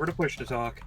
Where to push to talk?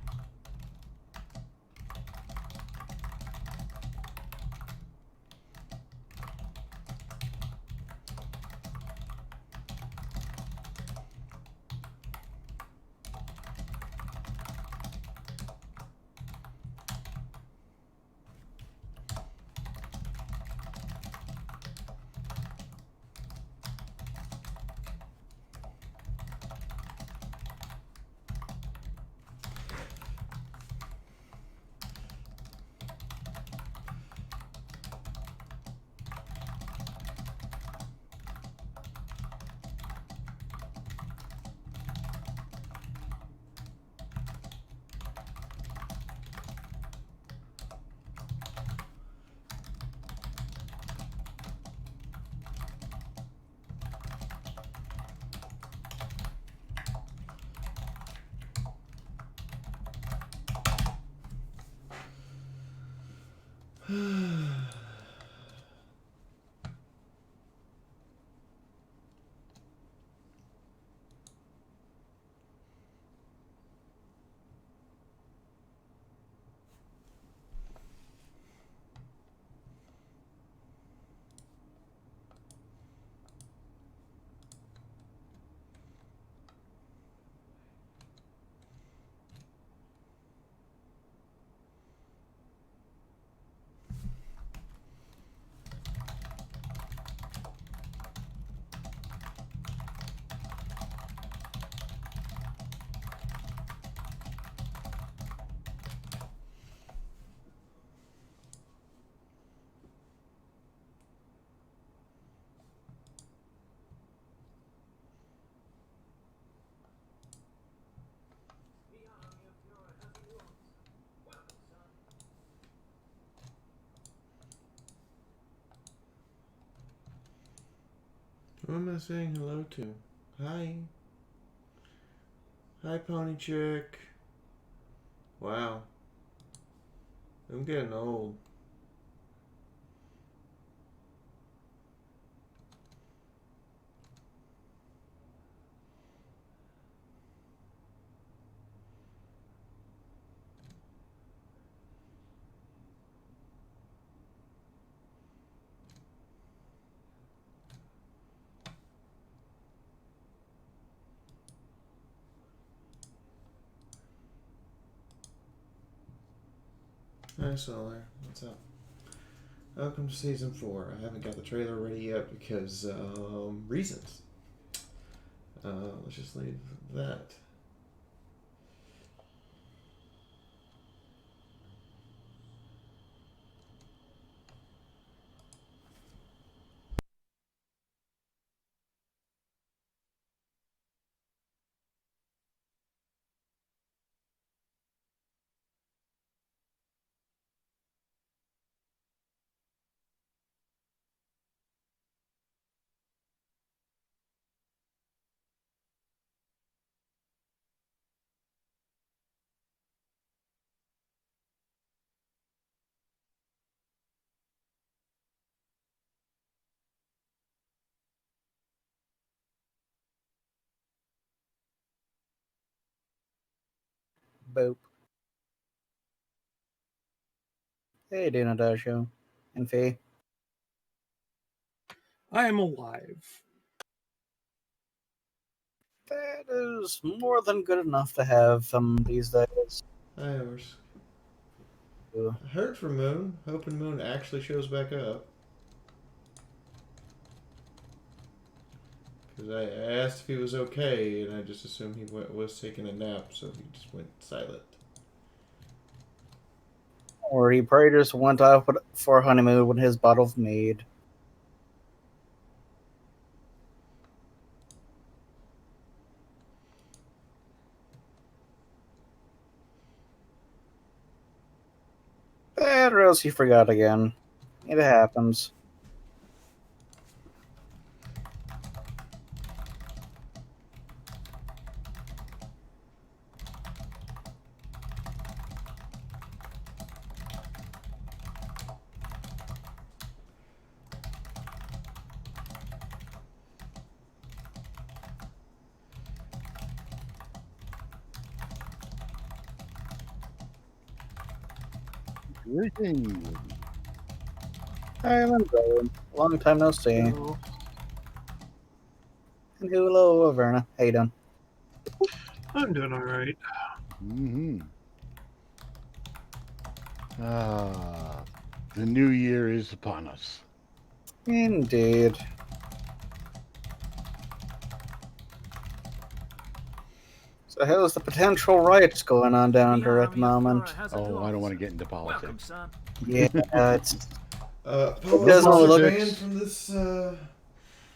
Who am I saying hello to? Hi. Hi, Pony Chick. Wow. I'm getting old. Hi, Solar. What's up? Welcome to Season 4. I haven't got the trailer ready yet because, reasons. Let's just leave that. Boop. Hey, Dana Dasho. And Faye. I am alive. That is more than good enough to have these days. Hi, Horse. Uh, I heard from Moon, hoping Moon actually shows back up. Because I asked if he was okay, and I just assumed he was taking a nap, so he just went silent. Or he probably just went off for a honeymoon with his bottle of mead. Or else he forgot again. It happens. Greetings. I'm Rowan. Long time no see. And So, hello, Averna. How you doing? I'm doing all right. Mm-hmm. Ah, the new year is upon us. Indeed. So how's the potential riots going on down there at the moment? Oh, I don't want to get into politics. Yeah, it's Politics doesn't are look- banned from this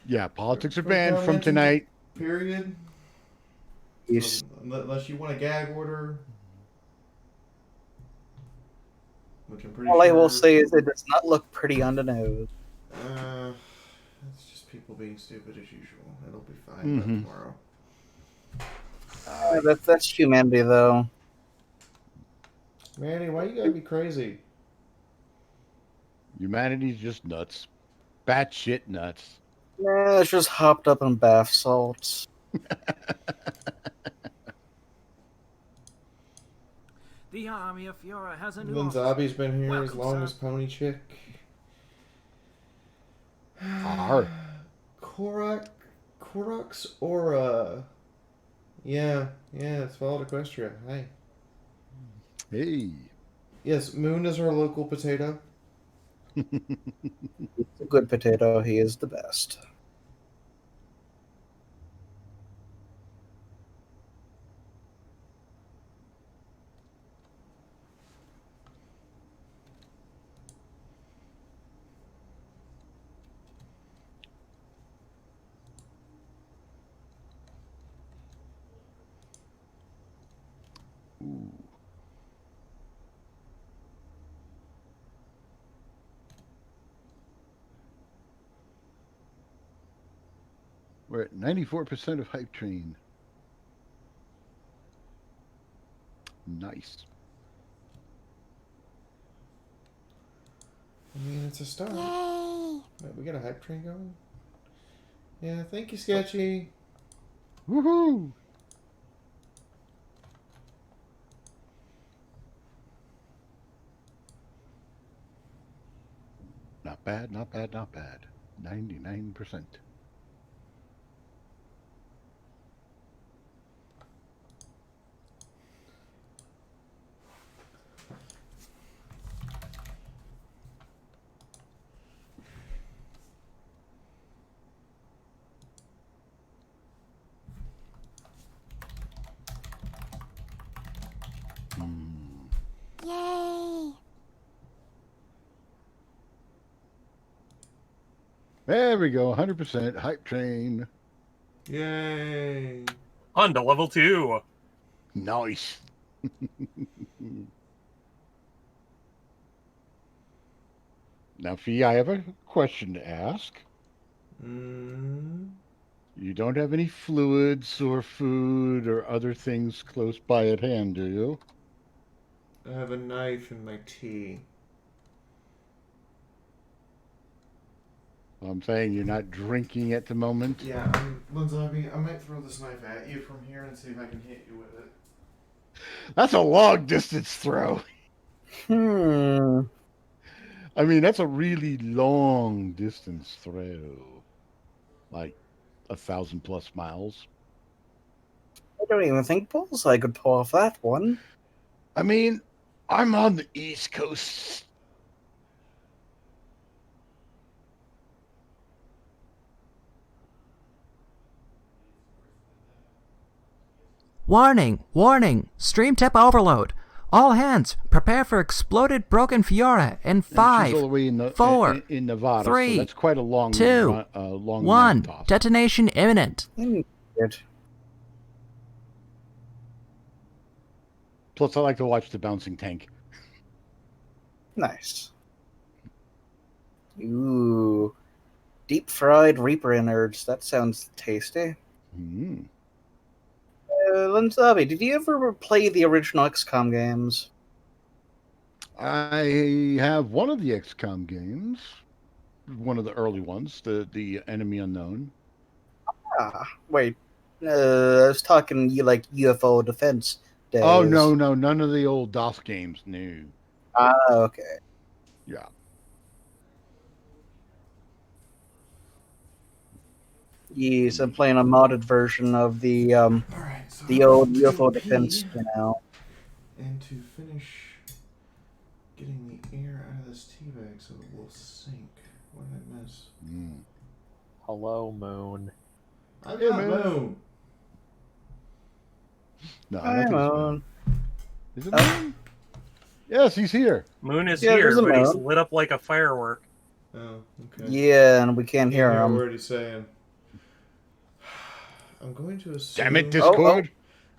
Yeah, politics are from banned from convention tonight. period. Yes. Unless you want a gag order, which I'm pretty All sure. I will say is it does not look pretty on the nose. It's just people being stupid as usual. It'll be fine by Mhm. tomorrow. That's humanity, though. Manny, why you gotta be crazy? Humanity's just nuts. Batshit nuts. Nah, it's just hopped up in bath salts. The army of Fiora has a new Lynn officer. Zabi's been here as Welcome, long sir. as Pony Chick. Arr. Korox Aura. Yeah, it's followed Equestria. Hi. Hey. Yes, Moon is our local potato. He's a good potato. He is the best. Ooh. We're at 94% of hype train. Nice. I mean, it's a start. Yay! Wait, we got a hype train going? Yeah, thank you, Sketchy. Woohoo! Not bad, not bad, not bad. 99%. Yay! There we go, 100% hype train. Yay. On to level 2. Nice. Now, Fee, I have a question to ask. Mm. You don't have any fluids or food or other things close by at hand, do you? I have a knife in my tea. I'm saying you're not drinking at the moment. Yeah, Linzabi, I might throw this knife at you from here and see if I can hit you with it. That's a long distance throw. Hmm. I mean, that's a really long distance throw. Like 1,000+ miles. I don't even think Bullseye could pull off that one. I mean, I'm on the East Coast. Warning! Warning! Stream tip overload. All hands, prepare for exploded broken Fiora in And she's 5, all the way in 4, in Nevada, 3, so that's quite a long 2, long 1. knife toss. Detonation imminent. Good. Plus, I like to watch the bouncing tank. Nice. Ooh. Deep fried Reaper innards. That sounds tasty. Hmm. Linzabi, did you ever play the original XCOM games? I have one of the XCOM games, one of the early ones, the Enemy Unknown. Ah, wait. I was talking you like UFO defense days. Oh no, none of the old DOS games. No. Okay. Yeah. Yes, I'm playing a modded version of the Alright, so the I'm old going to UFO pee, defense, you know. and to finish getting the air out of this tea bag so it will sink. What did I miss? Mm. Hello, Moon. I've Hey, got man. Moon. No, I Hi, don't think it's Moon. Moon. Is it Moon? Yes, he's here. Moon is Yeah, there's here, a but he's moon. lit up like a firework. Oh, okay. Yeah, and we can't hear Hear a him. word he's saying. I'm going to assume. Damn it, Oh, Discord.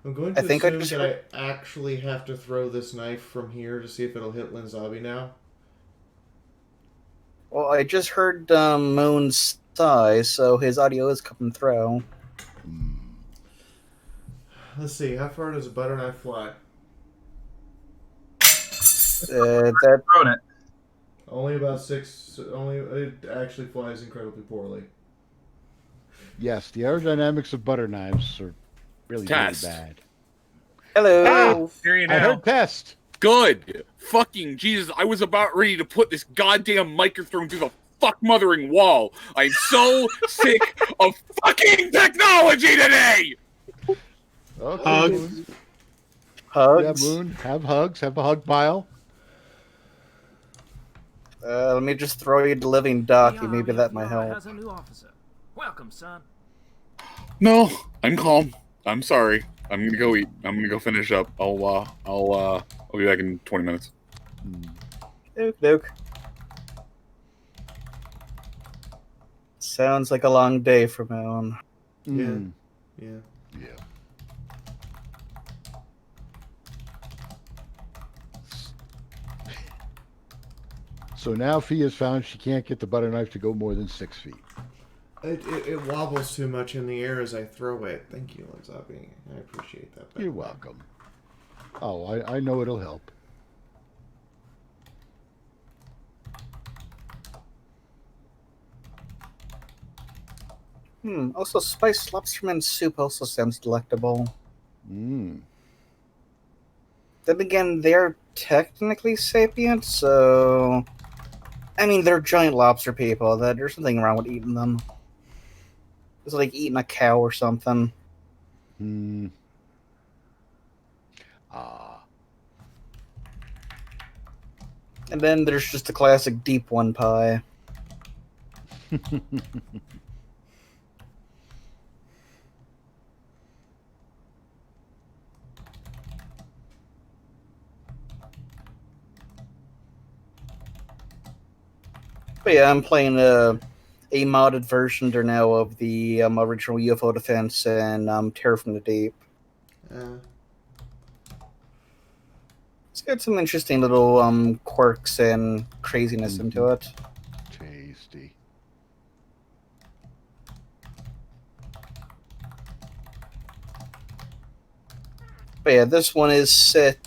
I'm going I to think I assume just that I actually have to throw this knife from here to see if it'll hit Linzabi now. Well, I just heard Moon's sigh, so his audio is coming through. Mm. Let's see, how far does a butter knife fly? That Throwing it. Only about 6. Only it actually flies incredibly poorly. Yes, the aerodynamics of butter knives are really, Test. really bad. hello. Hear you I now. heard test. Good. Fucking Jesus, I was about ready to put this goddamn microphone through the fuck mothering wall. I'm so sick of fucking technology today! Okay, Hugs. Moon. Hugs. Yeah, Moon. Have hugs. Have a hug pile. Let me just throw you to living Docky. Maybe that might help. Has a new officer. Welcome, son. No, I'm calm. I'm sorry. I'm gonna go eat. I'm gonna go finish up. I'll be back in 20 minutes. Duke. Sounds like a long day for Moon. Mm. Yeah. Yeah. So now Fee has found she can't get the butter knife to go more than 6 feet. It wobbles too much in the air as I throw it. Thank you, Linzabi. I appreciate that. You're welcome. Oh, I know it'll help. Also, spiced lobsterman soup also sounds delectable. Mm. Then again, they're technically sapient, so... I mean, they're giant lobster people. There's something wrong with eating them. It's like eating a cow or something. Hmm. Ah. And then there's just the classic deep one pie. But yeah, I'm playing a modded version there now of the original UFO Defense and Terror from the Deep. It's got some interesting little quirks and craziness into it. Tasty. But yeah, this one is set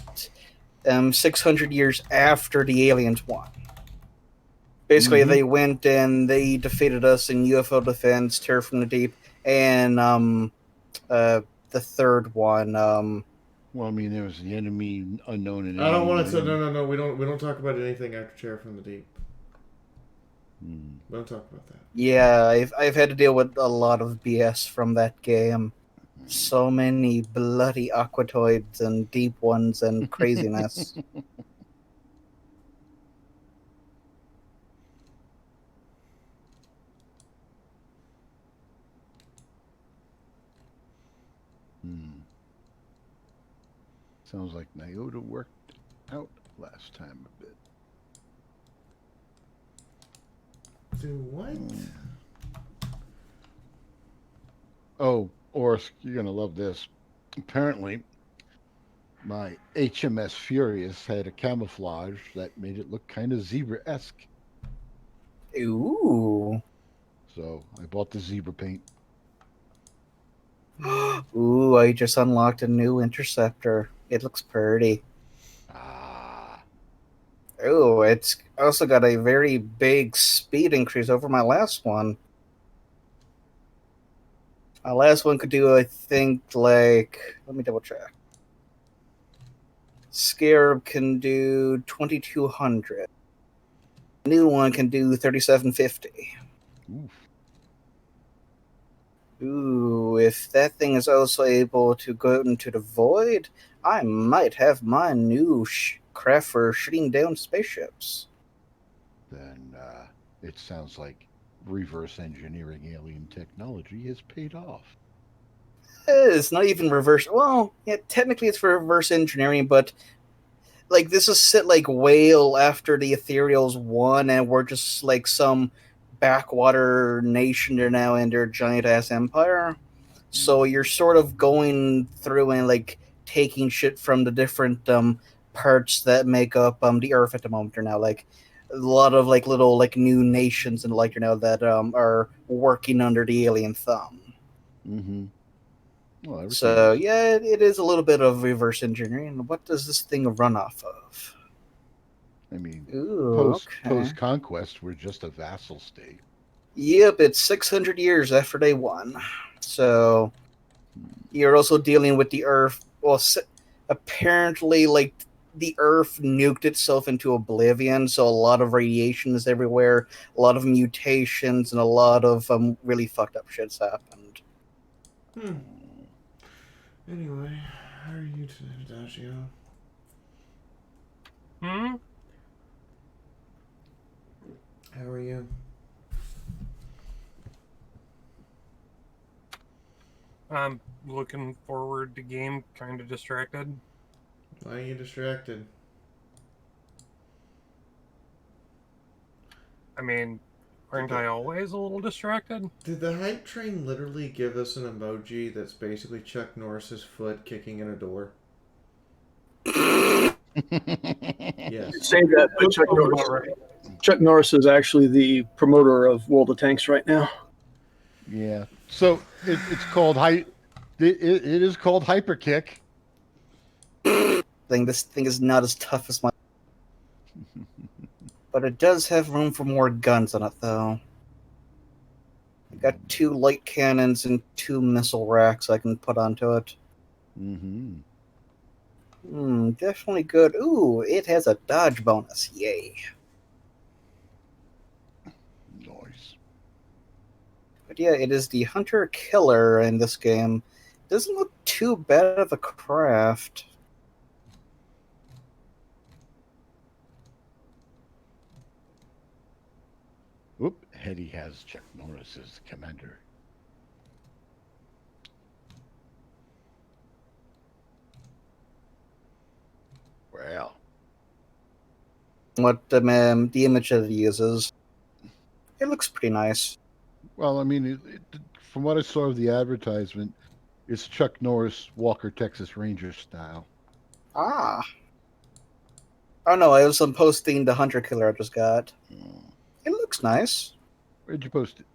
600 years after the Aliens one. Basically, they went and they defeated us in UFO Defense, Terror from the Deep, and the third one. Well, I mean, there was the enemy unknown. And I don't want to. No. We don't talk about anything after Terror from the Deep. Hmm. We don't talk about that. Yeah, I've had to deal with a lot of BS from that game. So many bloody aquatoids and deep ones and craziness. Sounds like Nyota worked out last time a bit. Do what? Oh, Orsk, you're going to love this. Apparently, my HMS Furious had a camouflage that made it look kind of zebra-esque. Ooh. So I bought the zebra paint. Ooh, I just unlocked a new interceptor. It looks pretty. Ah. Ooh, it's also got a very big speed increase over my last one. My last one could do, I think, like... Let me double check. Scarab can do 2200. New one can do 3750. Oof. Ooh, if that thing is also able to go out into the void, I might have my new craft for shooting down spaceships. Then it sounds like reverse engineering alien technology has paid off. It's not even reverse. Well, yeah, technically it's for reverse engineering, but like this is set like whale after the Ethereals won, and we're just like some backwater nation. They're now in their giant ass empire. So you're sort of going through and like taking shit from the different parts that make up the Earth at the moment. They're now like a lot of like little like new nations and like that are working under the alien thumb. Mm-hmm. Well, everything So is- yeah, it is a little bit of reverse engineering. What does this thing run off of? I mean, Ooh, okay. post conquest, we're just a vassal state. Yep, it's 600 years after they won. So you're also dealing with the Earth. Well, apparently, like the Earth nuked itself into oblivion, so a lot of radiation is everywhere, a lot of mutations, and a lot of really fucked up shit's happened. Anyway, how are you today, Adagio? Hmm? How are you? I'm looking forward to game, kind of distracted. Why are you distracted? I mean, aren't I always a little distracted? Did the hype train literally give us an emoji that's basically Chuck Norris's foot kicking in a door? Yes. Say that, but Chuck Norris is actually the promoter of World of Tanks right now. Yeah. So it's called it is called Hyperkick. This thing is not as tough as my. But it does have room for more guns on it, though. I got 2 light cannons and 2 missile racks I can put onto it. Mm-hmm. Definitely good. Ooh, it has a dodge bonus. Yay. Nice. But yeah, it is the Hunter Killer in this game. Doesn't look too bad of a craft. Whoop, Hetty has Chuck Norris as commander. Well, What the image that it uses. It looks pretty nice. well, I mean, from what I saw of the advertisement, it's Chuck Norris Walker Texas Ranger style. Ah. Oh no, I was posting the Hunter Killer I just got. It looks nice. Where'd you post it?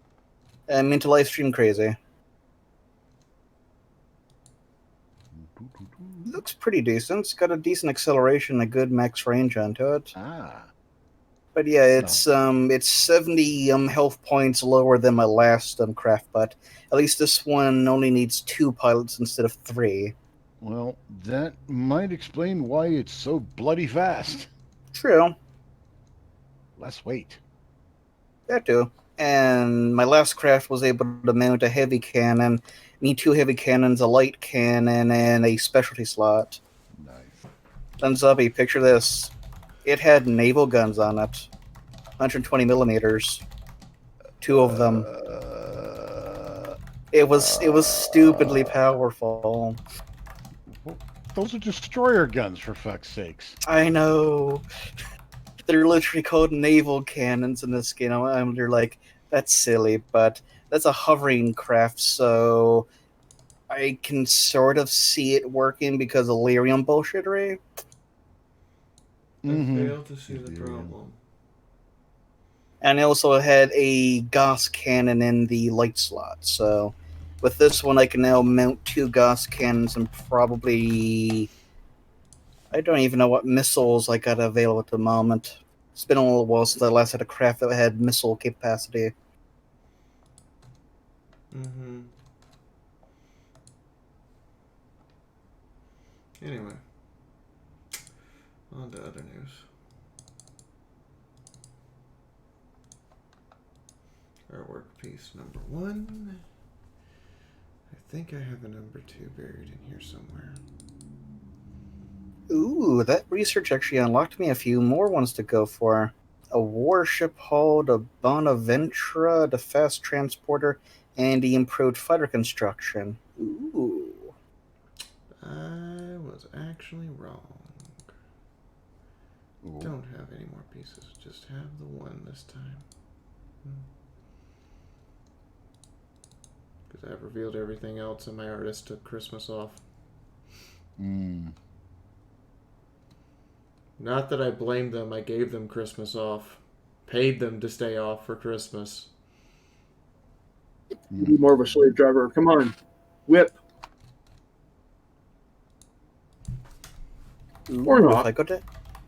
I'm into live stream crazy. It looks pretty decent. It's got a decent acceleration, a good max range onto it. Ah. But yeah, it's 70 health points lower than my last craft, but at least this one only needs 2 pilots instead of 3. Well, that might explain why it's so bloody fast. True. Let's wait. That too. And my last craft was able to mount a heavy cannon, need 2 heavy cannons, a light cannon, and a specialty slot. Nice. Thumbs up, picture this. It had naval guns on it. 120 millimeters. 2 of them. It was stupidly powerful. Those are destroyer guns, for fuck's sakes. I know. They're literally called naval cannons in this game. They're like, that's silly, but that's a hovering craft, so I can sort of see it working because of lyrium bullshittery. I fail to see the Yeah. problem. And I also had a Gauss cannon in the light slot, so with this one I can now mount 2 Gauss cannons and probably... I don't even know what missiles I got available at the moment. It's been a little while since I last had a craft that had missile capacity. Mm-hmm. Anyway. On to other news. Artwork piece number 1. I think I have a number 2 buried in here somewhere. Ooh, that research actually unlocked me a few more ones to go for. A warship hull, a Bonaventura, the fast transporter, and the improved fighter construction. Ooh. I was actually wrong. Ooh. Don't have any more pieces. Just have the 1 this time. Because I've revealed everything else and my artist took Christmas off. Not that I blamed them, I gave them Christmas off. Paid them to stay off for Christmas. You need more of a slave driver. Come on. Whip. Ooh, Or not. If I go to,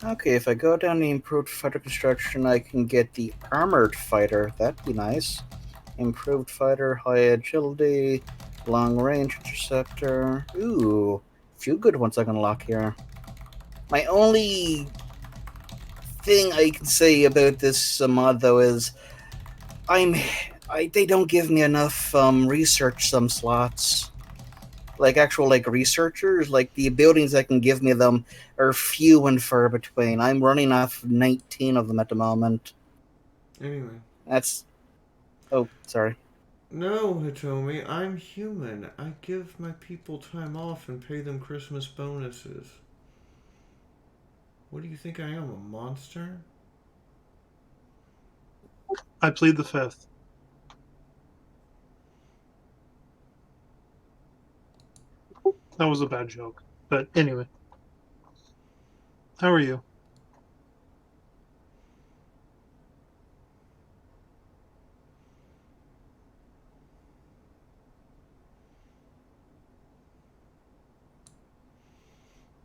okay, if I go down the improved fighter construction, I can get the armored fighter. That'd be nice. Improved fighter, high agility, long range interceptor. Ooh, a few good ones I can lock here. My only thing I can say about this mod, though, is they don't give me enough research slots. Like actual researchers, like the buildings that can give me them are few and far between. I'm running off 19 of them at the moment. Anyway. That's... Oh, sorry. No, Hitomi, I'm human. I give my people time off and pay them Christmas bonuses. What do you think I am, a monster? I plead the 5th. That was a bad joke. But anyway. How are you?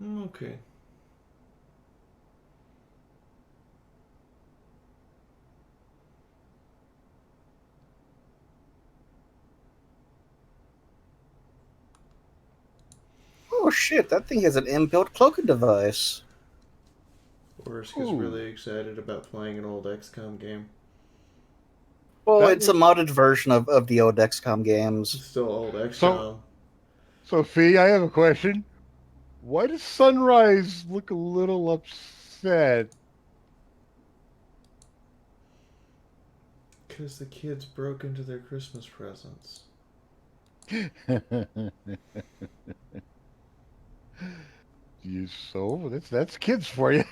Okay. Oh shit, that thing has an inbuilt cloaking device. Orsk is really excited about playing an old XCOM game. Well, That it's a modded version of the old XCOM games. It's still old XCOM. Sophie, I have a question. Why does Sunrise look a little upset? Because the kids broke into their Christmas presents. That's kids for you.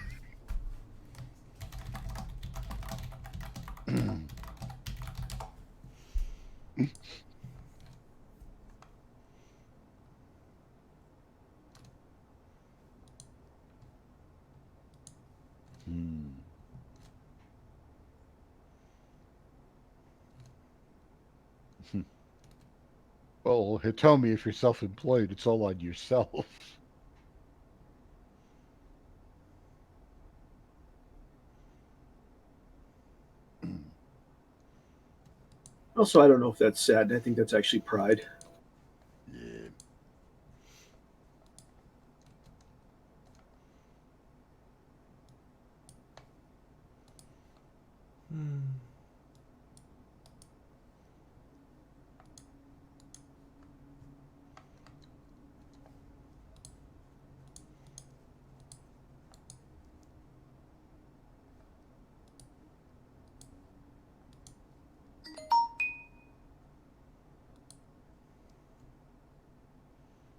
Well, tell me if you're self-employed, it's all on yourself. Also, I don't know if that's sad. I think that's actually pride. Yeah.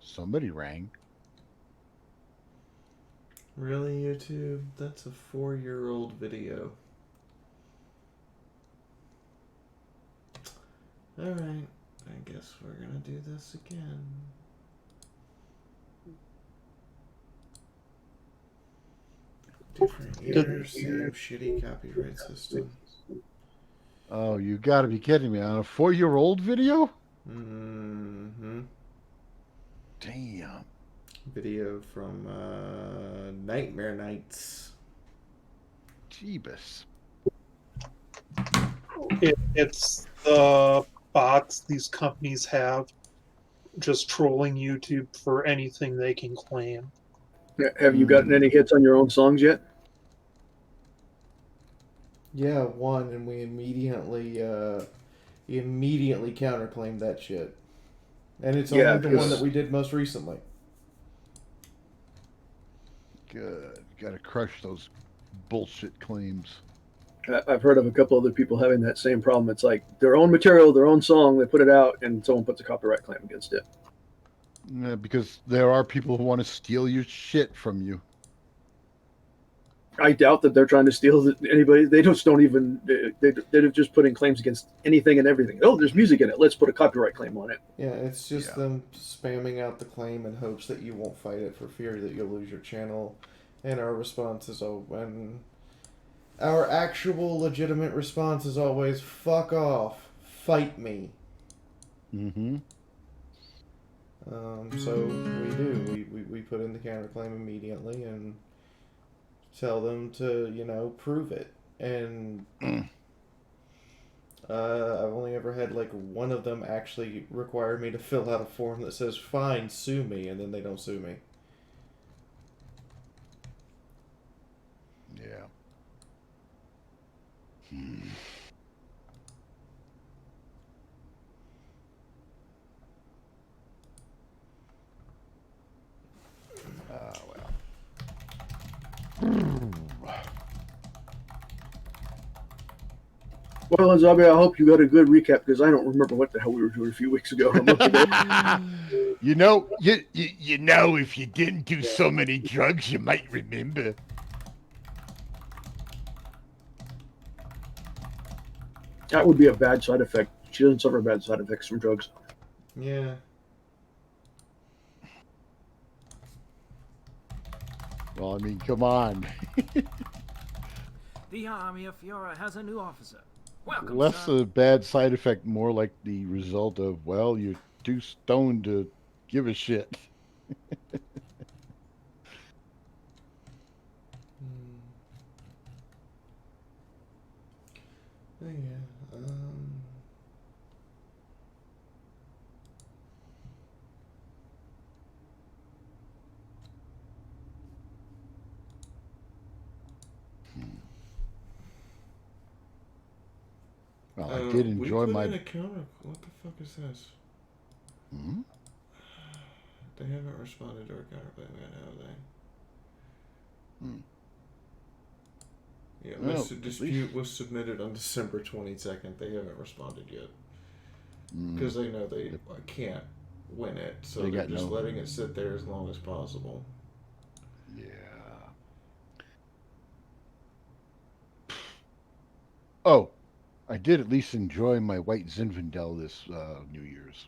Somebody rang. Really, YouTube? That's a 4-year-old video. Alright, I guess we're gonna do this again. Different years, same shitty copyright system. Oh, you gotta be kidding me. On a 4-year-old video? Mm-hmm. Damn. Video from Nightmare Nights. Jeebus. It's the bots these companies have just trolling YouTube for anything they can claim. Have you gotten any hits on your own songs yet? Yeah, one, and we immediately counterclaimed that shit. And it's Yeah, only the one because- that we did most recently. Good. Gotta crush those bullshit claims. I've heard of a couple other people having that same problem. It's like their own material, their own song, they put it out, and someone puts a copyright claim against it. Yeah, because there are people who want to steal your shit from you. I doubt that they're trying to steal anybody. They just don't even. They're just putting claims against anything and everything. Oh, there's music in it. Let's put a copyright claim on it. Yeah, it's just them spamming out the claim in hopes that you won't fight it for fear that you'll lose your channel. And our response is, our actual legitimate response is always, fuck off, fight me. Mm-hmm. So we do. We put in the counterclaim immediately and tell them to, prove it. And I've only ever had one of them actually require me to fill out a form that says, fine, sue me, and then they don't sue me. Yeah. Well, Zabi, I hope you got a good recap because I don't remember what the hell we were doing a few weeks ago. I'm looking at it. You know, if you didn't do so many drugs, you might remember. That would be a bad side effect. She doesn't suffer bad side effects from drugs. Yeah. Well, I mean, come on. The Army of Fiora has a new officer. Welcome, Less sir. a bad side effect, more like the result of, well, you're too stoned to give a shit. Yeah. Well, I did enjoy we put my. in a counter. What the fuck is this? Hmm? They haven't responded to our counterclaim yet, have they? Hmm. Yeah, Well, this at dispute least- was submitted on December 22nd. They haven't responded yet Mm. because they know they can't win it, so They they're got just no- letting it sit there as long as possible. Yeah. Oh, I did at least enjoy my white Zinfandel this New Year's.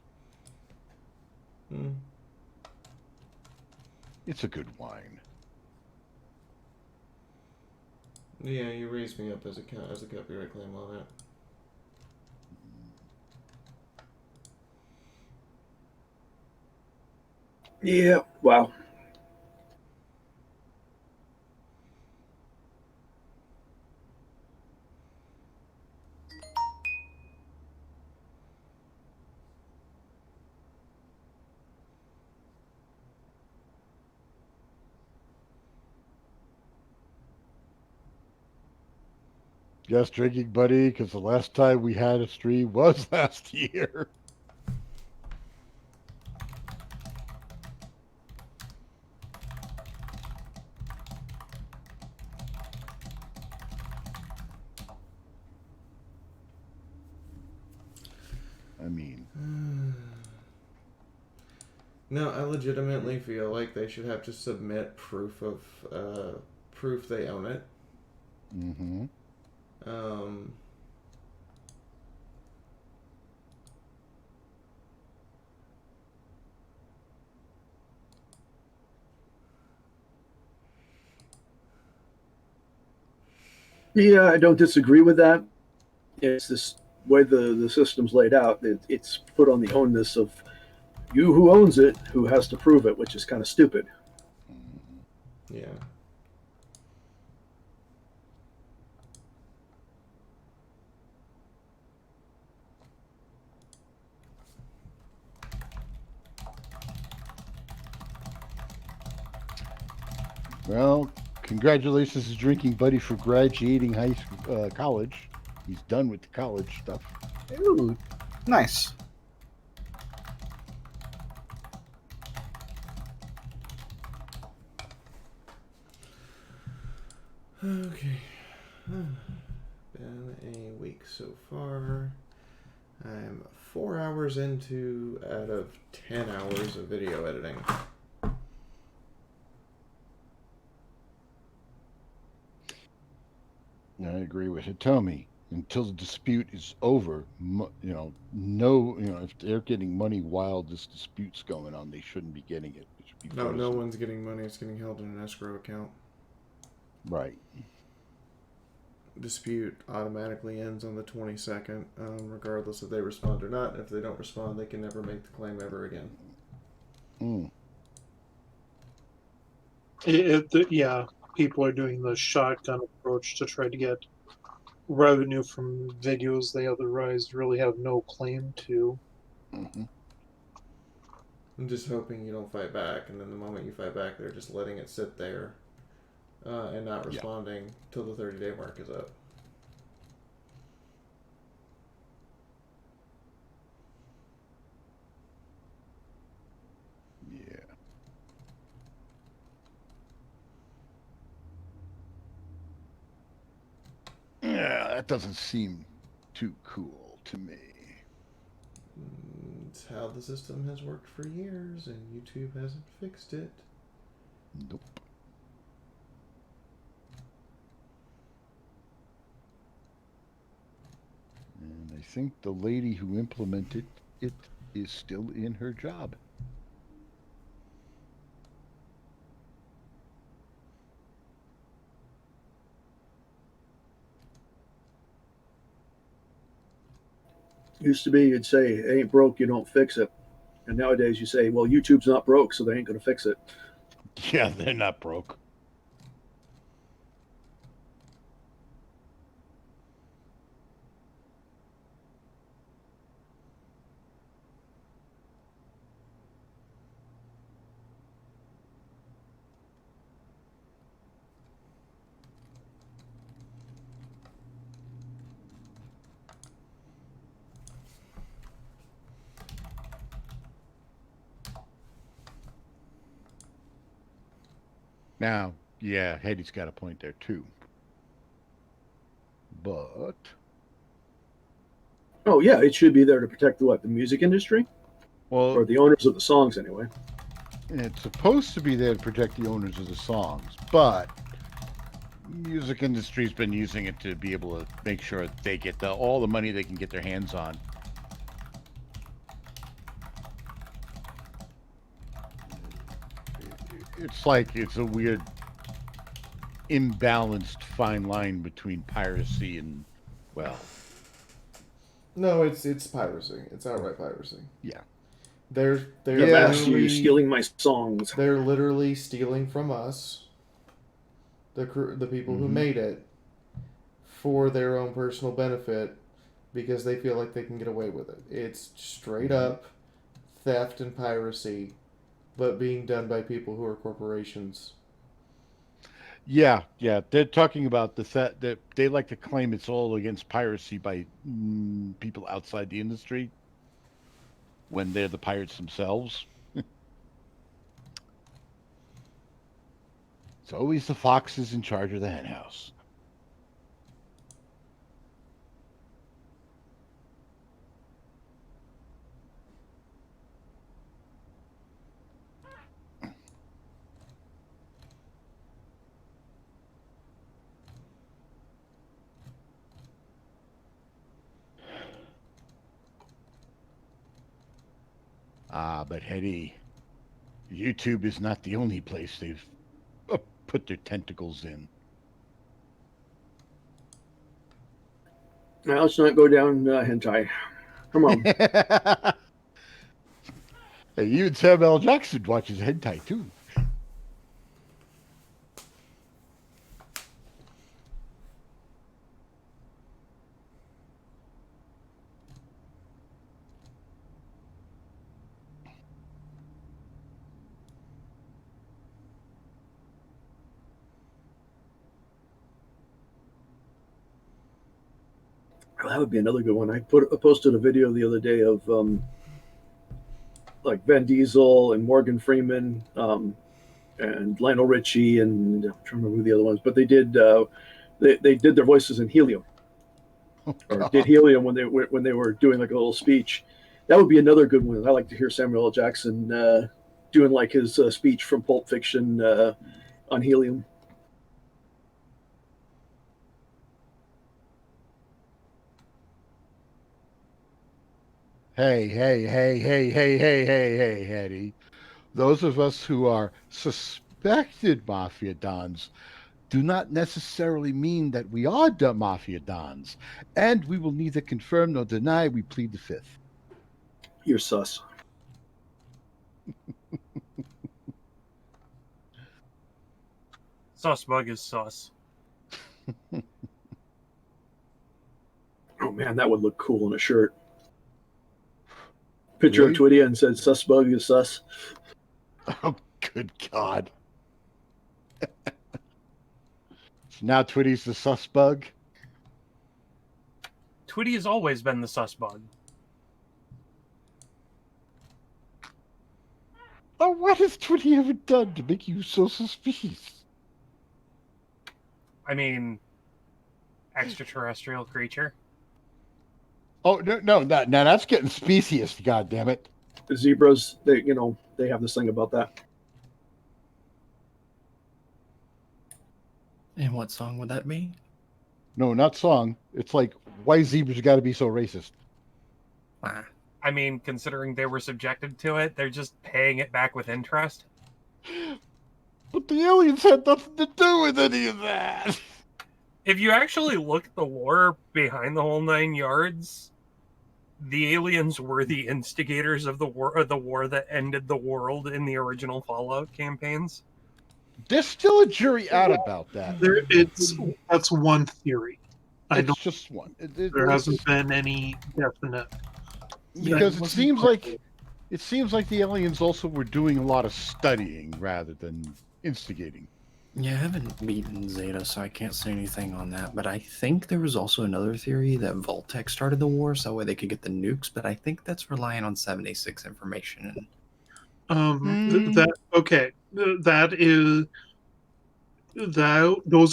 Hmm. It's a good wine. Yeah, you raised me up as a copyright claim on it. Yeah, wow. Just drinking, buddy, because the last time we had a stream was last year. I mean, No, I legitimately feel like they should have to submit proof of proof they own it. mm-hmm. Yeah, I don't disagree with that. It's this way the system's laid out. It's put on the onus of you who owns it, who has to prove it, which is kind of stupid. Yeah. Well, congratulations to drinking buddy for graduating college. He's done with the college stuff. Ooh, nice. Okay. Been a week so far. I'm 4 hours into out of 10 hours of video editing. I agree with Hitomi. Until the dispute is over, if they're getting money while this dispute's going on, they shouldn't be getting it. It should be No, no frozen. one's getting money. It's getting held in an escrow account. Right. Dispute automatically ends on the 22nd, regardless if they respond or not. If they don't respond, they can never make the claim ever again. Mm. Yeah, people are doing the shotgun approach to try to get revenue from videos they otherwise really have no claim to. Mm-hmm. I'm just hoping you don't fight back, and then the moment you fight back, they're just letting it sit there and not responding till the 30-day mark is up. Yeah. Yeah, that doesn't seem too cool to me. It's how the system has worked for years, and YouTube hasn't fixed it. Nope. And I think the lady who implemented it is still in her job. Used to be you'd say, it ain't broke, you don't fix it. And nowadays you say, well, YouTube's not broke, so they ain't going to fix it. Yeah, they're not broke. Now, yeah, Hetty's got a point there too. But Oh, yeah, it should be there to protect the music industry? well, Or the owners of the songs, anyway. it's supposed to be there to protect the owners of the songs, but music industry's been using it to be able to make sure they get all the money they can get their hands on. It's like it's a weird imbalanced fine line between piracy and, well, No, it's piracy. It's outright piracy. yeah. They're Yeah, master, you're stealing my songs. They're literally stealing from us, the people who made it, for their own personal benefit, because they feel like they can get away with it. It's straight up theft and piracy, but being done by people who are corporations. Yeah, they're talking about the fact that they like to claim it's all against piracy by people outside the industry when they're the pirates themselves. It's always the foxes in charge of the henhouse. But Hetty, YouTube is not the only place they've put their tentacles in. Now, let's not go down hentai. Come on. Hey, even Samuel L. Jackson watches hentai too. that would be another good one. I posted a video the other day of like Vin Diesel and Morgan Freeman and Lionel Richie, and I'm trying to remember who the other ones, but they did their voices in helium, or did helium when they were doing like a little speech. That would be another good one. I like to hear Samuel L. Jackson doing like his speech from Pulp Fiction on helium. Hey, Hetty. Those of us who are suspected Mafia Dons do not necessarily mean that we are the Mafia Dons. And we will neither confirm nor deny. We plead the fifth. You're sus. Sus bug is sus. Oh man, that would look cool in a shirt. Picture Really? of Twidia and said "Sus bug is sus." Oh, good God. So now Twitty's the sus bug? Twitty has always been the sus bug. Oh, what has Twitty ever done to make you so suspicious? I mean, extraterrestrial creature. Oh, no, now that's getting specious, goddammit. The zebras, they have this thing about that. And what song would that be? No, not song. It's like, why zebras got to be so racist? Ah. I mean, considering they were subjected to it, they're just paying it back with interest. But the aliens had nothing to do with any of that. If you actually look at the lore behind the whole 9 yards, the aliens were the instigators of the war that ended the world in the original Fallout campaigns. There's still a jury out about that. That's one theory. It's just one. There hasn't been any definite. Because it seems like the aliens also were doing a lot of studying rather than instigating. Yeah, I haven't beaten Zeta, so I can't say anything on that. But I think there was also another theory that Voltec started the war so that way they could get the nukes. But I think that's relying on 76 information. Those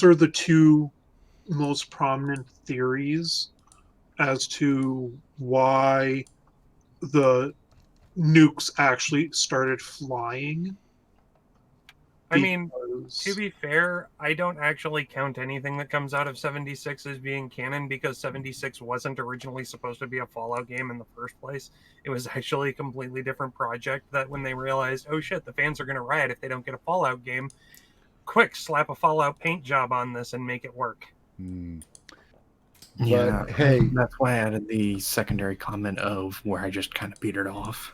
are the two most prominent theories as to why the nukes actually started flying. I mean, to be fair, I don't actually count anything that comes out of 76 as being canon because 76 wasn't originally supposed to be a Fallout game in the first place. It was actually a completely different project that when they realized, oh shit, the fans are going to riot if they don't get a Fallout game, quick, slap a Fallout paint job on this and make it work. Yeah, But, hey, that's why I added the secondary comment of where I just kind of petered off.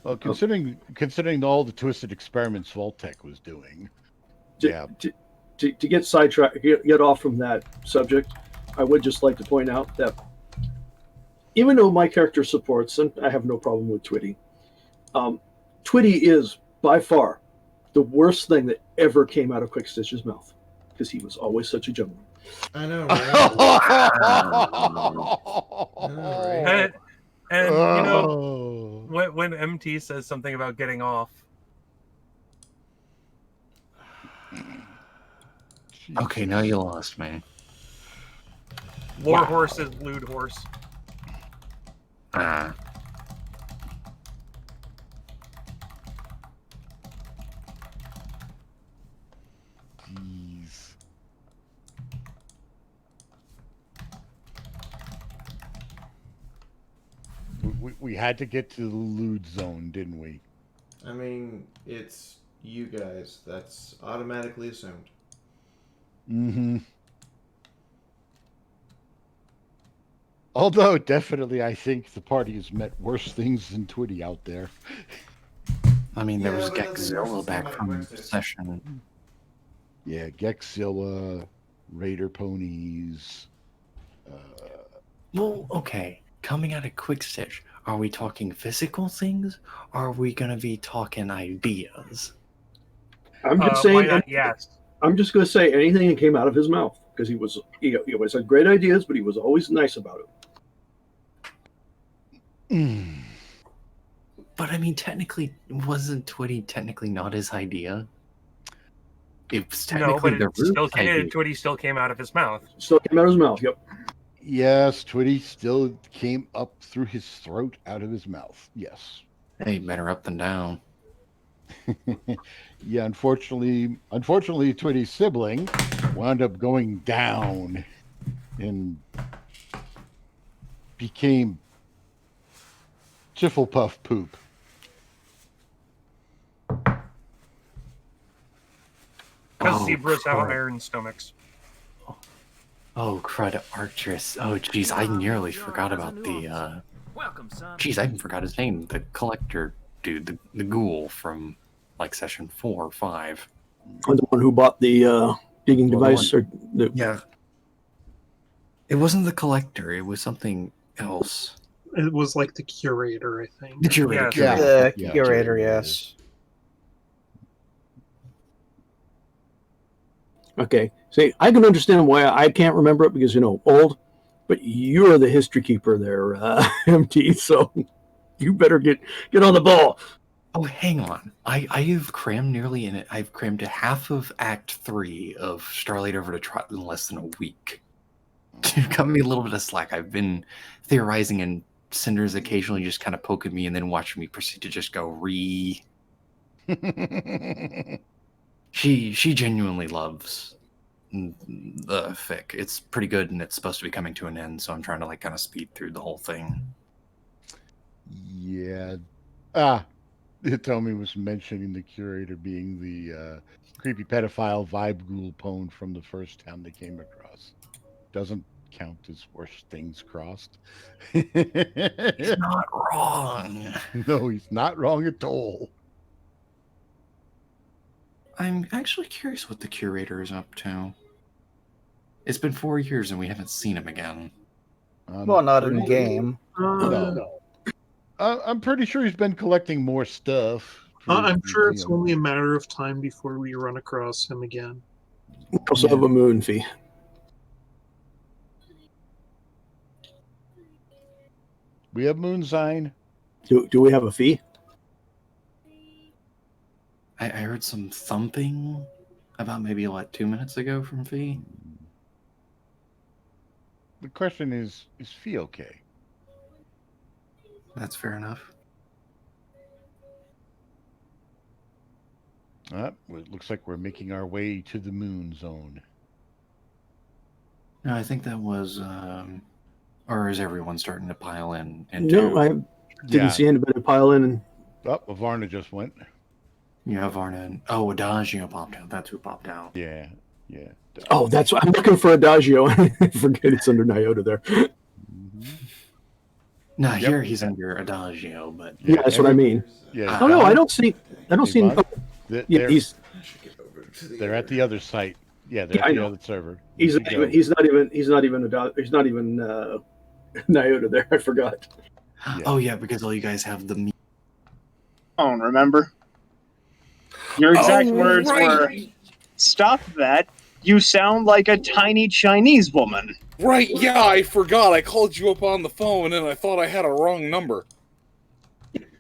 Well, considering all the twisted experiments Voltec was doing, To get sidetracked, get off from that subject, I would just like to point out that even though my character supports, and I have no problem with Twitty, Twitty is by far the worst thing that ever came out of Quickstitch's mouth because he was always such a gentleman. I know, right? I know, right? And when MT says something about getting off. Okay, now you lost me. Lore horse is lewd horse. Ah. Jeez. We had to get to the lewd zone, didn't we? I mean, it's you guys. That's automatically assumed. Mm-hmm. Although, definitely, I think the party has met worse things than Twitty out there. I mean, there Yeah, was but nothing worse Gexzilla than back somebody from breaks session. Yeah, Gexzilla, Raider Ponies. Well, okay. Coming out of Quickstitch, are we talking physical things? Or are we going to be talking ideas? I'm just Why saying. not? Yes. I'm just going to say anything that came out of his mouth because he always had great ideas, but he was always nice about it. But I mean, technically, wasn't Twitty technically not his idea? It was technically no, but the root idea. Twitty still came out of his mouth. Still came out of his mouth. Yep. Yes, Twitty still came up through his throat, out of his mouth. Yes. Hey, better up than down. Yeah, unfortunately, Twitty's sibling wound up going down and became Jifflepuff poop. Because zebras have iron stomachs. Oh, crud, Arcturus. Oh, jeez, I nearly forgot about the, Jeez, I even forgot his name. The collector dude, the ghoul from, like, session 4 or 5. The one who bought the digging device? Yeah. It wasn't the collector. It was something else. It was like the curator, I think. The curator. Yeah. The curator, yes. Okay. See, I can understand why I can't remember it because, old, but you're the history keeper there, MT, so you better get on the ball. Oh, hang on. I've crammed nearly in it. I've crammed to half of Act 3 of Starlight Over to Trot in less than a week. Cut me a little bit of slack. I've been theorizing, and Cinder's occasionally just kind of poking me and then watching me proceed to just go She genuinely loves the fic. It's pretty good, and it's supposed to be coming to an end, so I'm trying to kind of speed through the whole thing. Yeah. Tommy was mentioning the curator being the creepy pedophile vibe ghoul pwn from the first town they came across. Doesn't count as worst things crossed. He's not wrong. No, he's not wrong at all. I'm actually curious what the curator is up to. It's been 4 years and we haven't seen him again. Well, not in game. No. I'm pretty sure he's been collecting more stuff. I'm sure it's only a matter of time before we run across him again. We also have a moon fee. We have Moonsign. Do we have a fee? I heard some thumping about maybe 2 minutes ago from Fee. The question is Fee okay? That's fair enough. Well, it looks like we're making our way to the moon zone. No, I think that was, or is everyone starting to pile in? No, I didn't see anybody pile in. Varna just went. Yeah, Varna. Oh, Adagio popped out. That's who popped out. Yeah. Oh, that's what I'm looking for. Adagio. I forget it's under Nyota there. No, here he's under Adagio, but yeah, that's what I mean. Yeah. Oh no, I don't see. They're at the other site. Yeah, they're at the other server. He's not even Nyota there. I forgot. Yeah. Oh yeah, because all you guys have the phone. Remember, your exact words were, "Stop that! You sound like a tiny Chinese woman." Right, yeah, I forgot. I called you up on the phone and I thought I had a wrong number.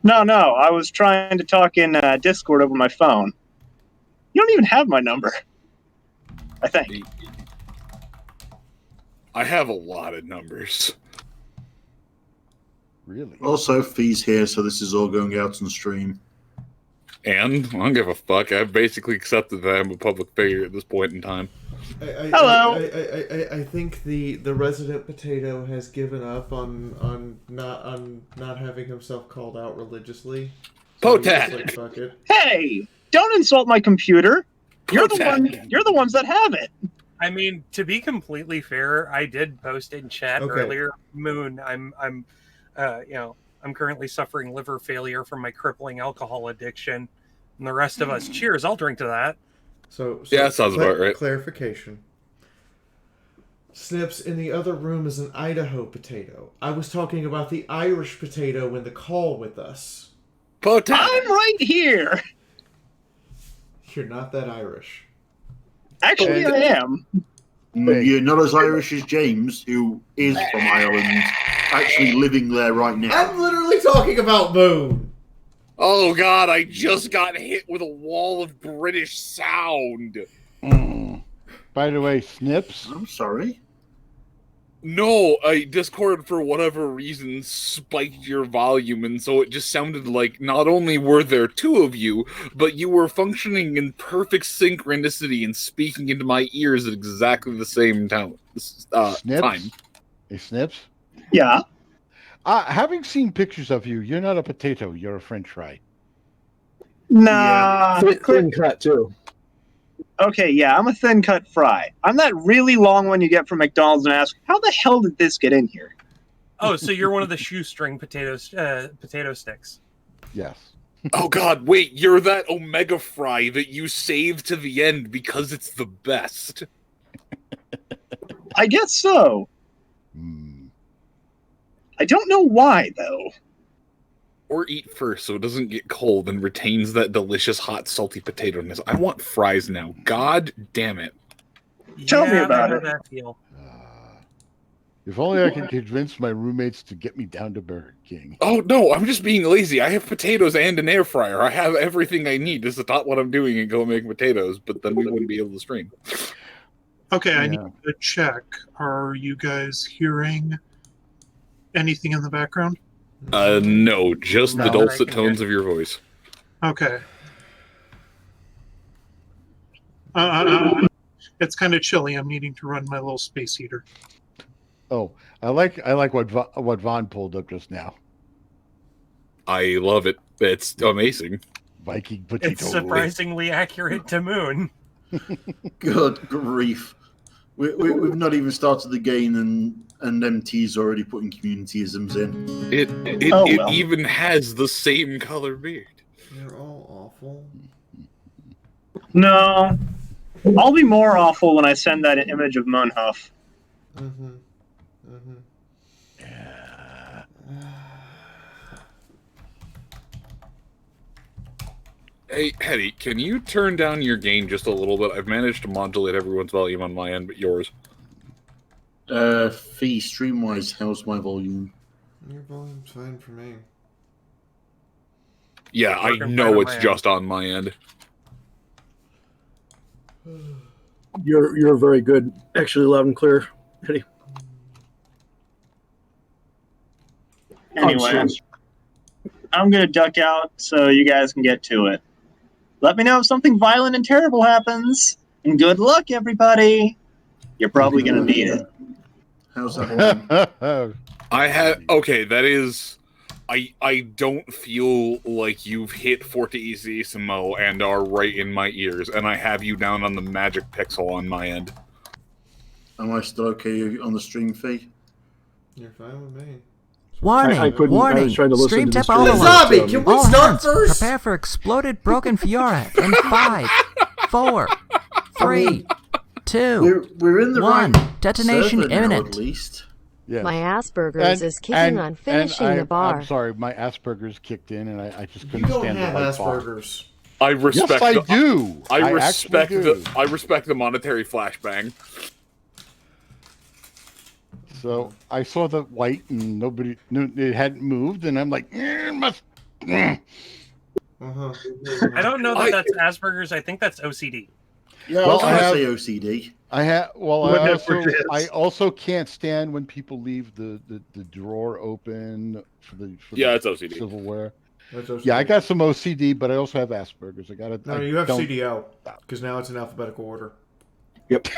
No, I was trying to talk in Discord over my phone. You don't even have my number, I think. I have a lot of numbers. Really? Also, Fee's here, so this is all going out on stream. And I don't give a fuck. I've basically accepted that I'm a public figure at this point in time. Hello. I think the resident potato has given up on not having himself called out religiously. So Potat. Fuck it. Hey, don't insult my computer. You're the ones that have it. I mean, to be completely fair, I did post in chat earlier. Moon, I'm currently suffering liver failure from my crippling alcohol addiction, and the rest of us, cheers! I'll drink to that. So yeah, that sounds about right. Clarification. Snips, in the other room is an Idaho potato. I was talking about the Irish potato in the call with us. I'm right here. You're not that Irish. Actually, I am. You're not as Irish as James, who is from Ireland, actually living there right now. I'm literally talking about Moon. Oh god, I just got hit with a wall of British sound. By the way, Snips. I'm sorry. No, Discord for whatever reason spiked your volume, and so it just sounded like not only were there two of you, but you were functioning in perfect synchronicity and speaking into my ears at exactly the same time. Hey, Snips? Yeah. Having seen pictures of you, you're not a potato, you're a french fry. Nah. Thin cut, too. Okay, yeah, I'm a thin cut fry. I'm that really long one you get from McDonald's and ask, how the hell did this get in here? Oh, so you're one of the shoestring potato sticks. Yes. Oh god, wait, you're that Omega Fry that you save to the end because it's the best. I guess so. I don't know why, though. Or eat first so it doesn't get cold and retains that delicious hot salty potato-ness. I want fries now. God damn it. Tell me about I know it. that feel. If only I could convince my roommates to get me down to Burger King. Oh, no, I'm just being lazy. I have potatoes and an air fryer. I have everything I need to stop what I'm doing and go make potatoes, but then we wouldn't be able to stream. Okay, I need to check. Are you guys hearing anything in the background? No, just the dulcet tones of your voice. Okay. It's kind of chilly. I'm needing to run my little space heater. Oh, I like what Vaughn pulled up just now. I love it. It's amazing. Viking potato. It's surprisingly accurate to Moon. Good grief. We've not even started the game and MT's already putting communityisms in. It even has the same color beard. You're all awful. No. I'll be more awful when I send that image of Moonhuff. Hey, Hetty, can you turn down your gain just a little bit? I've managed to modulate everyone's volume on my end, but yours. Fee, stream-wise, how's my volume? Your volume's fine for me. Yeah, I know it's just on my end. You're very good. Actually, loud and clear, Eddie. Anyway, I'm going to duck out so you guys can get to it. Let me know if something violent and terrible happens. And good luck, everybody. You're probably going to need it. How's that? Okay, that is... I don't feel like you've hit Fortissimo and are right in my ears, and I have you down on the magic pixel on my end. Am I still okay on the stream, Fee? You're fine with me. Warning! Warning! Stream tip The overload. zombie, can we All start hands, first? prepare for exploded broken Fiora in 5, 4, 3, 2, we're in the 1. right Detonation server now, imminent. at least. Yes. My Asperger's is kicking on finishing the bar. I'm sorry, my Asperger's kicked in, and I just couldn't You don't stand have the white Asperger's. I respect. Yes, I do. I respect actually do. I respect the monetary flashbang. So I saw the white, and nobody knew it hadn't moved, and I'm like, it must. I don't know that that's Asperger's. I think that's OCD. Yeah, Well, I say OCD. I also can't stand when people leave the drawer open for the it's OCD. silverware. That's OCD. Yeah, I got some OCD, but I also have Asperger's. No, you have CDO because now it's in alphabetical order. Yep.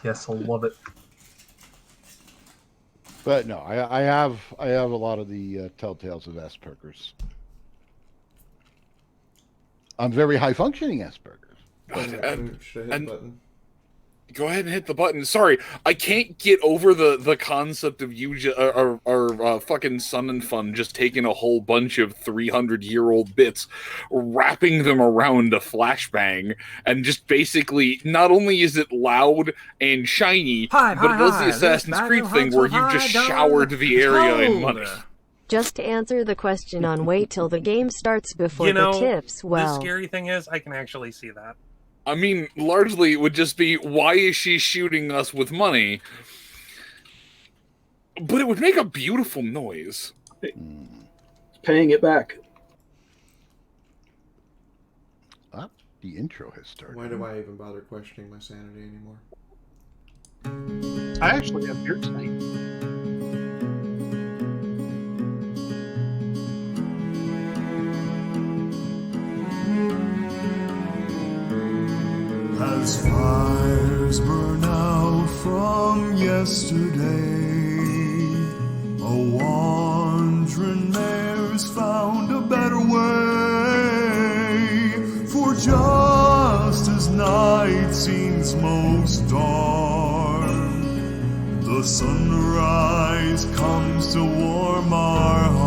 Yes, I love it. But no, I have a lot of the telltales of Asperger's. I'm very high functioning Asperger's. And go ahead and hit the button. Sorry, I can't get over the concept of you or fucking Sun and Fun just taking a whole bunch of 300-year-old bits, wrapping them around a flashbang, and just basically not only is it loud and shiny, but it does the Assassin's Creed thing where you just showered the area in money. Just to answer the question on wait till the game starts before You know, the tips, the well... scary thing is I can actually see that. I mean, largely it would just be, why is she shooting us with money? But it would make a beautiful noise. It's paying it back. Ah, the intro has started. Why do I even bother questioning my sanity anymore? I actually have beer tonight. As fires burn out from yesterday, a wandering mare's found a better way. For just as night seems most dark, the sunrise comes to warm our heart.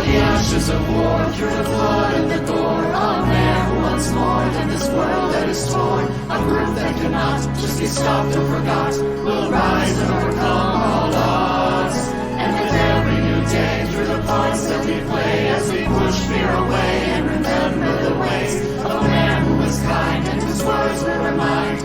The ashes of war through the flood and the gore, a man who wants more than this world that is torn. A group that cannot just be stopped or forgot will rise and overcome all odds. And with every new day through the parts that we play, as we push fear away and remember the ways of a man who was kind and whose words will remind.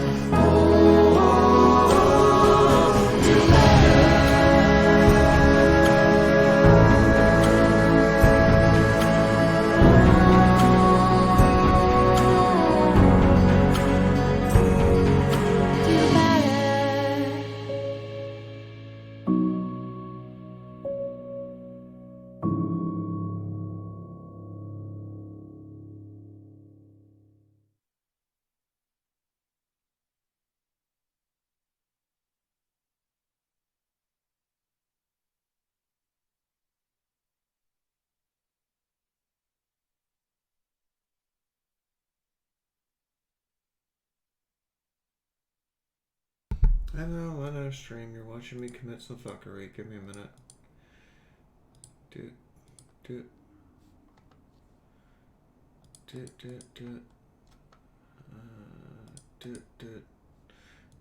I know, stream. You're watching me commit some fuckery. Give me a minute. Do it.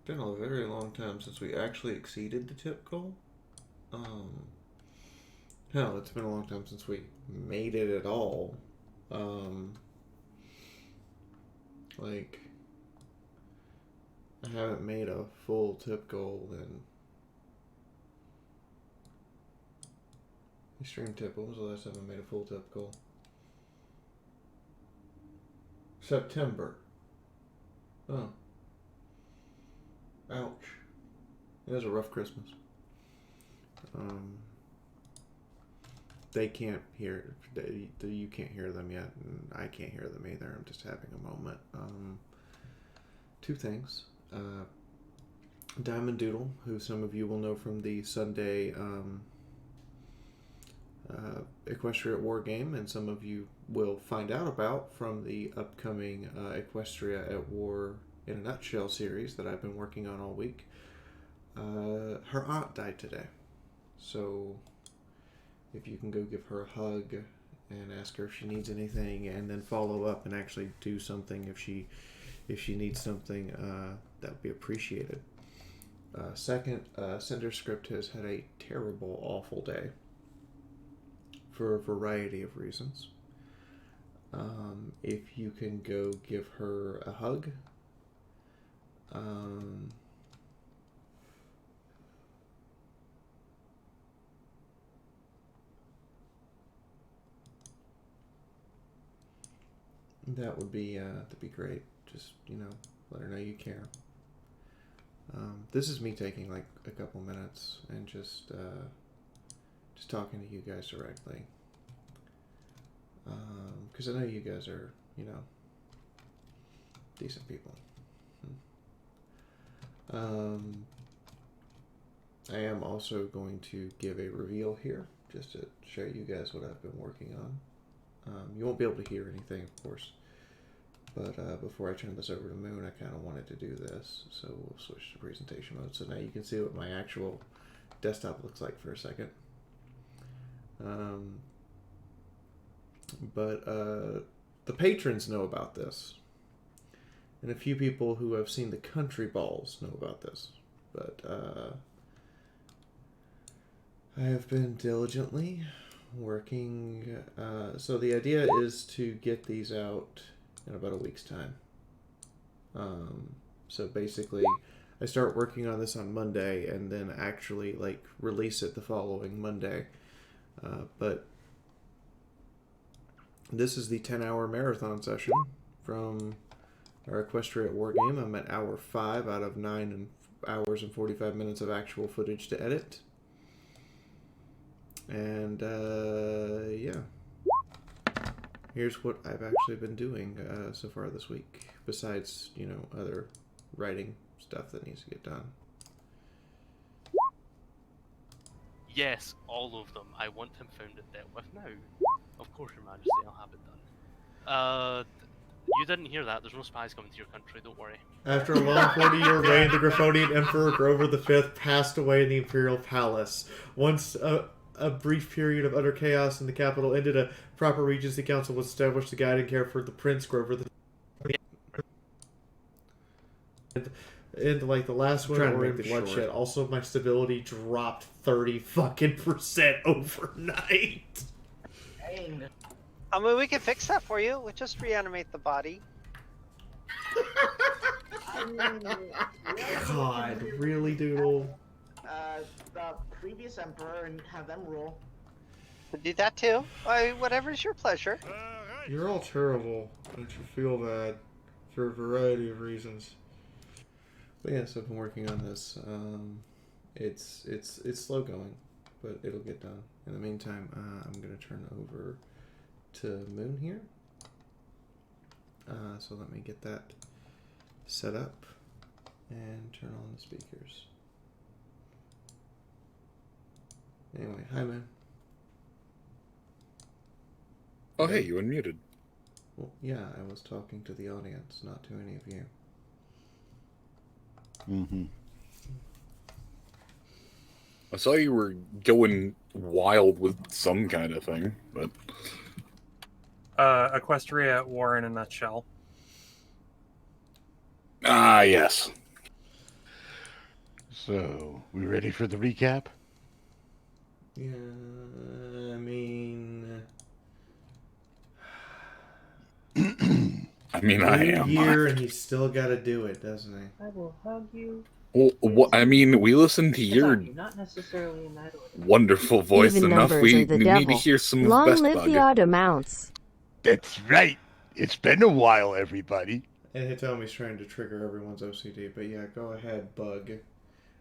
Been a very long time since we actually exceeded the tip goal. Hell, it's been a long time since we made it at all. Like, I haven't made a full tip goal in... Extreme tip, when was the last time I made a full tip goal? September. Oh. Ouch. It was a rough Christmas. They can't hear... you can't hear them yet, and I can't hear them either. I'm just having a moment. Two things. Diamond Doodle, who some of you will know from the Sunday Equestria at War game, and some of you will find out about from the upcoming Equestria at War in a Nutshell series that I've been working on all week. Her aunt died today, so if you can go give her a hug and ask her if she needs anything, and then follow up and actually do something if she needs something, that would be appreciated. Second, Cinder Script has had a terrible, awful day for a variety of reasons. If you can go give her a hug, that would be that'd be great. Just, let her know you care. This is me taking like a couple minutes and just talking to you guys directly. Because I know you guys are, decent people. I am also going to give a reveal here, just to show you guys what I've been working on. You won't be able to hear anything, of course. But before I turn this over to Moon, I kind of wanted to do this. So we'll switch to presentation mode. So now you can see what my actual desktop looks like for a second. But the patrons know about this. And a few people who have seen the country balls know about this. But I have been diligently working. So the idea is to get these out in about a week's time. So basically, I start working on this on Monday and then actually like release it the following Monday. But this is the 10-hour marathon session from our Equestria War game. I'm at hour 5 out of 9 hours and 45 minutes of actual footage to edit. And yeah, here's what I've actually been doing so far this week, besides, you know, other writing stuff that needs to get done. Yes, all of them. I want him found and dealt with now. Of course, Your Majesty, I'll have it done. You didn't hear that. There's no spies coming to your country, don't worry. After a long 40-year reign, the Griffonian Emperor Grover V passed away in the Imperial Palace. Once a brief period of utter chaos in the capital ended, a proper Regency Council was established to guide and care for the Prince Grover and like the last one or in bloodshed. Also, my stability dropped 30% overnight. Dang. I mean, we can fix that for you. We'll just reanimate the body. God, really, Doodle? The previous emperor and have them rule. We'll do that too. Whatever's your pleasure. You're all terrible. Don't you feel bad for a variety of reasons. But yes, I've been working on this. It's slow going, but it'll get done. In the meantime, I'm gonna turn over to Moon here. So let me get that set up and turn on the speakers. Anyway, hi Moon. Oh hey, you unmuted. Well, yeah, I was talking to the audience, not to any of you. Mm-hmm. I saw you were going wild with some kind of thing, but... Equestria War in a nutshell. Ah, yes. So, we ready for the recap? Yeah, I mean... I am. Year and he's still got to do it, doesn't he? I will hug you. Well, I mean, we listen to your Not necessarily in that order. wonderful voice Even enough. numbers We are the need devil. to hear some of Long Best live Bug. the odd amounts. That's right. It's been a while, everybody. And Hitomi's trying to trigger everyone's OCD, but yeah, go ahead, Bug.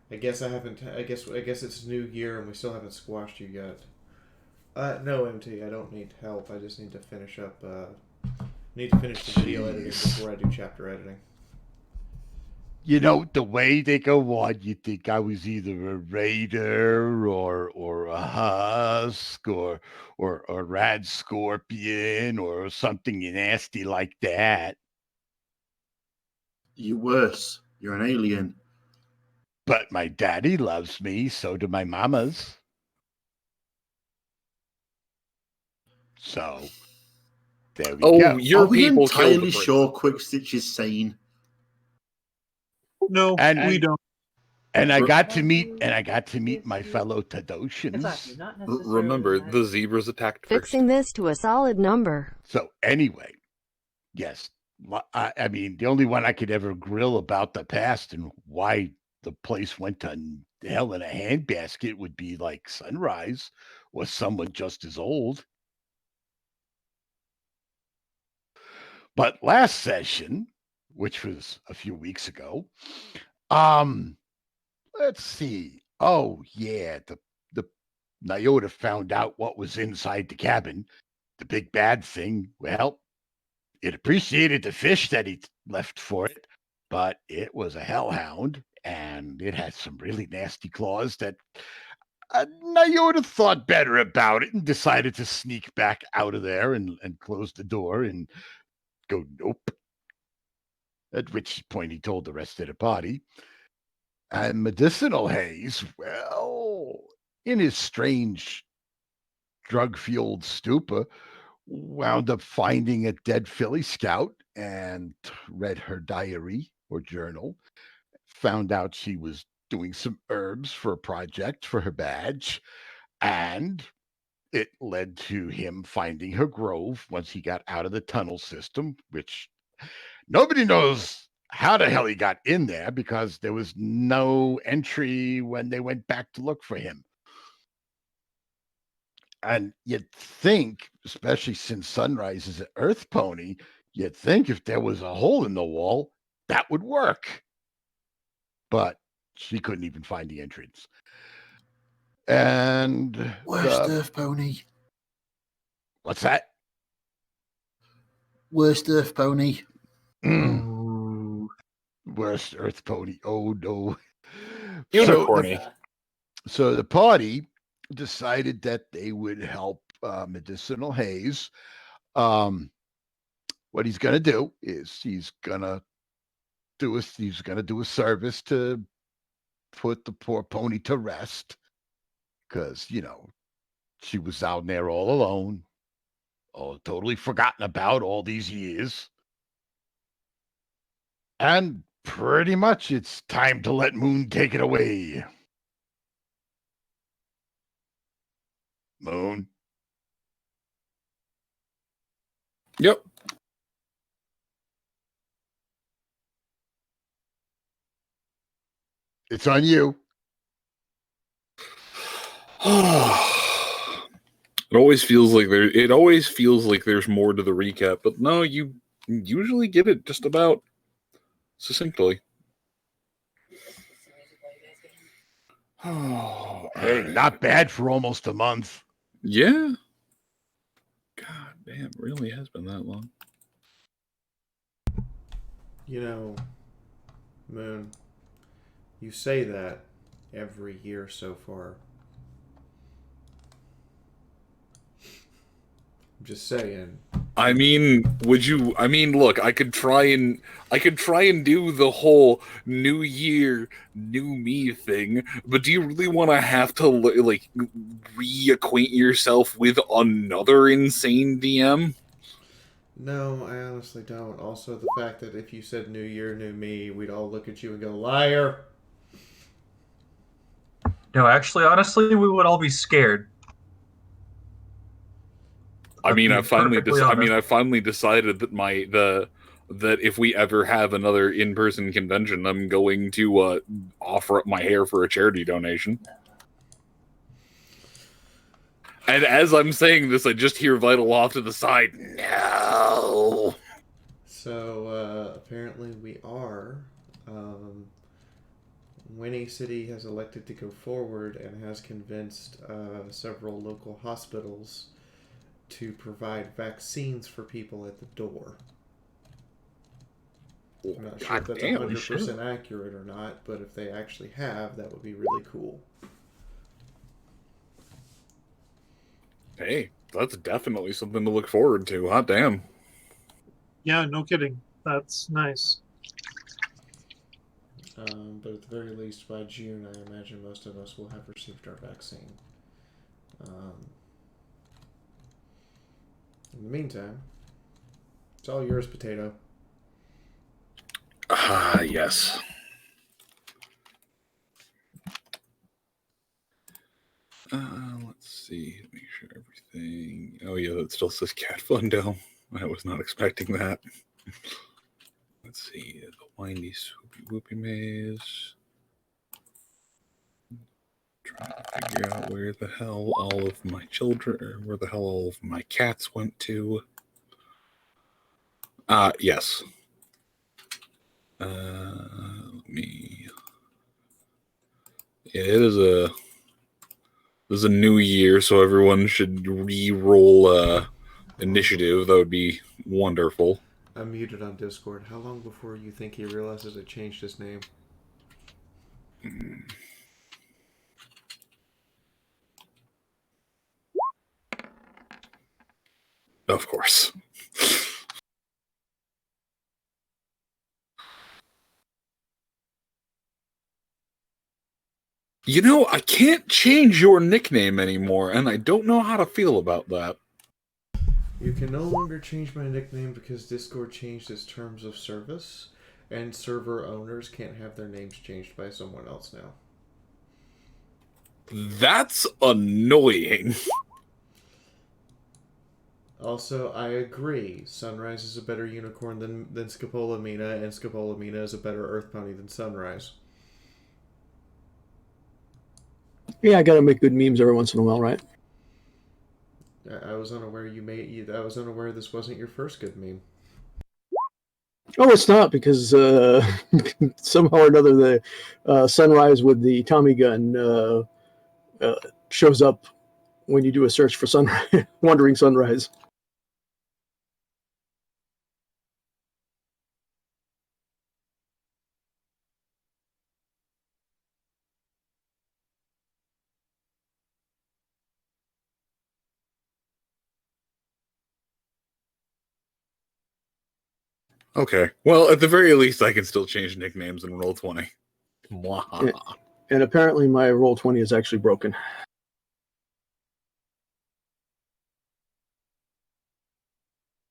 I guess I haven't. I guess it's New Year and we still haven't squashed you yet. No, MT, I don't need help. I just need to finish up. Need to finish the video editing before I do chapter editing. You know, the way they go on, you'd think I was either a raider or a husk or a rad scorpion or something nasty like that. You're worse. You're an alien. But my daddy loves me, so do my mamas. So, there we go. Are we entirely sure Quickstitch is sane? No, we don't. And I got to meet my fellow Tadoshans. Remember, the zebras attacked first. Fixing this to a solid number. So anyway, yes, I mean, the only one I could ever grill about the past and why the place went to hell in a handbasket would be like Sunrise was someone just as old. But last session, which was a few weeks ago, let's see. Oh yeah, the Nyota found out what was inside the cabin. The big bad thing. Well, it appreciated the fish that he left for it, but it was a hellhound, and it had some really nasty claws that Nyota thought better about it and decided to sneak back out of there and close the door and go, nope. At which point he told the rest of the party. And Medicinal Haze, well, in his strange drug-fueled stupor, wound up finding a dead Philly Scout and read her diary or journal, found out she was doing some herbs for a project for her badge, and it led to him finding her grove once he got out of the tunnel system, which Nobody knows how the hell he got in there because there was no entry when they went back to look for him. And you'd think, especially since Sunrise is an Earth pony, you'd think if there was a hole in the wall, that would work. But she couldn't even find the entrance. And Worst Earth pony. What's that? Worst Earth pony. Worst Earth pony. Oh no. Unicorny. So the party decided that they would help Medicinal Haze. What he's gonna do is he's gonna do a service to put the poor pony to rest, because she was out there all alone, all totally forgotten about all these years, and pretty much it's time to let Moon take it away. Moon. Yep. It's on you. It always feels like there's more to the recap, but no, you usually get it just about succinctly. Hey, not bad for almost a month. Yeah. God damn, it really has been that long. Moon, you say that every year so far. I'm just saying. I mean, look, I could try and do the whole new year, new me thing, but do you really want to have to reacquaint yourself with another insane DM? No, I honestly don't. Also, the fact that if you said new year, new me, we'd all look at you and go, liar. No, actually, honestly, we would all be scared. I finally decided that that if we ever have another in-person convention, I'm going to offer up my hair for a charity donation. And as I'm saying this, I just hear Vital off to the side. No. So apparently we are. Winnie City has elected to go forward and has convinced several local hospitals to provide vaccines for people at the door. I'm not sure if that's 100% accurate or not, but if they actually have, that would be really cool. Hey, that's definitely something to look forward to. Hot damn. Yeah, no kidding. That's nice. But at the very least, by June, I imagine most of us will have received our vaccine. In the meantime, it's all yours, Potato. Yes. Let's see. Make sure everything. Oh yeah, that still says Cat Fundo. I was not expecting that. Let's see. The windy swoopy whoopy maze. Trying to figure out where the hell all of my children, or where the hell all of my cats went to. Yes. Let me. Yeah, it is a new year, so everyone should re-roll initiative. That would be wonderful. I'm muted on Discord. How long before you think he realizes it changed his name? Of course. I can't change your nickname anymore, and I don't know how to feel about that. You can no longer change my nickname because Discord changed its terms of service, and server owners can't have their names changed by someone else now. That's annoying. Also, I agree. Sunrise is a better unicorn than Scopolamina, and Scopolamina is a better Earth Pony than Sunrise. Yeah, I gotta make good memes every once in a while, right? I was unaware I was unaware this wasn't your first good meme. Oh, it's not, because somehow or another the Sunrise with the Tommy gun shows up when you do a search for Sunrise, Wandering Sunrise. Okay. Well, at the very least, I can still change nicknames in Roll20. And apparently my Roll20 is actually broken.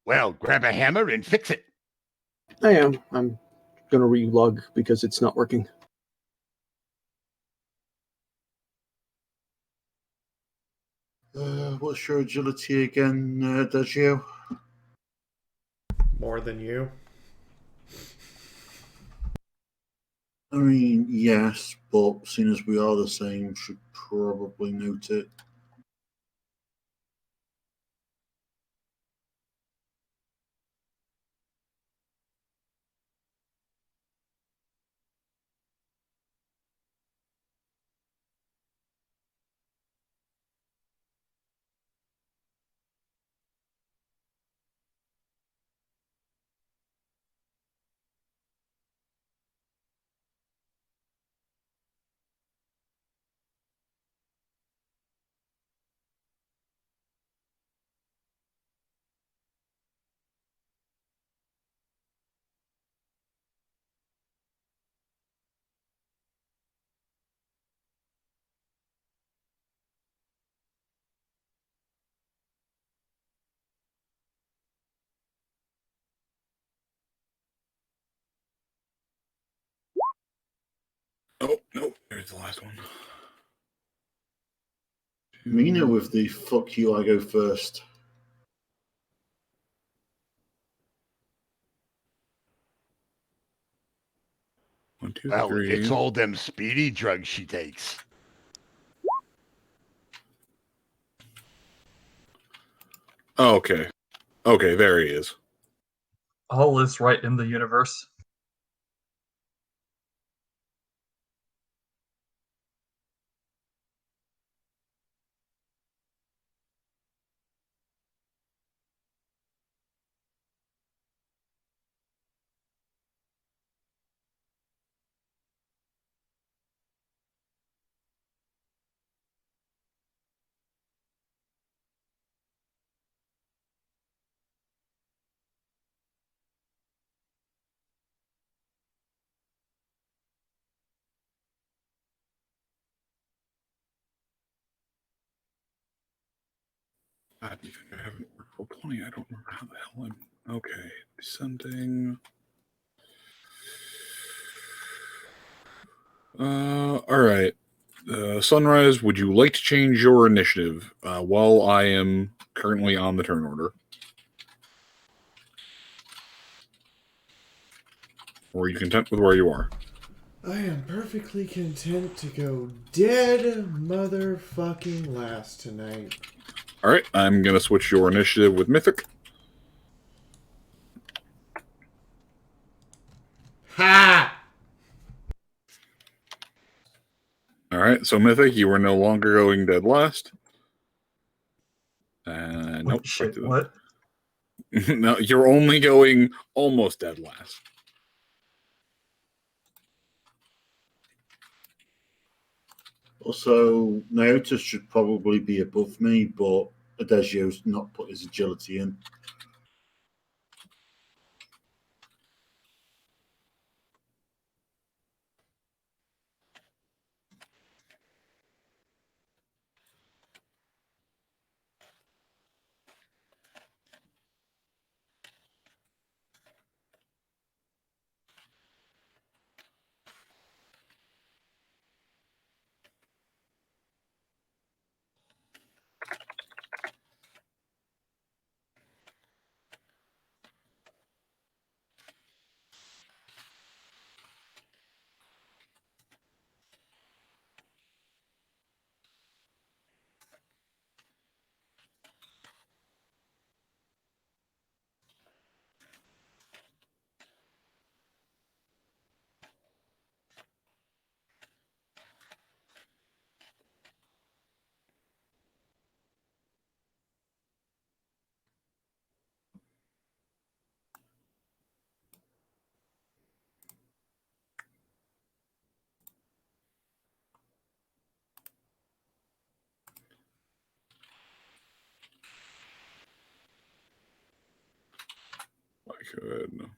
Well, grab a hammer and fix it. I am. I'm going to re-log because it's not working. What's your agility again, Dagio? More than you? I mean, yes, but seeing as we are the same, should probably note it. Oh, no, there's the last one. Mina with the fuck you, I go first. One, two, Well, three. it's all them speedy drugs she takes. Oh, okay. Okay, there he is. All is right in the universe. I haven't rolled 20. I don't remember how the hell I'm. Okay, descending. All right. Sunrise, would you like to change your initiative while I am currently on the turn order? Or are you content with where you are? I am perfectly content to go dead motherfucking last tonight. All right, I'm going to switch your initiative with Mythic. Ha! All right, so Mythic, you are no longer going dead last. Nope. Shit, what? No, you're only going almost dead last. Also, Naoto should probably be above me, but Adagio's not put his agility in. could.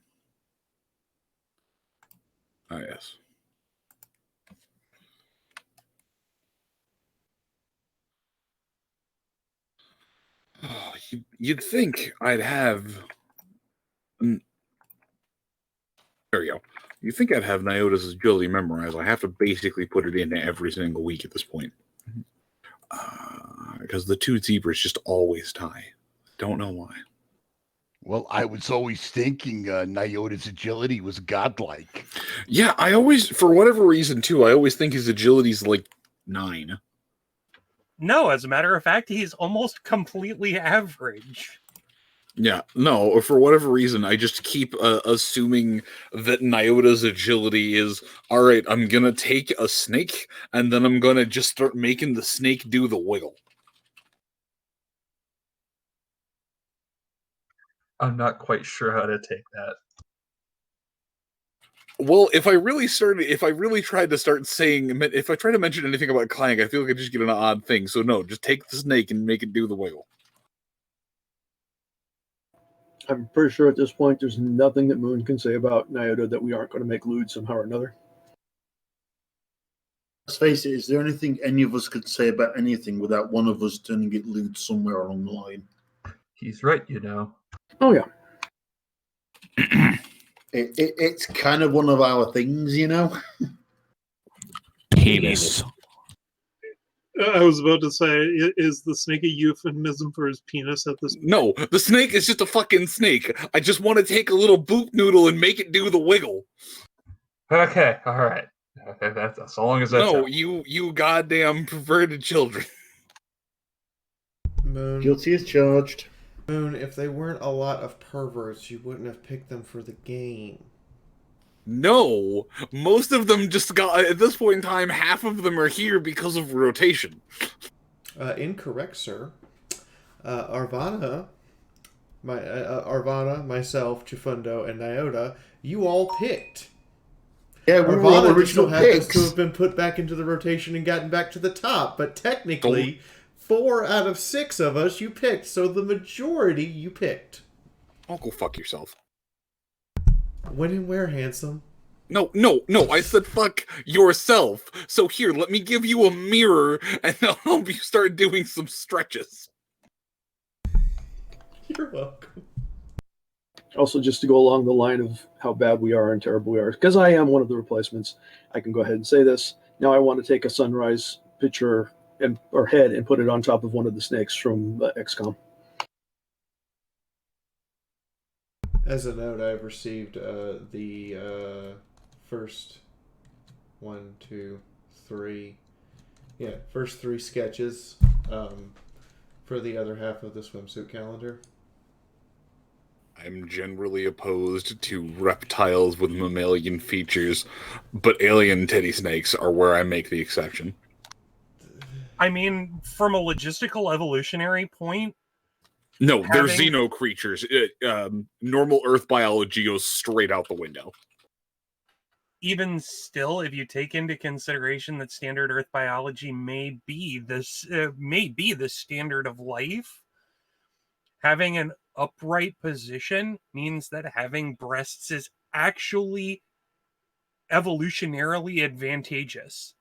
Ah, yes. Oh, you'd think I'd have. There we go. You think I'd have Nyota's agility memorized? I have to basically put it in every single week at this point. Because the two zebras just always tie. Don't know why. Well, I was always thinking Nyota's agility was godlike. Yeah, I always, for whatever reason, too, I always think his agility's like 9. No, as a matter of fact, he's almost completely average. Yeah, no, for whatever reason, I just keep assuming that Nyota's agility is, all right, I'm going to take a snake, and then I'm going to just start making the snake do the wiggle. I'm not quite sure how to take that. Well, if I really tried to start saying, if I try to mention anything about Clank, I feel like I just get an odd thing. So no, just take the snake and make it do the wiggle. I'm pretty sure at this point there's nothing that Moon can say about Nyota that we aren't going to make lewd somehow or another. Let's face it, is there anything any of us could say about anything without one of us turning it lewd somewhere along the line? He's right, you know. Oh, yeah. It's kind of one of our things, you know? Penis. I was about to say, is the snake a euphemism for his penis at this point? No, the snake is just a fucking snake. I just want to take a little boot noodle and make it do the wiggle. Okay, all right. Okay, that's as long as that's no, you goddamn perverted children. Moon. Guilty as charged. Moon, if they weren't a lot of perverts, you wouldn't have picked them for the game. No, most of them just got, at this point in time, half of them are here because of rotation. Incorrect, sir. Arvana, Arvana, myself, Chifundo, and Nyota, you all picked. Yeah, we were all Arvana original just so happens picks. to have been put back into the rotation and gotten back to the top, but technically, 4 out of 6 of us you picked, so the majority you picked. Oh, go fuck yourself. When and where, handsome? No, I said fuck yourself. So here, let me give you a mirror, and I'll help you start doing some stretches. You're welcome. Also, just to go along the line of how bad we are and terrible we are, because I am one of the replacements, I can go ahead and say this. Now I want to take a sunrise picture or head and put it on top of one of the snakes from XCOM. As a note, I've received the first 1, 2, 3, first 3 sketches for the other half of the swimsuit calendar. I'm generally opposed to reptiles with mammalian features, but alien teddy snakes are where I make the exception. I mean, from a logistical evolutionary point, no, they're xeno creatures. Normal Earth biology goes straight out the window. Even still, if you take into consideration that standard Earth biology may be the standard of life, having an upright position means that having breasts is actually evolutionarily advantageous.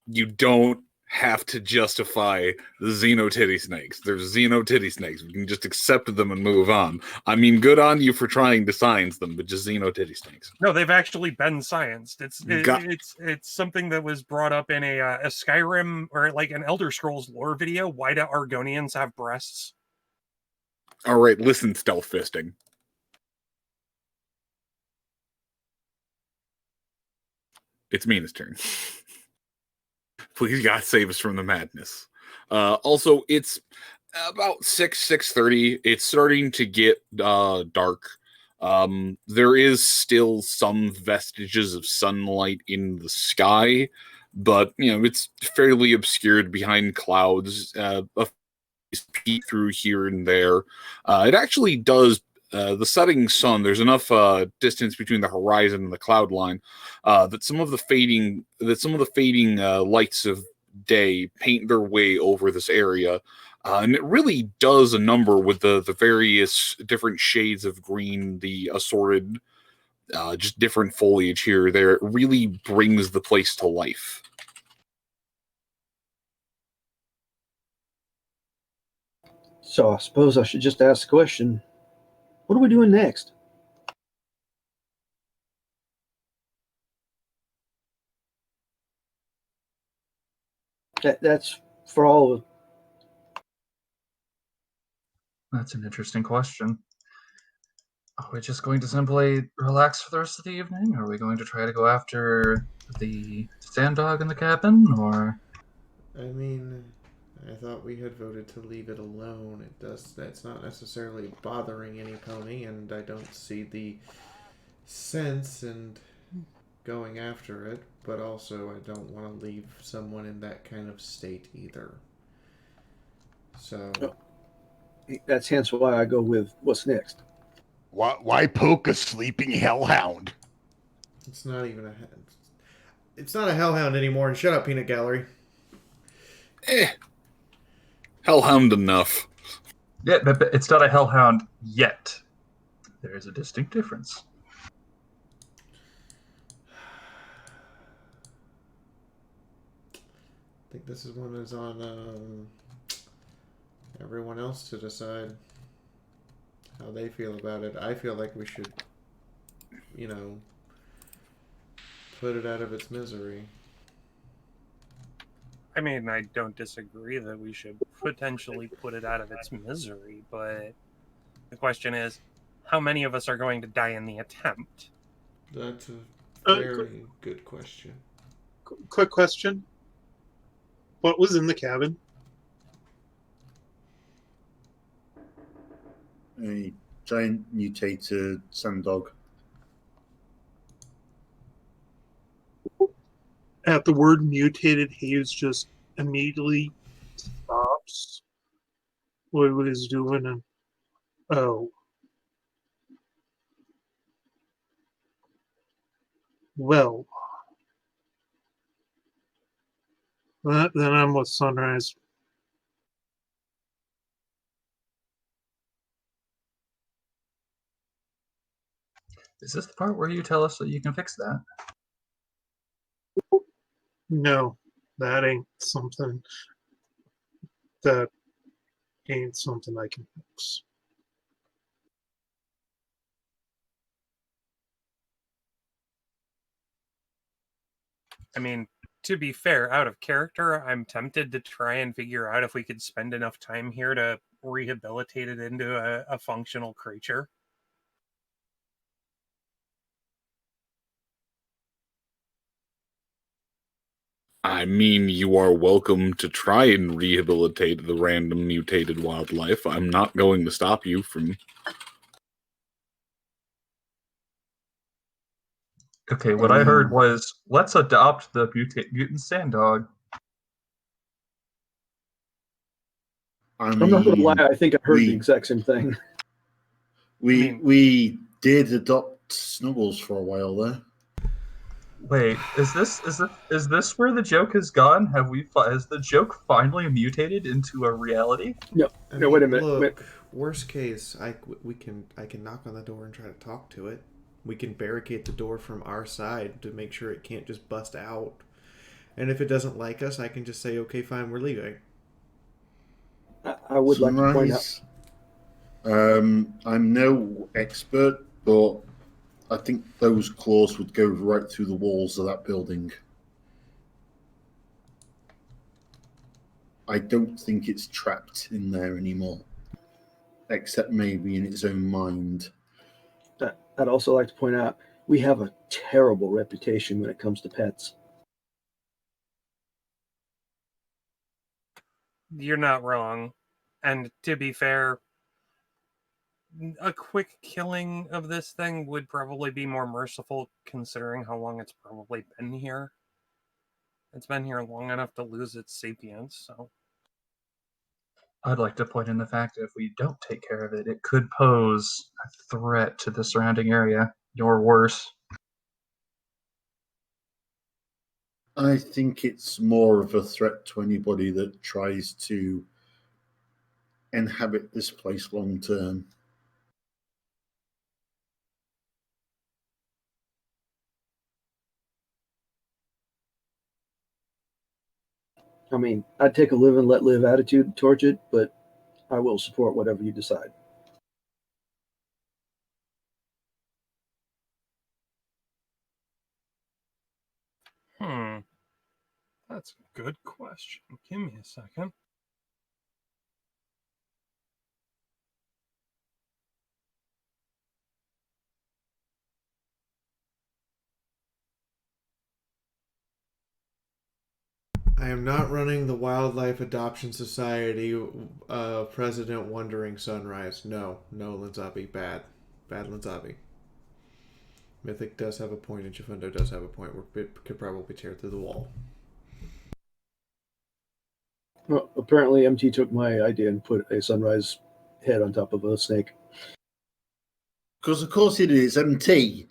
You don't have to justify the xeno titty snakes. There's xeno titty snakes. We can just accept them and move on. I mean, good on you for trying to science them, but just xeno titty snakes. No, they've actually been scienced. It's something that was brought up in a Skyrim or like an Elder Scrolls lore video. Why do Argonians have breasts? All right, listen, stealth fisting. It's Mina's turn. Please, God, save us from the madness. Also, it's about 6:30. It's starting to get dark. There is still some vestiges of sunlight in the sky, but it's fairly obscured behind clouds. A peek through here and there. It actually does. The setting sun, there's enough distance between the horizon and the cloud line that some of the fading lights of day paint their way over this area, And it really does a number with the various different shades of green, the assorted, just different foliage here or there. It really brings the place to life. So I suppose I should just ask the question, what are we doing next? That's for all of. That's an interesting question. Are we just going to simply relax for the rest of the evening? Are we going to try to go after the sand dog in the cabin, or? I mean, I thought we had voted to leave it alone. That's not necessarily bothering any pony, and I don't see the sense in going after it, but also I don't want to leave someone in that kind of state either. So That's hence why I go with what's next. Why poke a sleeping hellhound? It's not even a. It's not a hellhound anymore. And shut up, Peanut Gallery. Hellhound enough. Yeah, but it's not a hellhound yet. There is a distinct difference. I think this is one that's on everyone else to decide how they feel about it. I feel like we should, put it out of its misery. I mean, I don't disagree that we should potentially put it out of its misery, but the question is, how many of us are going to die in the attempt? That's a very good question. Quick question. What was in the cabin? A giant mutated sand dog. At the word mutated, Hayes just immediately stops what he's doing and oh. Well. Then I'm with Sunrise. Is this the part where you tell us that you can fix that? No, that ain't something. That ain't something I can fix. I mean, to be fair, out of character, I'm tempted to try and figure out if we could spend enough time here to rehabilitate it into a functional creature. I mean, you are welcome to try and rehabilitate the random mutated wildlife. I'm not going to stop you from... Okay, what I heard was, let's adopt the mutant sand dog. I'm not going to lie, I think I heard the exact same thing. We did adopt Snuggles for a while there. Wait, is this where the joke has gone? Has the joke finally mutated into a reality? No, wait a minute. Look, worst case, I can knock on the door and try to talk to it. We can barricade the door from our side to make sure it can't just bust out. And if it doesn't like us, I can just say, okay, fine, we're leaving. I would like to point out. I'm no expert, but I think those claws would go right through the walls of that building. I don't think it's trapped in there anymore, except maybe in its own mind. I'd also like to point out, we have a terrible reputation when it comes to pets. You're not wrong. And to be fair, a quick killing of this thing would probably be more merciful considering how long it's probably been here. It's been here long enough to lose its sapience, so... I'd like to point in the fact that if we don't take care of it, it could pose a threat to the surrounding area, or worse. I think it's more of a threat to anybody that tries to inhabit this place long term. I mean, I'd take a live and let live attitude towards it, but I will support whatever you decide. That's a good question. Give me a second. I am not running the Wildlife Adoption Society President Wondering Sunrise. No, Linzabi. Bad Linzabi. Mythic does have a point, and Chifundo does have a point. We could probably tear through the wall. Well, apparently MT took my idea and put a sunrise head on top of a snake. Because of course it is MT.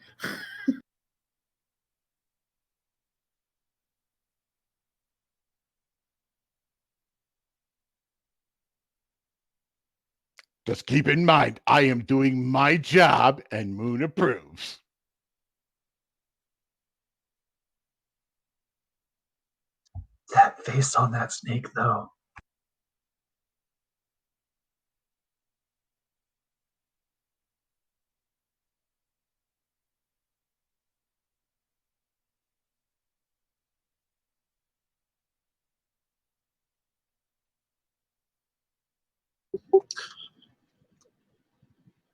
Just keep in mind, I am doing my job, and Moon approves. That face on that snake, though.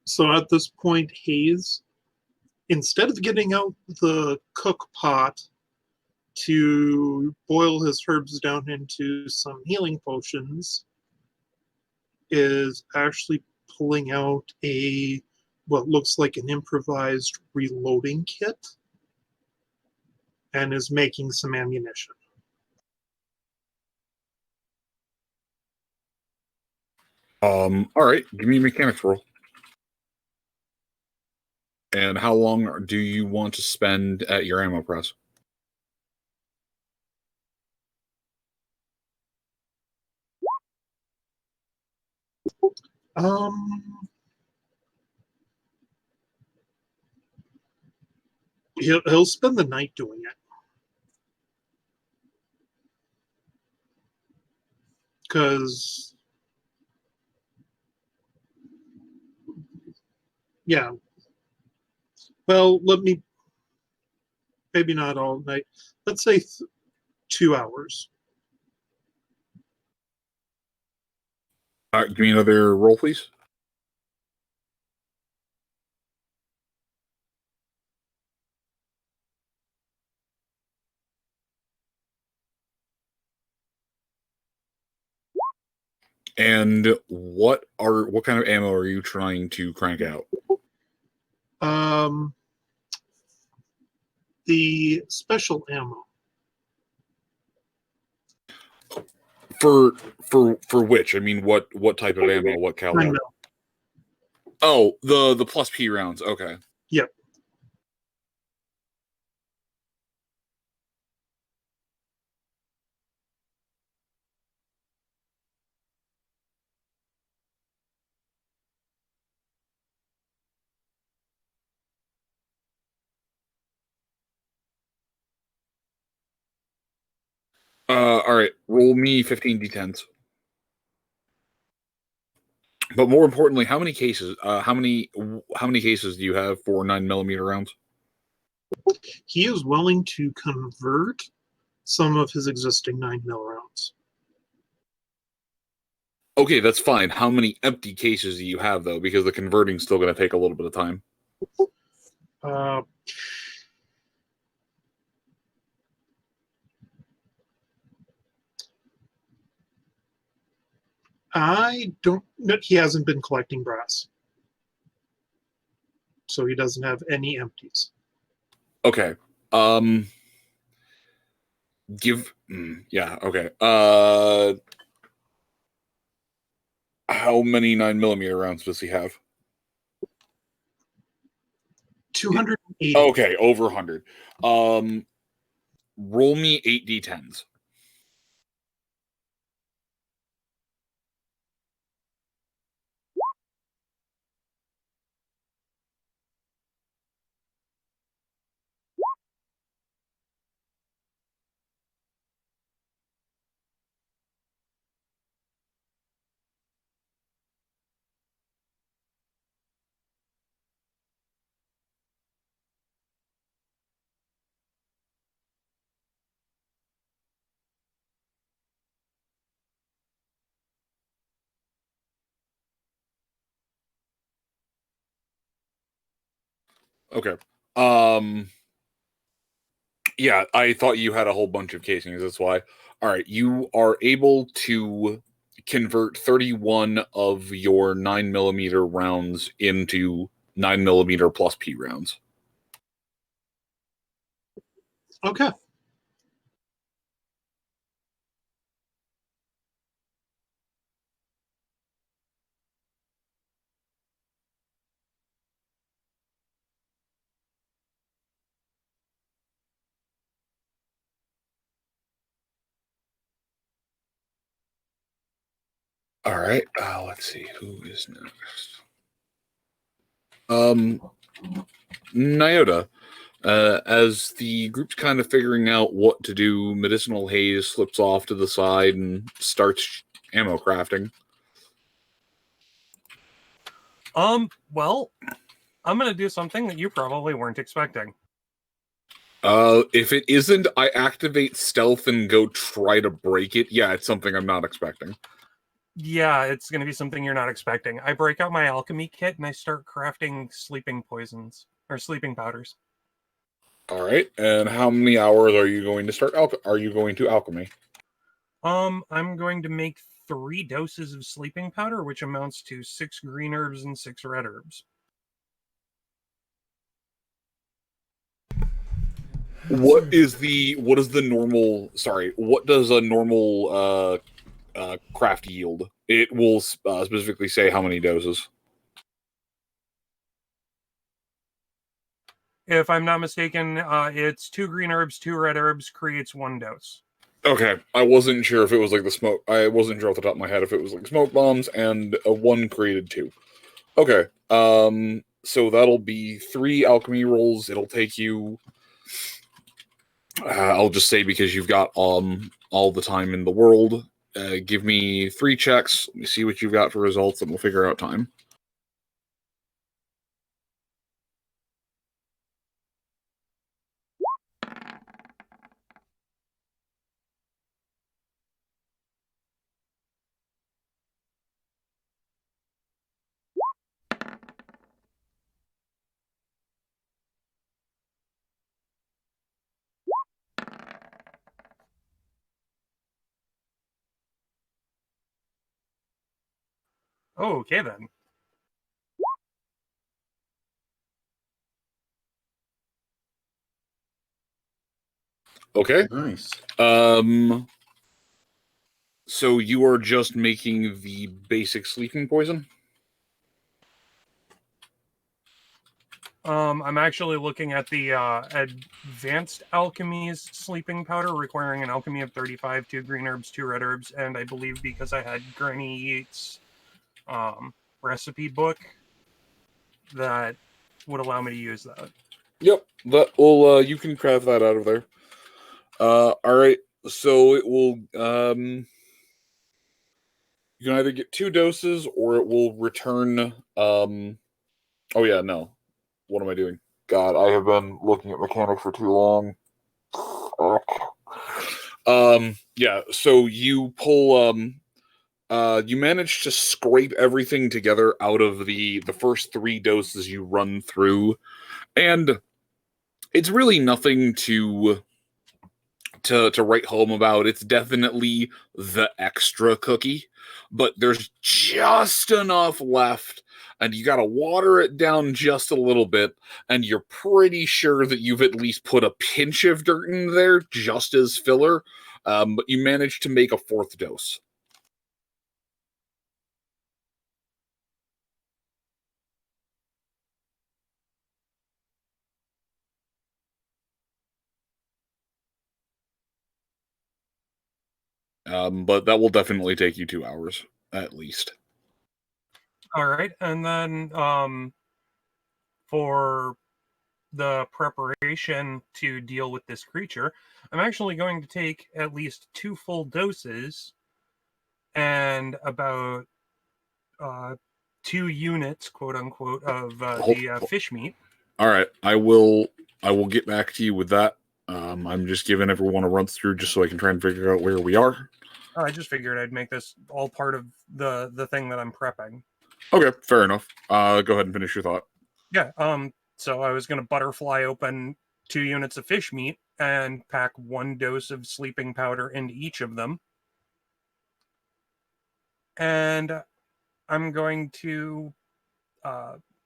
So at this point, Hayes, instead of getting out the cook pot to boil his herbs down into some healing potions, is actually pulling out what looks like an improvised reloading kit and is making some ammunition. All right, give me a mechanics roll. And how long do you want to spend at your ammo press? He'll spend the night doing it. Because, yeah. Well, maybe not all night. Let's say 2 hours. All right, give me another roll, please. And what kind of ammo are you trying to crank out? The special ammo. For which? I mean, what type of ammo? What caliber? Oh, the plus P rounds. Okay. Yep. All right. Roll me 15 d10s. But more importantly, how many cases? How many cases do you have for 9mm rounds? He is willing to convert some of his existing 9mm rounds. Okay, that's fine. How many empty cases do you have, though? Because the converting's still going to take a little bit of time. I don't. He hasn't been collecting brass, so he doesn't have any empties. Okay. Yeah. Okay. How many 9mm rounds does he have? 280. Okay, over 100. Roll me 8 d10s. Okay. Yeah, I thought you had a whole bunch of casings. That's why. All right, you are able to convert 31 of your 9mm rounds into 9mm plus P rounds. Okay. All right. Let's see who is next. Nyota. As the group's kind of figuring out what to do, Medicinal Haze slips off to the side and starts ammo crafting. Well, I'm gonna do something that you probably weren't expecting. If it isn't, I activate stealth and go try to break it. Yeah, it's something I'm not expecting. Yeah, it's gonna be something you're not expecting. I break out my alchemy kit and I start crafting sleeping poisons or sleeping powders. All right, and how many hours are you going to start? Are you going to alchemy? I'm going to make 3 doses of sleeping powder, which amounts to 6 green herbs and 6 red herbs. What does a normal craft yield? It will specifically say how many doses. If I'm not mistaken, it's 2 green herbs, 2 red herbs creates 1 dose. Okay, I wasn't sure if it was like the smoke. I wasn't sure off the top of my head if it was like smoke bombs and a 1 created 2. Okay, so that'll be 3 alchemy rolls. It'll take you. I'll just say because you've got all the time in the world. Give me 3 checks. Let me see what you've got for results, and we'll figure out time. Oh, okay then. Okay. Nice. So you are just making the basic sleeping poison? I'm actually looking at the advanced alchemy's sleeping powder, requiring an alchemy of 35, 2 green herbs, 2 red herbs, and I believe because I had Granny Yeats' recipe book, that would allow me to use that. Yep, that will. You can craft that out of there. All right. So it will. You can either get 2 doses, or it will return. Oh yeah, no. What am I doing? God, I have been looking at mechanics for too long. Yeah. So you pull. You manage to scrape everything together out of the first 3 doses you run through, and it's really nothing to write home about. It's definitely the extra cookie, but there's just enough left, and you gotta water it down just a little bit, and you're pretty sure that you've at least put a pinch of dirt in there just as filler, but you managed to make a 4th dose. But that will definitely take you 2 hours, at least. All right, and then for the preparation to deal with this creature, I'm actually going to take at least 2 full doses and about 2 units, quote unquote, of the fish meat. All right, I will get back to you with that. I'm just giving everyone a run through just so I can try and figure out where we are. I just figured I'd make this all part of the thing that I'm prepping. Okay, fair enough. Go ahead and finish your thought. Yeah, So I was going to butterfly open 2 units of fish meat and pack 1 dose of sleeping powder into each of them. And I'm going to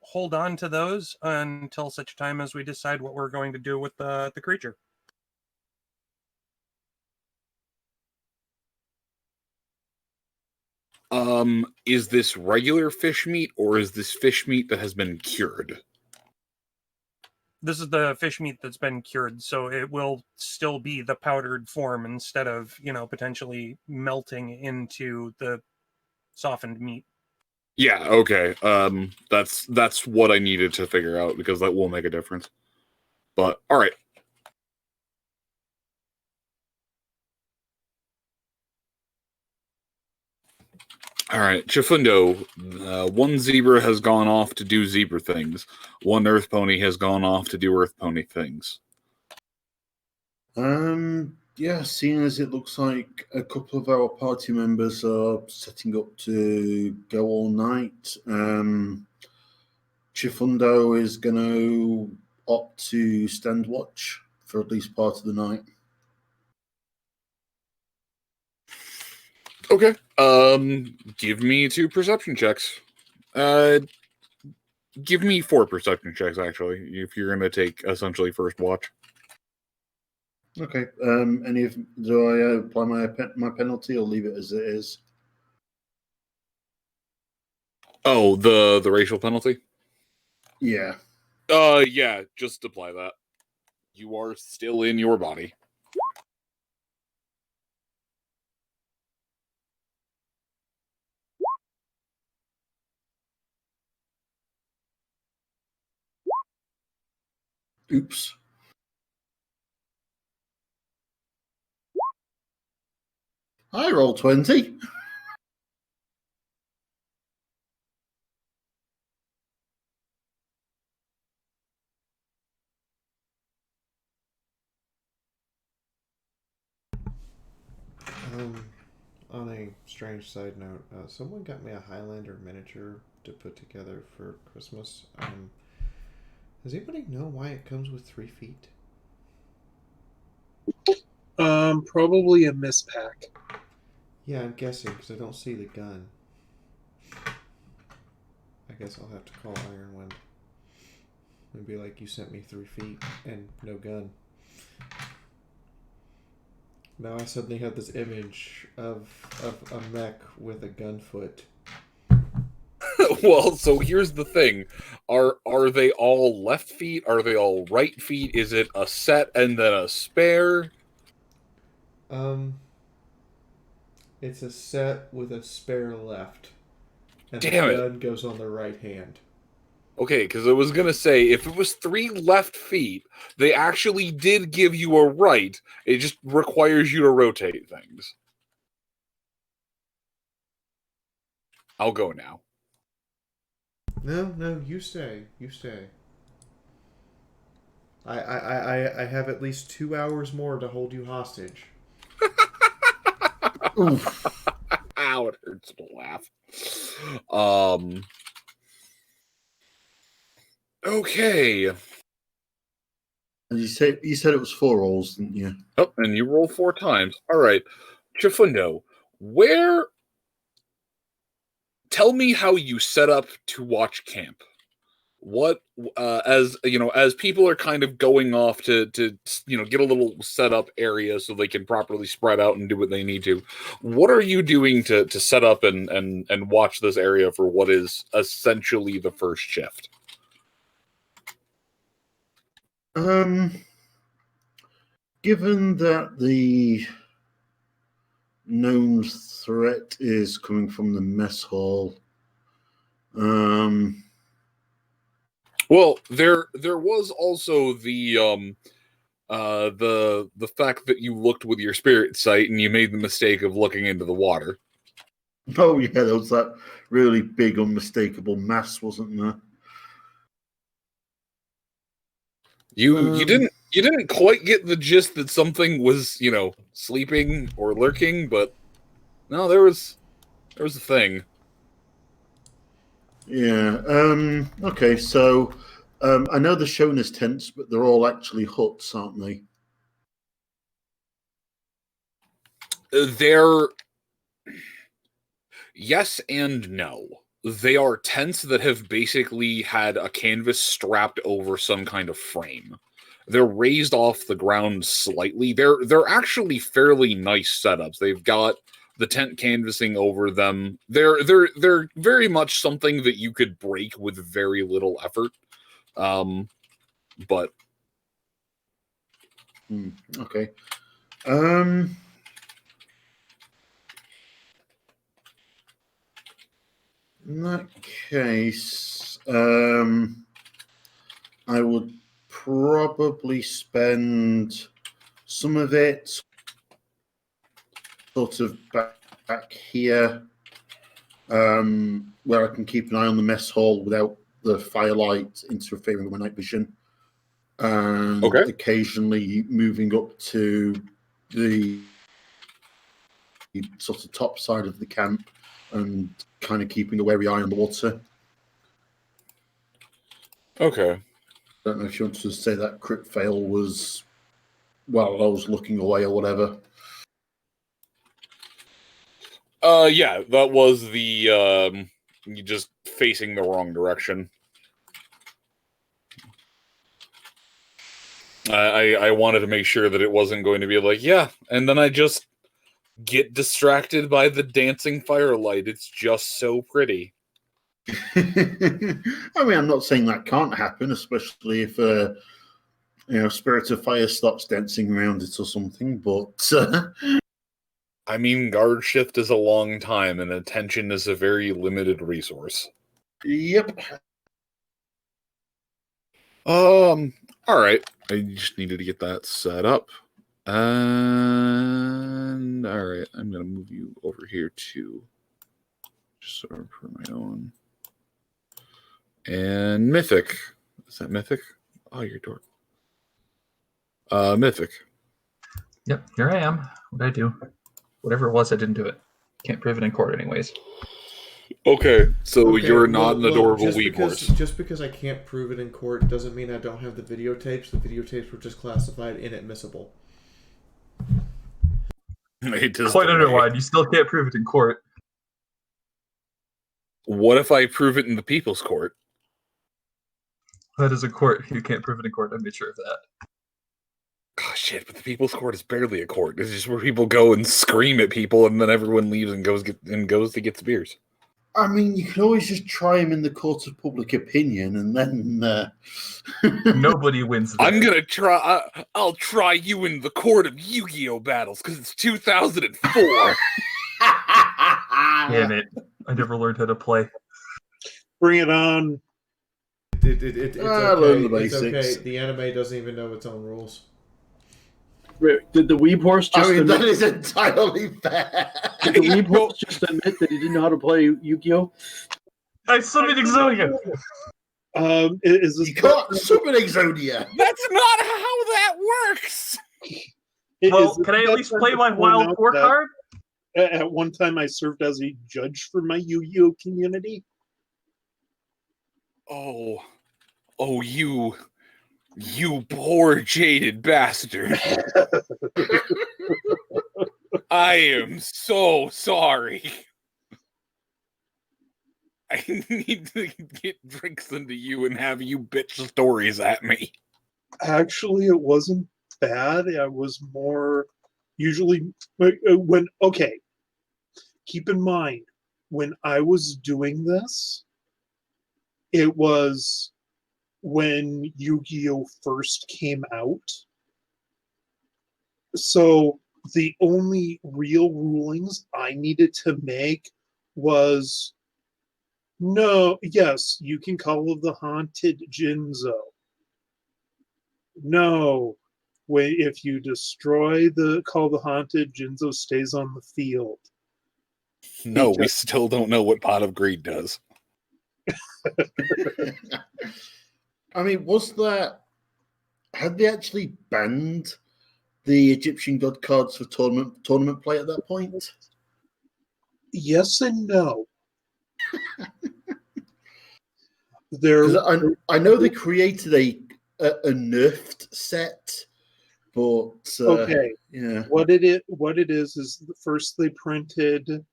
hold on to those until such time as we decide what we're going to do with the creature. Is this regular fish meat, or is this fish meat that has been cured? This is the fish meat that's been cured, so it will still be the powdered form instead of, potentially melting into the softened meat. Yeah, okay. That's what I needed to figure out, because that will make a difference. But, alright. Alright, Chifundo, 1 zebra has gone off to do zebra things. 1 earth pony has gone off to do earth pony things. Yeah, seeing as it looks like a couple of our party members are setting up to go all night, Chifundo is going to opt to stand watch for at least part of the night. Okay. Give me 2 perception checks. Give me 4 perception checks, actually, if you're going to take, essentially, first watch. Okay. Do I apply my penalty or leave it as it is? Oh, the racial penalty? Yeah. Yeah, just apply that. You are still in your body. Oops. I rolled 20. On a strange side note, someone got me a Highlander miniature to put together for Christmas. Does anybody know why it comes with 3 feet? Probably a mispack. Yeah, I'm guessing because I don't see the gun. I guess I'll have to call Ironwind and be like, "You sent me 3 feet and no gun." Now I suddenly have this image of a mech with a gun foot. Well, so here's the thing. Are they all left feet? Are they all right feet? Is it a set and then a spare? It's a set with a spare left. And Damn the it. gun goes on the right hand. Okay, because I was going to say, if it was 3 left feet, they actually did give you a right. It just requires you to rotate things. I'll go now. No, you stay. You stay. I have at least 2 hours more to hold you hostage. Ow, it hurts to laugh. Okay. And you said it was 4 rolls, didn't you? Oh, and you roll 4 times. All right. Chifundo, where... Tell me how you set up to watch camp. What, as people are kind of going off to get a little set up area so they can properly spread out and do what they need to. What are you doing to set up and watch this area for what is essentially the first shift? Given that the known threat is coming from the mess hall, well, there was also the fact that you looked with your spirit sight and you made the mistake of looking into the water. Oh yeah, there was that really big unmistakable mass, wasn't there? You didn't quite get the gist that something was, sleeping or lurking, but no, there was a thing. Yeah. Okay. So, I know they're shown as tents, but they're all actually huts, aren't they? They're yes and no. They are tents that have basically had a canvas strapped over some kind of frame. They're raised off the ground slightly. They're actually fairly nice setups. They've got the tent canvassing over them. They're very much something that you could break with very little effort. But okay. In that case, I would probably spend some of it sort of back here, where I can keep an eye on the mess hall without the firelight interfering with my night vision, and occasionally moving up to the sort of top side of the camp and kind of keeping a wary eye on the water. Okay. I don't know if you want to say that crit fail was while I was looking away or whatever. Yeah, that was the you just facing the wrong direction. I wanted to make sure that it wasn't going to be like, yeah, and then I just get distracted by the dancing firelight. It's just so pretty. I mean, I'm not saying that can't happen, especially if Spirit of Fire stops dancing around it or something. But I mean, guard shift is a long time, and attention is a very limited resource. Yep. All right. I just needed to get that set up. And all right, I'm gonna move you over here to just sort of for my own. And Mythic. Is that Mythic? Oh, you're dork. Mythic. Yep, here I am. What'd I do? Whatever it was, I didn't do it. Can't prove it in court anyways. Okay, so you're not an adorable weeb horse. Just because I can't prove it in court doesn't mean I don't have the videotapes. The videotapes were just classified inadmissible. Quite underlined. You still can't prove it in court. What if I prove it in the people's court? That is a court. You can't prove it in court. I made sure of that. Oh, shit, but the people's court is barely a court. It's just where people go and scream at people, and then everyone leaves and goes to get some beers. I mean, you can always just try him in the court of public opinion, and then nobody wins. There. I'm gonna try. I'll try you in the court of Yu-Gi-Oh battles because it's 2004. Damn it! I never learned how to play. Bring it on. It's learn the okay. It's basics. okay. The anime doesn't even know its own rules. Did the weeb horse just I mean, admit that is entirely fair. Did the weeb horse just admit that he didn't know how to play Yu-Gi-Oh? I summoned Exodia. Is this you can't summon Exodia. That's not how that works. Well, can I at least play my Wild 4 card? At one time, I served as a judge for my Yu-Gi-Oh community. Oh, you poor jaded bastard. I am so sorry. I need to get drinks into you and have you bitch stories at me. Actually, it wasn't bad. I was more usually okay. Keep in mind, when I was doing this, it was when Yu-Gi-Oh first came out. So the only real rulings I needed to make was yes, you can call the haunted Jinzo. No, if you destroy call the haunted, Jinzo stays on the field. No, we still don't know what Pot of Greed does. I mean, had they actually banned the Egyptian god cards for tournament play at that point? Yes and no. I know they created a nerfed set, but okay. Yeah. What it is first they printed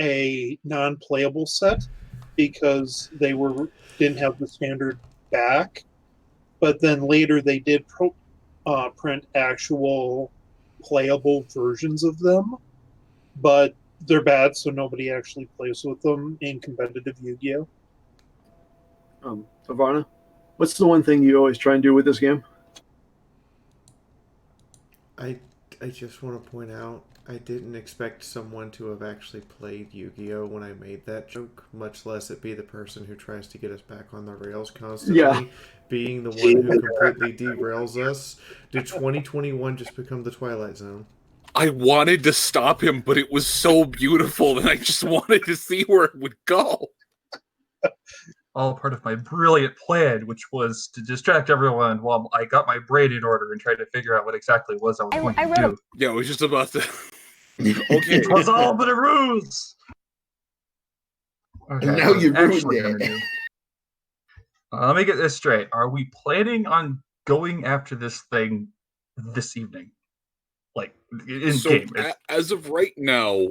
a non-playable set because they didn't have the standard back, but then later they did print actual playable versions of them, but they're bad, so nobody actually plays with them in competitive Yu-Gi-Oh. Ivana, what's the one thing you always try and do with this game? I just want to point out, I didn't expect someone to have actually played Yu-Gi-Oh! When I made that joke, much less it be the person who tries to get us back on the rails constantly, being the one who completely derails us. Did 2021 just become the Twilight Zone? I wanted to stop him, but it was so beautiful that I just wanted to see where it would go. All part of my brilliant plan, which was to distract everyone while I got my brain in order and tried to figure out what exactly it was I was going to do. Yeah, I was just about to. Okay. It was all but a ruse! Okay, And now you ruined actually it. gonna do. Let me get this straight. Are we planning on going after this thing this evening? Like, in game? As of right now,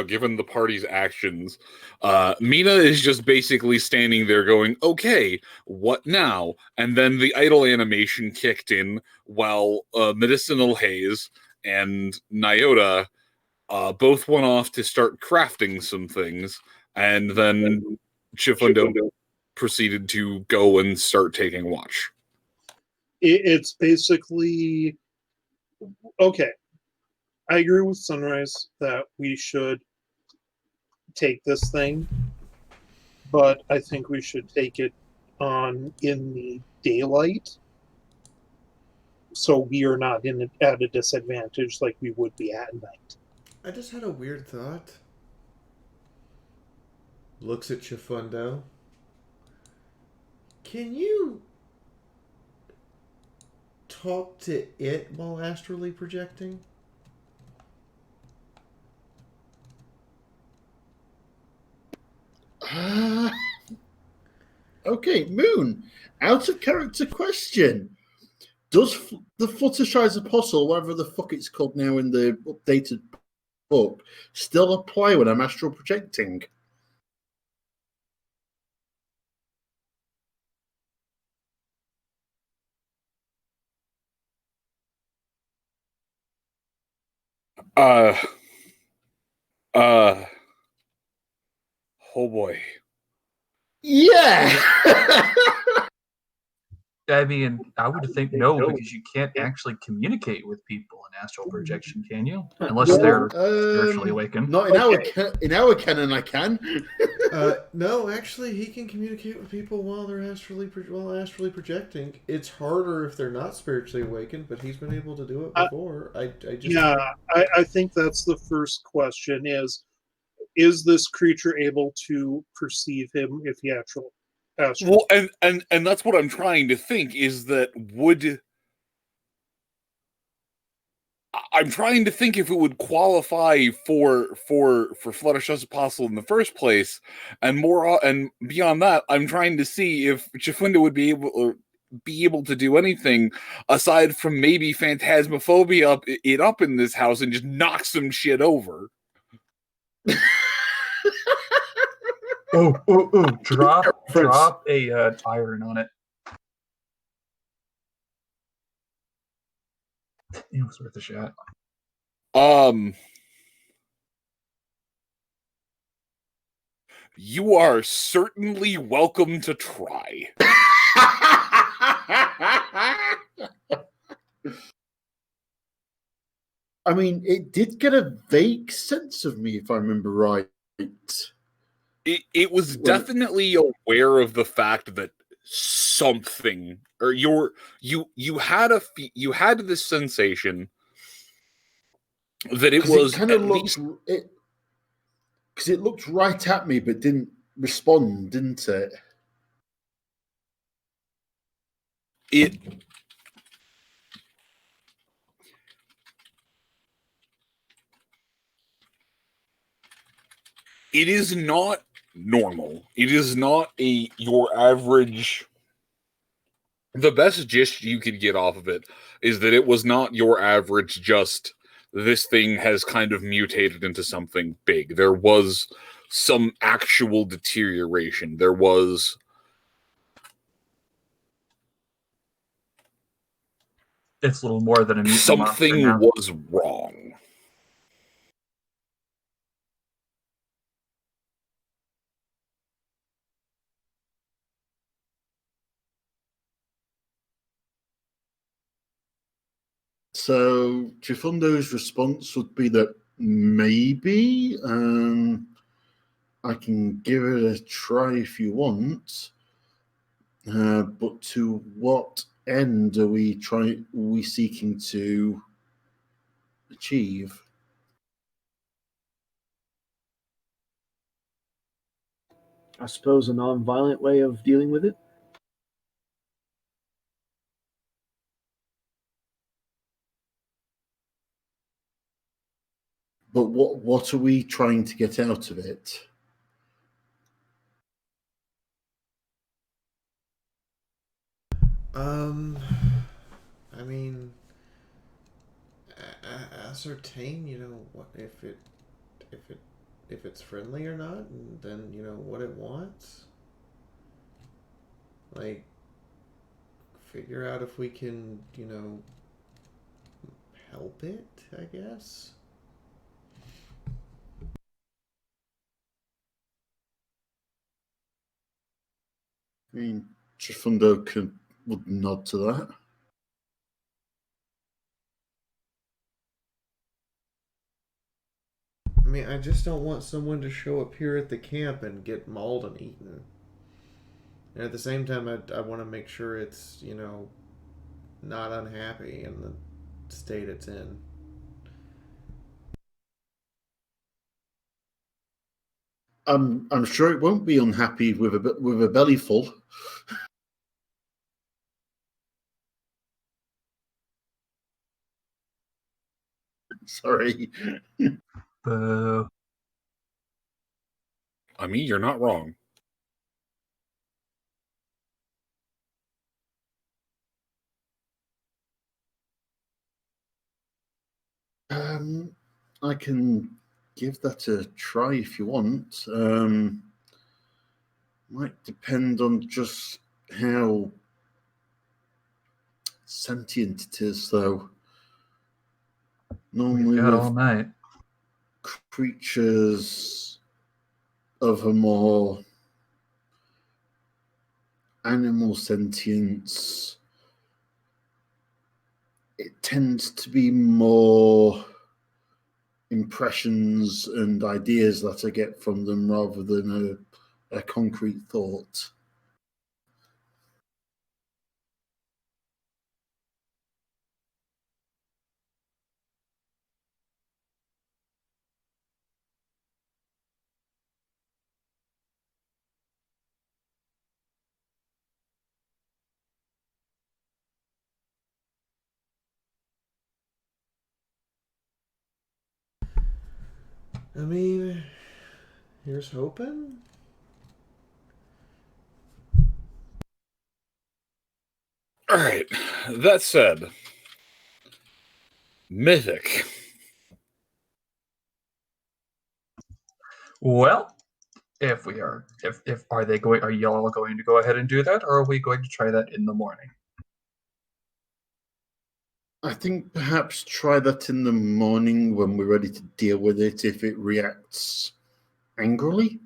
given the party's actions, Mina is just basically standing there going, "Okay, what now?" And then the idle animation kicked in while Medicinal Haze and Nyota both went off to start crafting some things, and then Chifundo proceeded to go and start taking watch. It's basically okay. I agree with Sunrise that we should take this thing, but I think we should take it on in the daylight, so we are not at a disadvantage like we would be at night. I just had a weird thought. Looks at Chifundo. Can you talk to it while astrally projecting? Okay, Moon. Out of character question. Does the Fluttershy's Apostle, whatever the fuck it's called now in the updated book, still apply when I'm astral projecting? Oh boy. Yeah. I mean, I would think no, because you can't actually communicate with people in astral projection, can you? Unless they're spiritually awakened. Not in our canon, I can. No, actually, he can communicate with people while they're astrally projecting. It's harder if they're not spiritually awakened, but he's been able to do it before. I think that's the first question: is this creature able to perceive him if he actually? Well, and that's what I'm trying to think is that I'm trying to think if it would qualify for Fluttershy's Apostle in the first place, and beyond that, I'm trying to see if Chifundo would be able to do anything aside from maybe Phantasmophobia up in this house and just knock some shit over. Drop a iron on it. It was worth a shot. You are certainly welcome to try. I mean, it did get a vague sense of me, if I remember right. It was definitely aware of the fact that something, or you had this sensation that it was kind of looked it because it looked right at me but didn't respond, didn't it? It is not normal. It is not your average. The best gist you could get off of it is that it was not your average just this thing has kind of mutated into something big. There was some actual deterioration. There was It's a little more than a mutant monster something now. was wrong. So Chifundo's response would be that maybe I can give it a try if you want, but to what end are we seeking to achieve? I suppose a non-violent way of dealing with it. But what are we trying to get out of it? I mean, ascertain, what if it's friendly or not, and then what it wants. Like, figure out if we can, help it, I guess. I mean, Chifundo would nod to that. I mean, I just don't want someone to show up here at the camp and get mauled and eaten. And at the same time, I want to make sure it's, not unhappy in the state it's in. I'm sure it won't be unhappy with a belly full. Sorry. Boo. I mean, you're not wrong. I can give that a try if you want. Might depend on just how sentient it is, though. Normally, We've got with all night. creatures of a more animal sentience, it tends to be more impressions and ideas that I get from them rather than a concrete thought. I mean, here's hoping. All right. That said, Mythic. Well, if we are, if are y'all going to go ahead and do that, or are we going to try that in the morning? I think perhaps try that in the morning when we're ready to deal with it if it reacts angrily.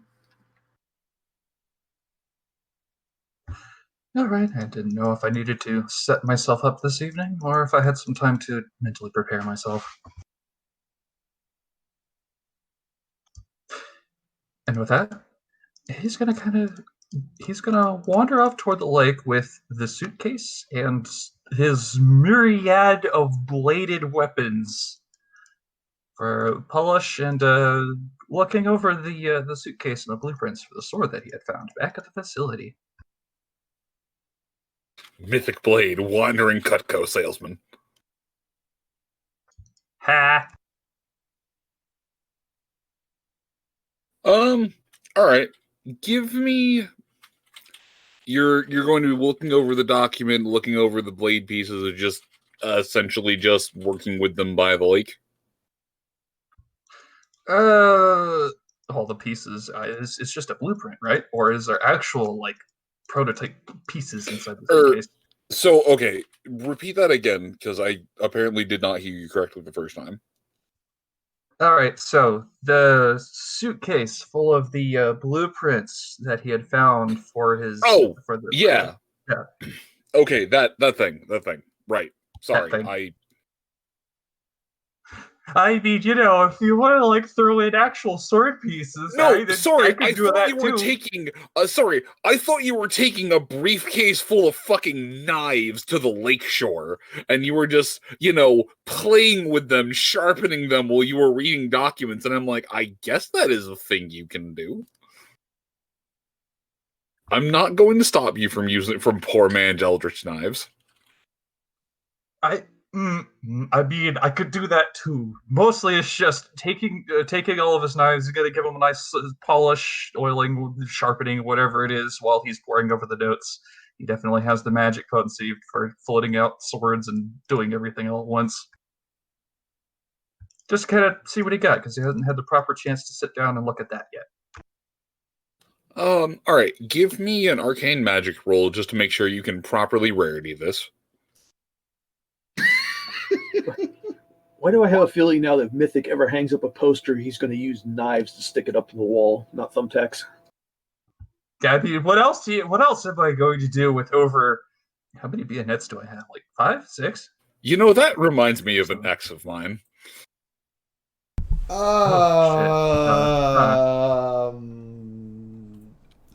All right, I didn't know if I needed to set myself up this evening or if I had some time to mentally prepare myself. And with that, he's gonna wander off toward the lake with the suitcase and his myriad of bladed weapons for polish and looking over the suitcase and the blueprints for the sword that he had found back at the facility. Mythic Blade, wandering Cutco salesman. Ha! All right. give me. You're going to be looking over the document, looking over the blade pieces, or just essentially just working with them by the lake. All the pieces. It's just a blueprint, right? Or is there actual like prototype pieces inside the suitcase? So okay, repeat that again because I apparently did not hear you correctly the first time. All right, so the suitcase full of the blueprints that he had found for his. Yeah. Okay, that thing. Right. Sorry, thing. I mean, if you want to like throw in actual sword pieces, No, then sorry, I could do that too. I thought you were taking a briefcase full of fucking knives to the lakeshore, and you were just, playing with them, sharpening them while you were reading documents, and I'm like, I guess that is a thing you can do. I'm not going to stop you from using it from poor man's eldritch knives. I mean, I could do that too. Mostly, it's just taking all of his knives. You got to give him a nice polish, oiling, sharpening, whatever it is, while he's poring over the notes. He definitely has the magic potency for floating out swords and doing everything all at once. Just kind of see what he got, because he hasn't had the proper chance to sit down and look at that yet. All right, give me an arcane magic roll just to make sure you can properly rarity this. Why do I have a feeling now that if Mythic ever hangs up a poster, he's going to use knives to stick it up to the wall, not thumbtacks? Gabby, what else am I going to do with over? How many bayonets do I have? Like 5, 6? That reminds me of an ex of mine.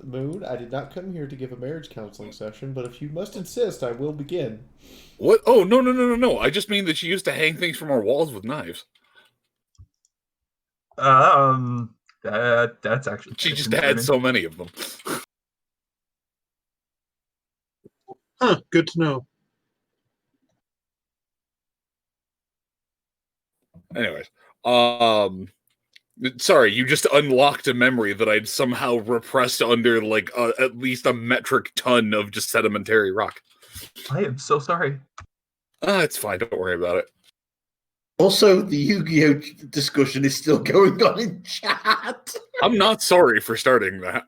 Moon, I did not come here to give a marriage counseling session, but if you must insist, I will begin. What? Oh, no. I just mean that she used to hang things from our walls with knives. That's actually... She just had so many of them. Huh, good to know. Anyways, sorry, you just unlocked a memory that I'd somehow repressed under at least a metric ton of just sedimentary rock. I am so sorry. It's fine. Don't worry about it. Also, the Yu-Gi-Oh discussion is still going on in chat. I'm not sorry for starting that.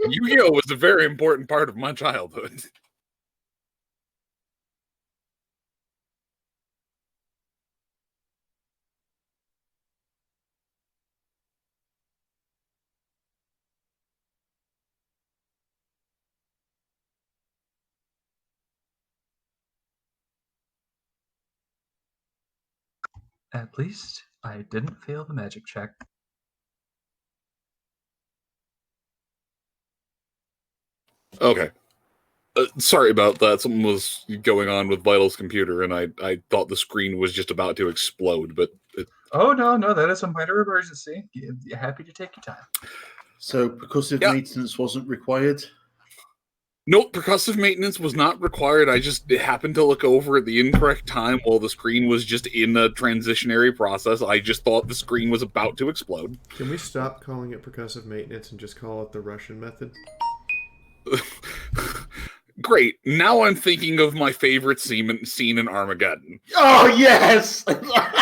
Yu-Gi-Oh was a very important part of my childhood. At least I didn't fail the magic check. Okay. Sorry about that. Something was going on with Vital's computer, and I thought the screen was just about to explode, but... Oh, no, that is a minor emergency. You're happy to take your time. So, percussive maintenance wasn't required? Nope, percussive maintenance was not required. I just happened to look over at the incorrect time while the screen was just in a transitionary process. I just thought the screen was about to explode. Can we stop calling it percussive maintenance and just call it the Russian method? Great. Now I'm thinking of my favorite scene in Armageddon. Oh, yes!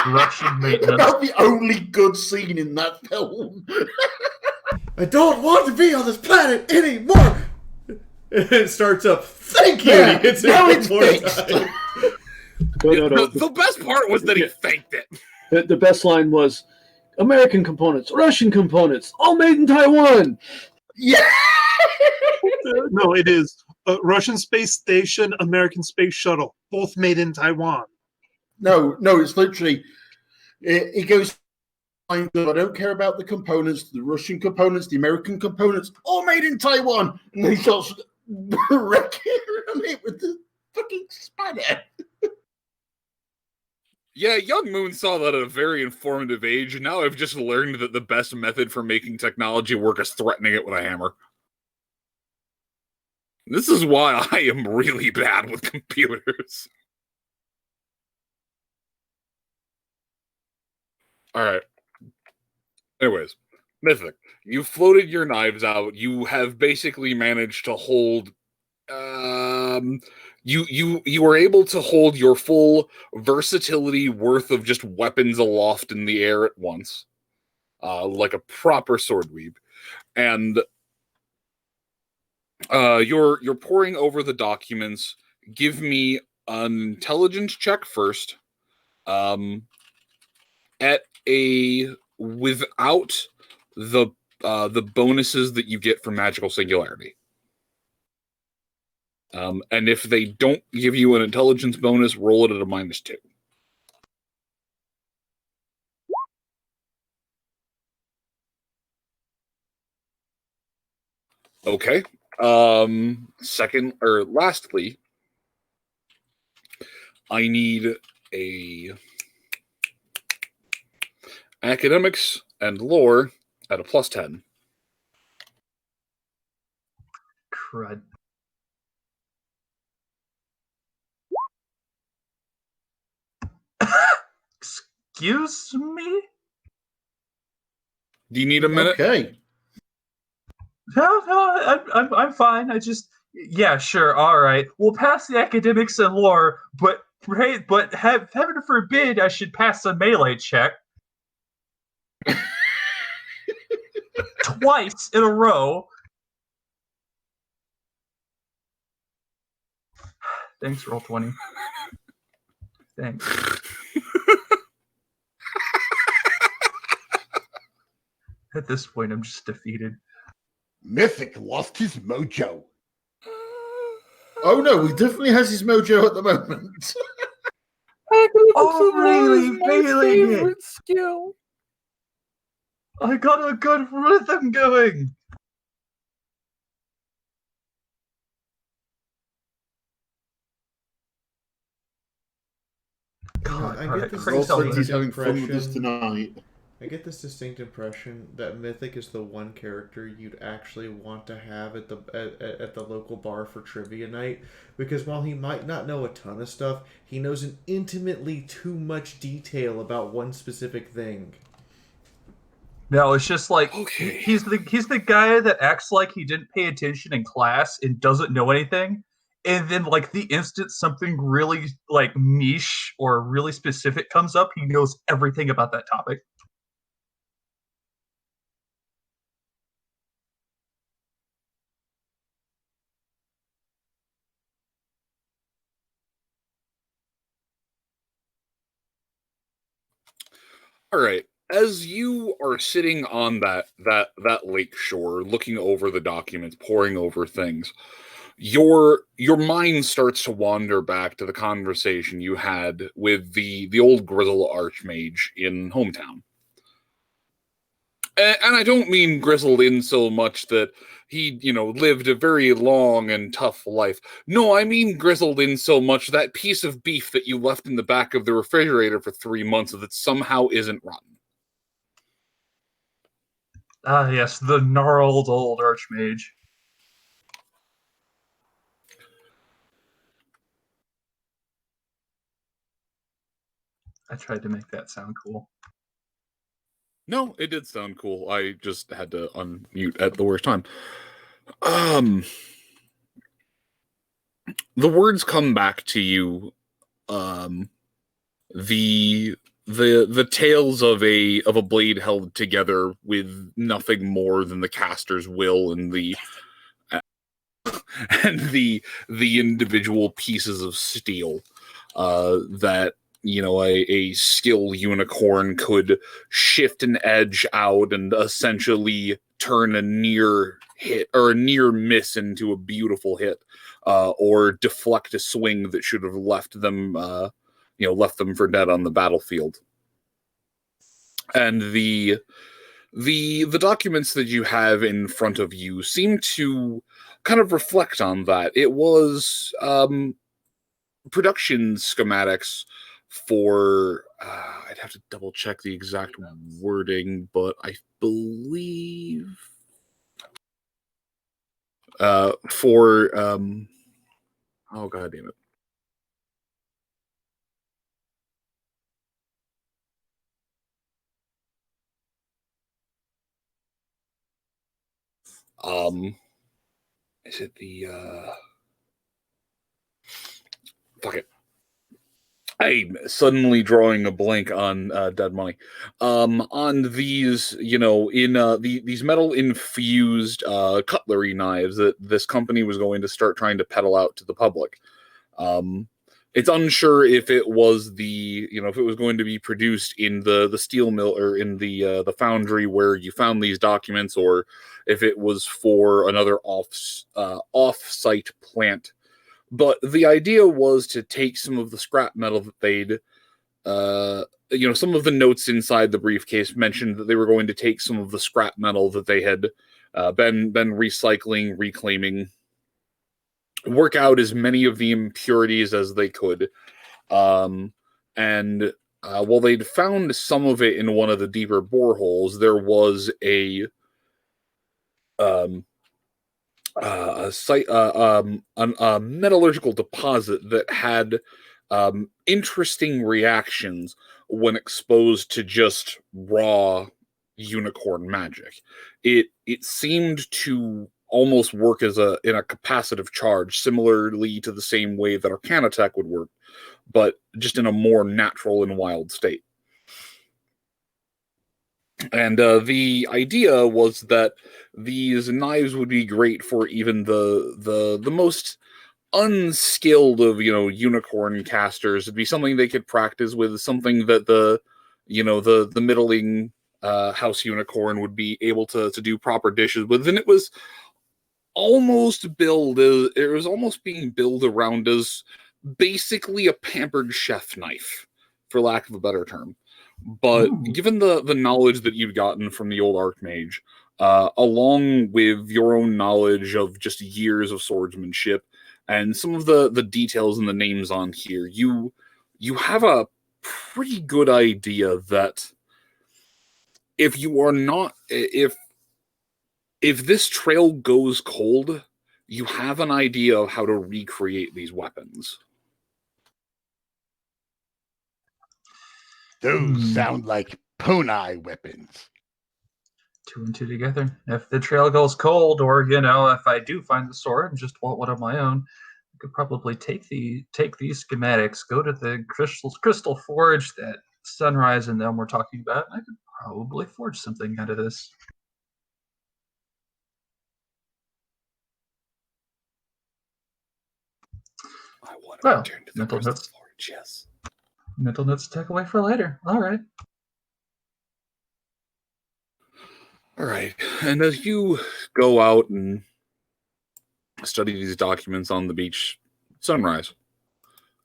Russian maintenance. That's the only good scene in that film. I don't want to be on this planet anymore! It starts up, thank you! Yeah, It's now it it's one more fixed. time. No. The best part was that he faked it. The best line was, American components, Russian components, all made in Taiwan. Yeah! No, it is Russian space station, American space shuttle, both made in Taiwan. No, it's literally, it goes, I don't care about the components, the Russian components, the American components, all made in Taiwan. And then he starts wrecking on it with the fucking spanner. Yeah, young Moon saw that at a very informative age, and now I've just learned that the best method for making technology work is threatening it with a hammer. This is why I am really bad with computers. Alright. Anyways, Mythic, you floated your knives out. You have basically managed to hold. You were able to hold your full versatility worth of just weapons aloft in the air at once, like a proper sword weeb, and you're poring over the documents. Give me an intelligence check first. At a without the bonuses that you get from magical singularity. And if they don't give you an intelligence bonus, roll it at a -2. Okay. Second or lastly, I need a academics and lore at a +10. Crud. Excuse me? Do you need a minute? Okay. No, I'm fine. Yeah, sure, all right. We'll pass the academics and lore, but heaven forbid I should pass a melee check twice in a row. Thanks, Roll20. Thanks. At this point, I'm just defeated. Mythic lost his mojo. Oh no, he definitely has his mojo at the moment. Oh, really? Failing it. skill. I got a good rhythm going. God, I get this He's having fun with us tonight. I get this distinct impression that Mythic is the one character you'd actually want to have at the local bar for trivia night, because while he might not know a ton of stuff, he knows an intimately too much detail about one specific thing. No, it's just like he's the guy that acts like he didn't pay attention in class and doesn't know anything, and then like the instant something really like niche or really specific comes up, he knows everything about that topic. All right. As you are sitting on that lake shore, looking over the documents, poring over things, your mind starts to wander back to the conversation you had with the old grizzled archmage in hometown. And I don't mean grizzled in so much that he, lived a very long and tough life. No, I mean grizzled in so much that piece of beef that you left in the back of the refrigerator for 3 months that somehow isn't rotten. Ah, yes, the gnarled old archmage. I tried to make that sound cool. No, it did sound cool. I just had to unmute at the worst time. The words come back to you. The tales of a blade held together with nothing more than the caster's will and the individual pieces of steel that a skill unicorn could shift an edge out and essentially turn a near hit or a near miss into a beautiful hit, or deflect a swing that should have left them for dead on the battlefield. And the documents that you have in front of you seem to kind of reflect on that. It was production schematics for I'd have to double check the exact wording, but I believe for oh god damn it. Is it the fuck it. I'm suddenly drawing a blank on dead money. On these, in these metal infused cutlery knives that this company was going to start trying to peddle out to the public. It's unsure if it was if it was going to be produced in the steel mill or in the foundry where you found these documents, or if it was for another off-site plant. But the idea was to take some of the scrap metal that they'd, some of the notes inside the briefcase mentioned that they were going to take some of the scrap metal that they had been recycling, reclaiming, work out as many of the impurities as they could. While they'd found some of it in one of the deeper boreholes, there was a metallurgical deposit that had interesting reactions when exposed to just raw unicorn magic. It seemed to almost work in a capacitive charge, similarly to the same way that Arcanatech would work, but just in a more natural and wild state. And the idea was that these knives would be great for even the most unskilled of unicorn casters. It'd be something they could practice with, something that the middling house unicorn would be able to do proper dishes with. And it was almost being billed around as basically a pampered chef knife, for lack of a better term. But given the knowledge that you've gotten from the old Archmage, along with your own knowledge of just years of swordsmanship and some of the details and the names on here, you have a pretty good idea that if this trail goes cold, you have an idea of how to recreate these weapons. Those sound like Ponai weapons. 2 and 2 together. If the trail goes cold, or if I do find the sword and just want one of my own, I could probably take these schematics, go to the crystal forge that Sunrise and them were talking about, and I could probably forge something out of this. I want to return to the crystal forge, yes. Mental notes to take away for later. All right. All right. And as you go out and study these documents on the beach, Sunrise,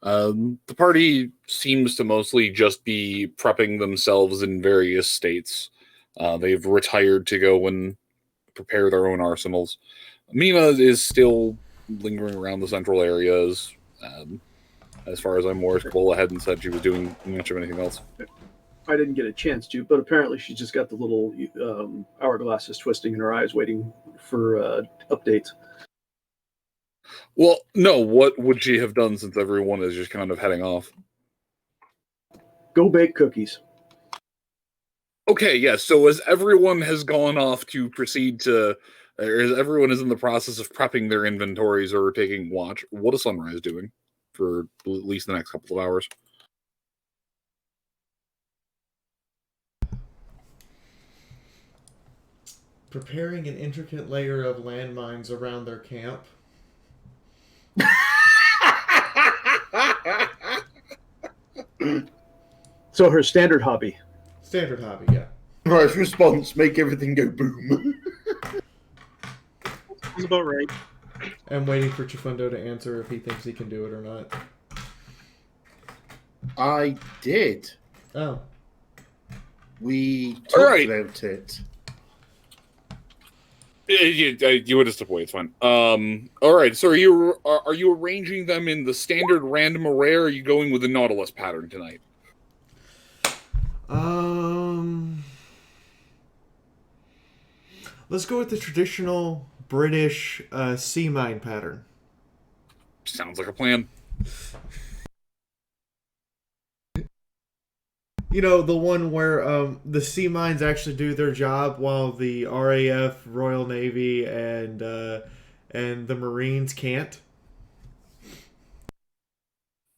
the party seems to mostly just be prepping themselves in various states. They've retired to go and prepare their own arsenals. Mina is still lingering around the central areas. As far as I'm aware, Kabula hadn't said she was doing much of anything else. I didn't get a chance to, but apparently she just got the little hourglasses twisting in her eyes, waiting for updates. Well, no, what would she have done since everyone is just kind of heading off? Go bake cookies. Okay, yes. So as everyone has gone off to proceed to, or as everyone is in the process of prepping their inventories or taking watch, what is Sunrise doing for at least the next couple of hours? Preparing an intricate layer of landmines around their camp. So her standard hobby. Standard hobby, yeah. Right, response, make everything go boom. Sounds about right. I'm waiting for Chifundo to answer if he thinks he can do it or not. I did. Oh. We talked about it. You would just avoid. It's fine. All right. So are you arranging them in the standard random array, or are you going with the Nautilus pattern tonight? Let's go with the traditional British sea mine pattern. Sounds like a plan. You know, the one where the sea mines actually do their job while the RAF, Royal Navy, and the Marines can't.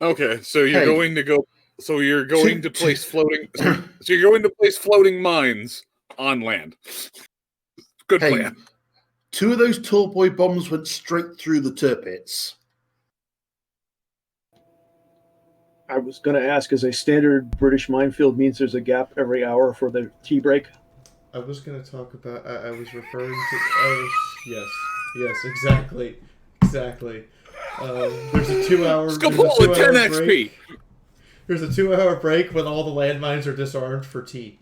Okay, so you're going to go. So you're going to place floating. So you're going to place floating mines on land. Good plan. 2 of those tall boy bombs went straight through the turpits. I was going to ask, is a standard British minefield means there's a gap every hour for the tea break? I was going to talk about. I was referring to. Yes, exactly. There's a 2-hour. Let's go pull a 10 XP. Break. There's a 2-hour break when all the landmines are disarmed for tea.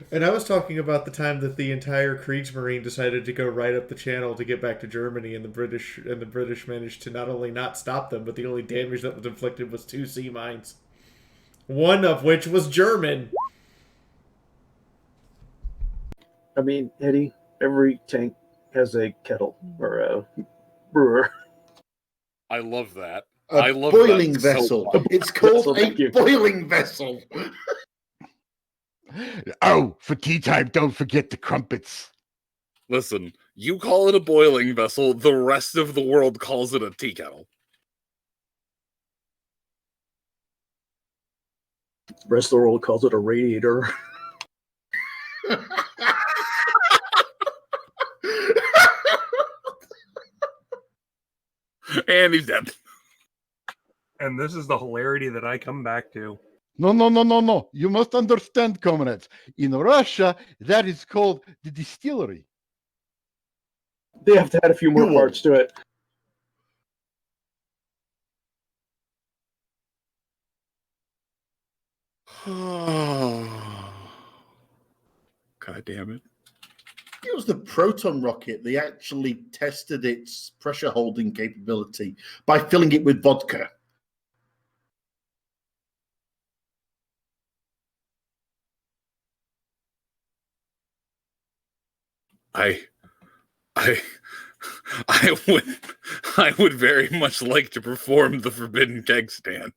And I was talking about the time that the entire Kriegsmarine decided to go right up the channel to get back to Germany, and the British managed to not only not stop them, but the only damage that was inflicted was 2 sea mines, one of which was German. I mean, Eddie, every tank has a kettle or a brewer. I love that. A boiling vessel. It's called a boiling vessel. Oh, for tea time, don't forget the crumpets. Listen, you call it a boiling vessel, the rest of the world calls it a tea kettle. The rest of the world calls it a radiator. And he's dead. And this is the hilarity that I come back to. No. You must understand, comrades. In Russia, that is called the Distillery. They have to add a few more parts to it. God damn it. It was the Proton rocket. They actually tested its pressure holding capability by filling it with vodka. I would very much like to perform the forbidden keg stand.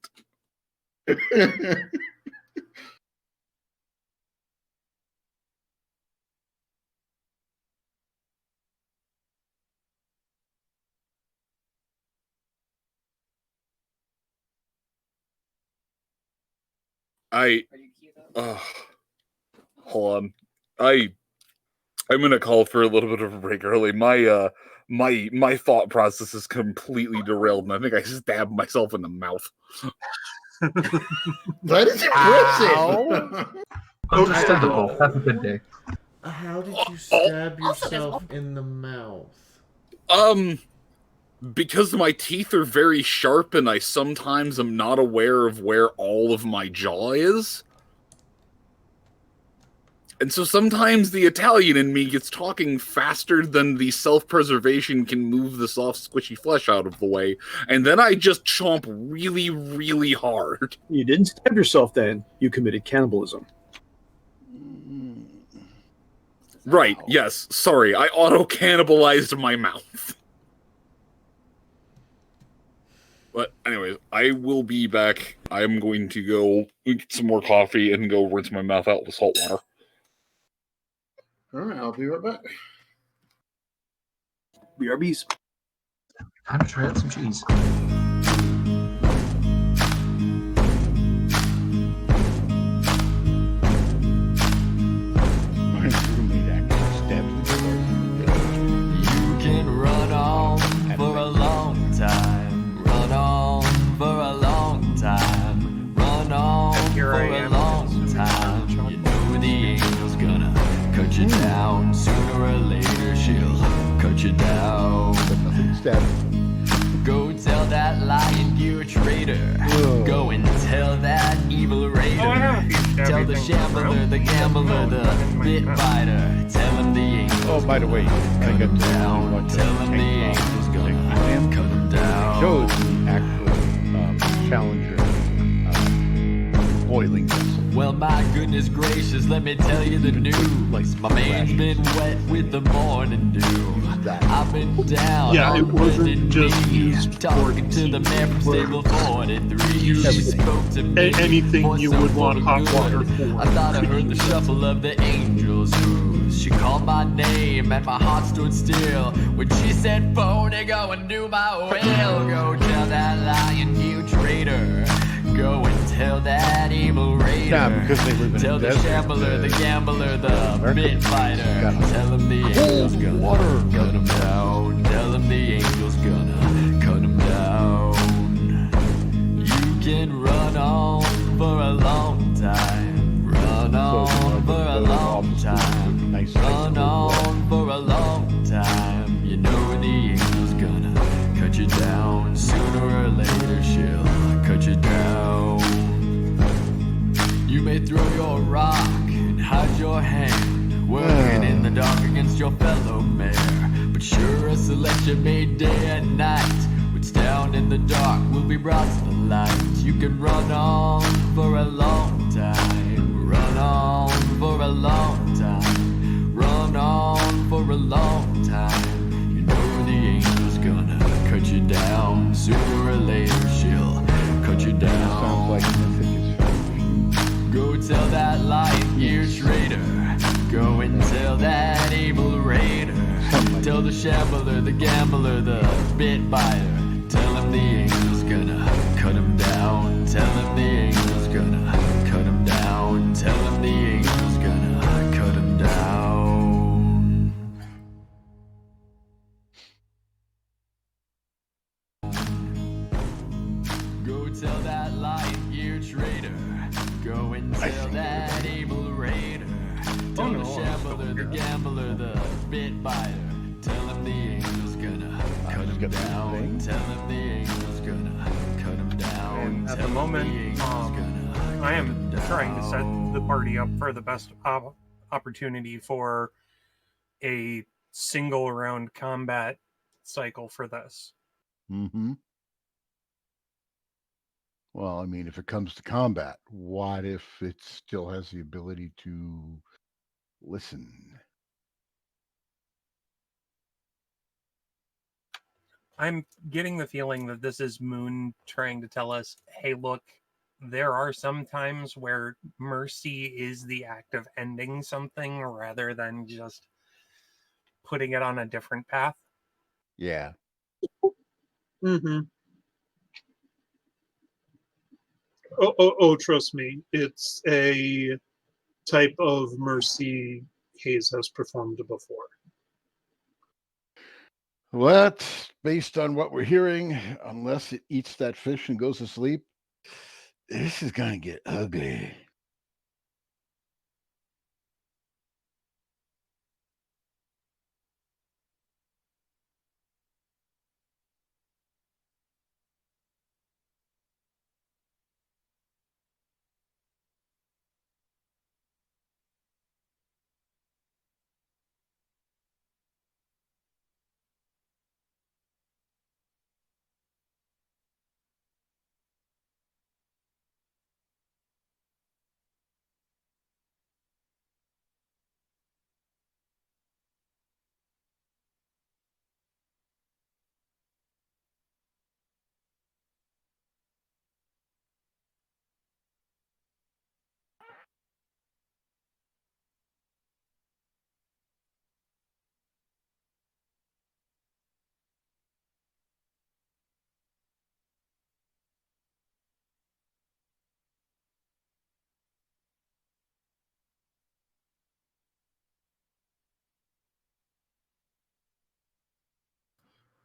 Hold on. I'm gonna call for a little bit of a break early. My thought process is completely derailed, and I think I stabbed myself in the mouth. That is impressive. Understandable. Have a good day. How did you stab yourself in the mouth? Because my teeth are very sharp, and I sometimes am not aware of where all of my jaw is. And so sometimes the Italian in me gets talking faster than the self-preservation can move the soft, squishy flesh out of the way, and then I just chomp really, really hard. You didn't stab yourself then. You committed cannibalism. Right, yes. Sorry, I auto-cannibalized my mouth. But anyways, I will be back. I'm going to go get some more coffee and go rinse my mouth out with salt water. All right, I'll be right back. BRBs. Time to try out some cheese. You can run on for a long time. Run on for a long time. Run on for a long time. You know the angel's gonna cut you down. Sooner or later she'll cut you down. Go tell that lion you're a traitor. Go and tell that evil raider. Tell the shambler, the gambler, the bit biter. Tell him the angel's Oh, by the way, I got down. Tell him the angel's gonna cut him down. Shows the actual Challenger boiling vessel. Well, my goodness gracious, let me tell you the news. My man's been wet with the morning dew. I've been down Yeah, it on wasn't bended just knee, used talking for to the man from stable 43. She spoke to me. Anything you would want hot water for. I thought I heard the shuffle of the angels' hooves. She called my name and my heart stood still. When she said, "Phony, go and do my will." Go tell that lion, you traitor. Go and tell that evil raider. Nah, because they live in Tell a the desert, shambler, the gambler, the bit fighter. Tell him the angel's gonna cut him down. Tell him the angel's gonna cut him down. You can run on for a long time. Run on for a long time. Run on for a long time. You know the angel's gonna cut you down. Sooner or later she'll cut you down. You may throw your rock and hide your hand, working in the dark against your fellow man. But sure as selection made day and night, what's down in the dark will be brought to the light. You can run on for a long time. Run on for a long time. Run on for a long time. You know the angel's gonna cut you down. Sooner or later she'll cut you down. Sounds like Go tell that light-eared traitor. Go and tell that evil raider. Tell the shambler, the gambler, the bit biter. Tell him the angel's gonna cut him down. Tell him the angel's gonna cut him down. Tell him the angel's gonna cut him down. Go tell that light-eared traitor. Go and tell that evil raider. Tell the shambler, the gambler, the bit biter. Tell him the angel's gonna cut him down. Tell him the angel's gonna cut him down. And at the moment, I am trying to set the party up for the best opportunity for a single round combat cycle for this. Mm-hmm. Well, I mean, if it comes to combat, what if it still has the ability to listen? I'm getting the feeling that this is Moon trying to tell us, hey, look, there are some times where mercy is the act of ending something rather than just putting it on a different path. Yeah. Mm-hmm. Oh, trust me. It's a type of mercy Hayes has performed before. Well, based on what we're hearing, unless it eats that fish and goes to sleep, this is going to get ugly.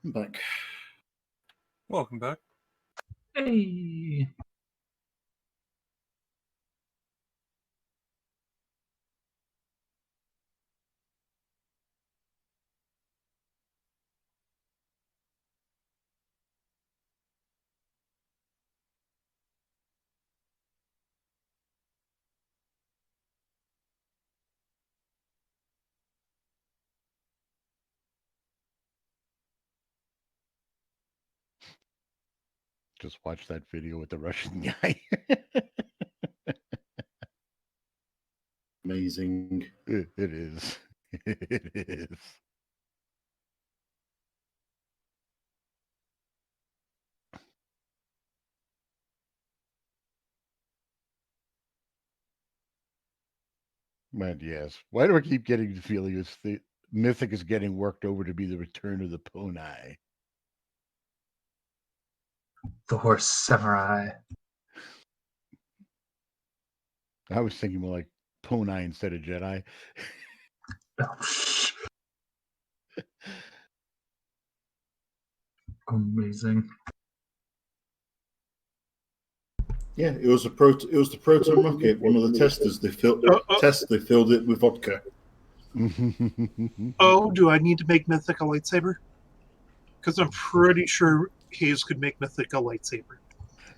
I'm back. Welcome back. Hey. Just watch that video with the Russian guy. amazing. It is. It is. Man, yes. Why do I keep getting the feeling it's the Mythic is getting worked over to be the return of the Poni? The horse samurai. I was thinking more like Poni instead of Jedi. Amazing. Yeah, it was the proton rocket. One of the testers they filled it with vodka. Oh, do I need to make Mythic a lightsaber? Because I'm pretty sure Hayes could make Mythic a lightsaber.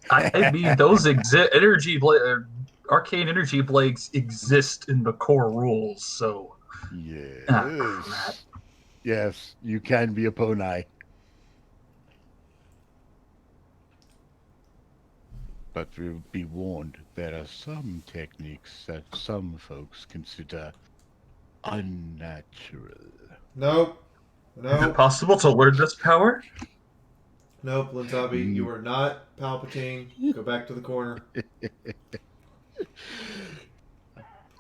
I mean, those arcane energy blades exist in the core rules, so. Yes. Yes, you can be a Poni. But be warned, there are some techniques that some folks consider unnatural. Nope. Is it possible to learn this power? Nope, Linzabi, you are not Palpatine. Go back to the corner.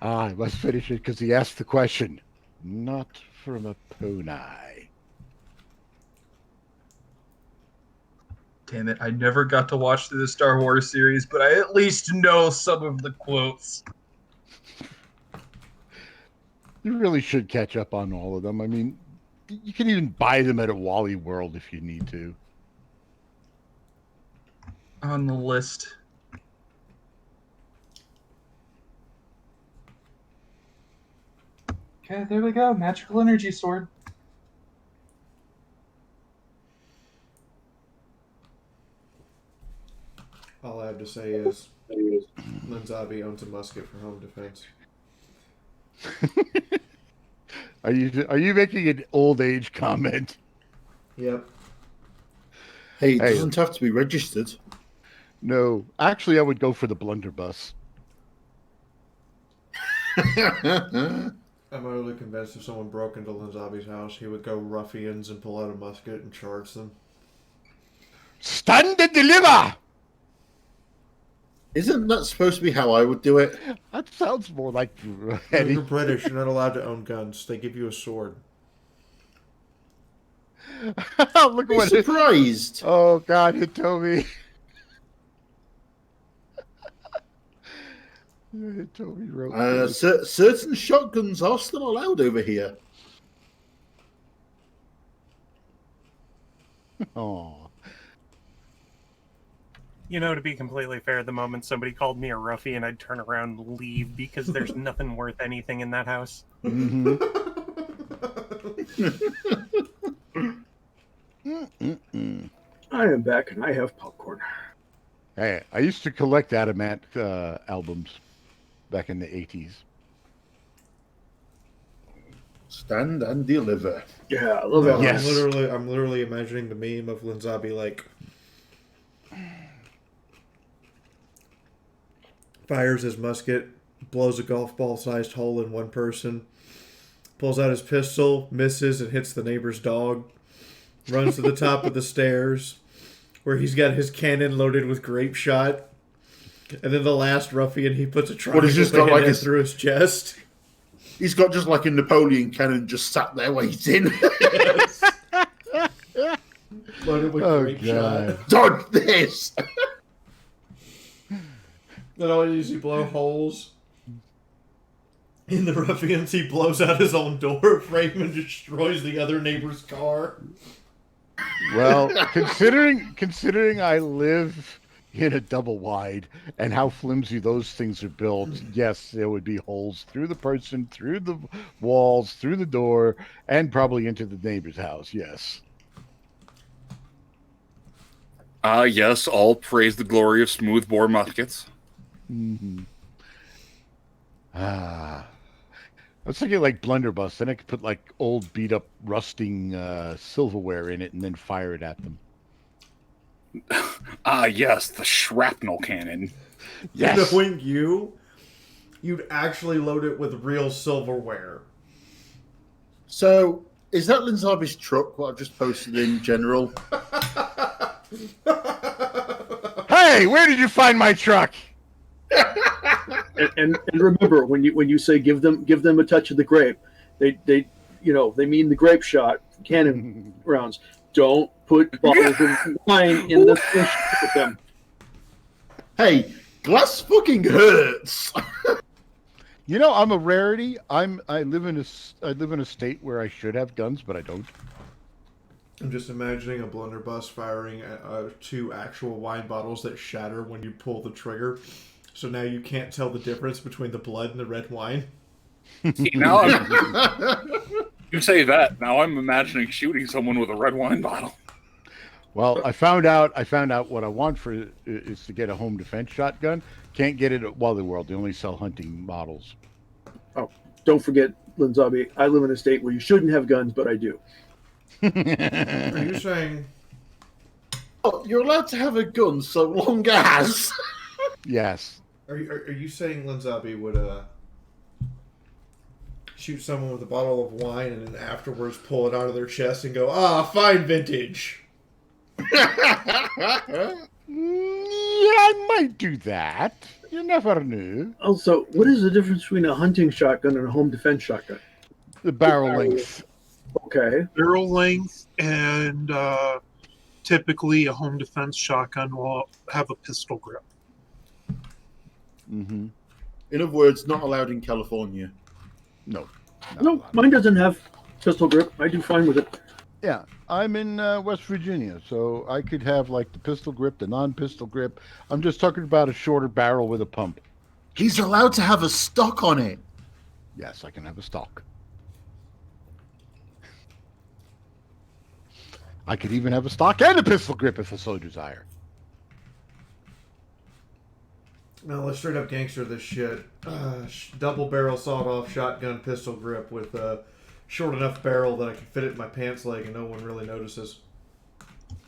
I must finish it because he asked the question. Not from a Poni. Damn it, I never got to watch the Star Wars series, but I at least know some of the quotes. You really should catch up on all of them. I mean, you can even buy them at a Wally World if you need to. On the list. Okay, there we go. Magical energy sword. All I have to say is Linzabi owns a musket for home defense. Are you making an old age comment? Yep. Hey, it doesn't have to be registered. No, actually, I would go for the blunderbuss. I'm utterly convinced if someone broke into Linzabi's house, he would go ruffians and pull out a musket and charge them. Stand and deliver! Isn't that supposed to be how I would do it? That sounds more like Eddie. You're British. You're not allowed to own guns. They give you a sword. Look what surprised. Oh God, Hitomi. Hitomi wrote certain shotguns are still allowed over here. Oh. You know, to be completely fair, the moment somebody called me a ruffian, I'd turn around and leave because there's nothing worth anything in that house. Mm-hmm. I am back and I have popcorn. Hey, I used to collect Adamant albums back in the 80s. Stand and deliver. Yeah, I love that. Yes. I'm literally imagining the meme of Linzabi like fires his musket, blows a golf ball-sized hole in one person, pulls out his pistol, misses, and hits the neighbor's dog, runs to the top of the stairs, where he's got his cannon loaded with grape shot, and then the last ruffian, he puts a triangle like through his chest. He's got just like a Napoleon cannon just sat there waiting. Yes. Loaded with grape shot. Dodge this! Not only does he blow holes in the ruffians, he blows out his own door frame and destroys the other neighbor's car. Well, considering I live in a double wide and how flimsy those things are built, yes, there would be holes through the person, through the walls, through the door, and probably into the neighbor's house, yes. Yes, all praise the glory of smoothbore muskets. Mm-hmm. I was thinking like blunderbuss. Then I could put like old beat up rusting silverware in it and then fire it at them. Yes, the shrapnel cannon. Yes. Knowing you You'd actually load it with real silverware. So, is that Linzabi's truck, what I've just posted in general? Hey, where did you find my truck? And remember, when you say give them a touch of the grape, they mean the grape shot cannon rounds. Don't put bottles of wine in the fish with them. Hey, glass fucking hurts. You know, I'm a rarity. I live in a state where I should have guns, but I don't. I'm just imagining a blunderbuss firing two actual wine bottles that shatter when you pull the trigger. So now you can't tell the difference between the blood and the red wine. Now you say that. Now I'm imagining shooting someone with a red wine bottle. Well, I found out what I want is to get a home defense shotgun. Can't get it at Wally World. They only sell hunting models. Oh, don't forget, Linzabi, I live in a state where you shouldn't have guns, but I do. Are you saying... Oh, you're allowed to have a gun so long as... Yes. Are you saying Linzabi would shoot someone with a bottle of wine and then afterwards pull it out of their chest and go, fine vintage? Yeah, I might do that. You never knew. Also, what is the difference between a hunting shotgun and a home defense shotgun? The barrel length. Okay. Barrel length, and typically a home defense shotgun will have a pistol grip. Mm-hmm. In other words, not allowed in California. No. No, mine doesn't have pistol grip. I do fine with it. Yeah, I'm in West Virginia, so I could have like the pistol grip, the non-pistol grip. I'm just talking about a shorter barrel with a pump. He's allowed to have a stock on it. Yes, I can have a stock. I could even have a stock and a pistol grip if I so desire. No, let's straight up gangster this shit. Double barrel sawed-off shotgun pistol grip with a short enough barrel that I can fit it in my pants leg and no one really notices.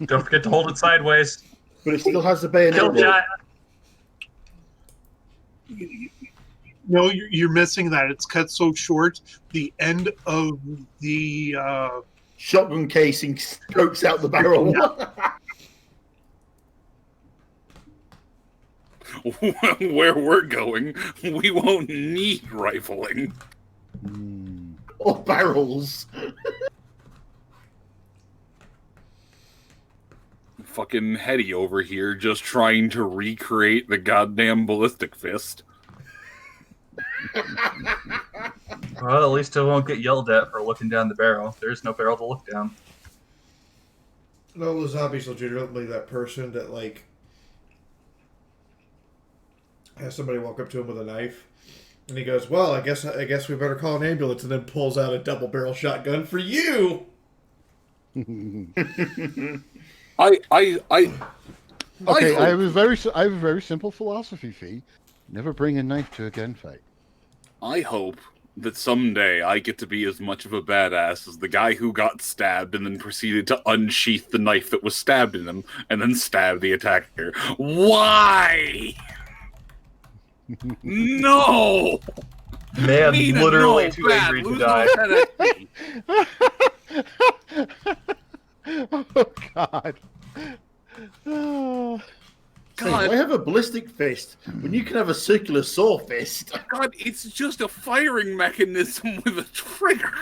Don't forget to hold it sideways. But it still has the bayonet. Kill shot. No, you're missing that. It's cut so short. The end of the shotgun casing scopes out the barrel. Where we're going, we won't need rifling. Or barrels. Fucking Hetty over here just trying to recreate the goddamn ballistic fist. Well, at least I won't get yelled at for looking down the barrel. There's no barrel to look down. No, the zombie's legitimately that person that, like, has somebody walk up to him with a knife, and he goes, "Well, I guess we better call an ambulance," and then pulls out a double barrel shotgun for you. I have a very simple philosophy, Fee. Never bring a knife to a gunfight. I hope that someday I get to be as much of a badass as the guy who got stabbed and then proceeded to unsheath the knife that was stabbed in him and then stab the attacker. Why? No! Man, literally too angry to die. Oh, God. Oh. God. I have a ballistic fist when you can have a circular saw fist. God, it's just a firing mechanism with a trigger.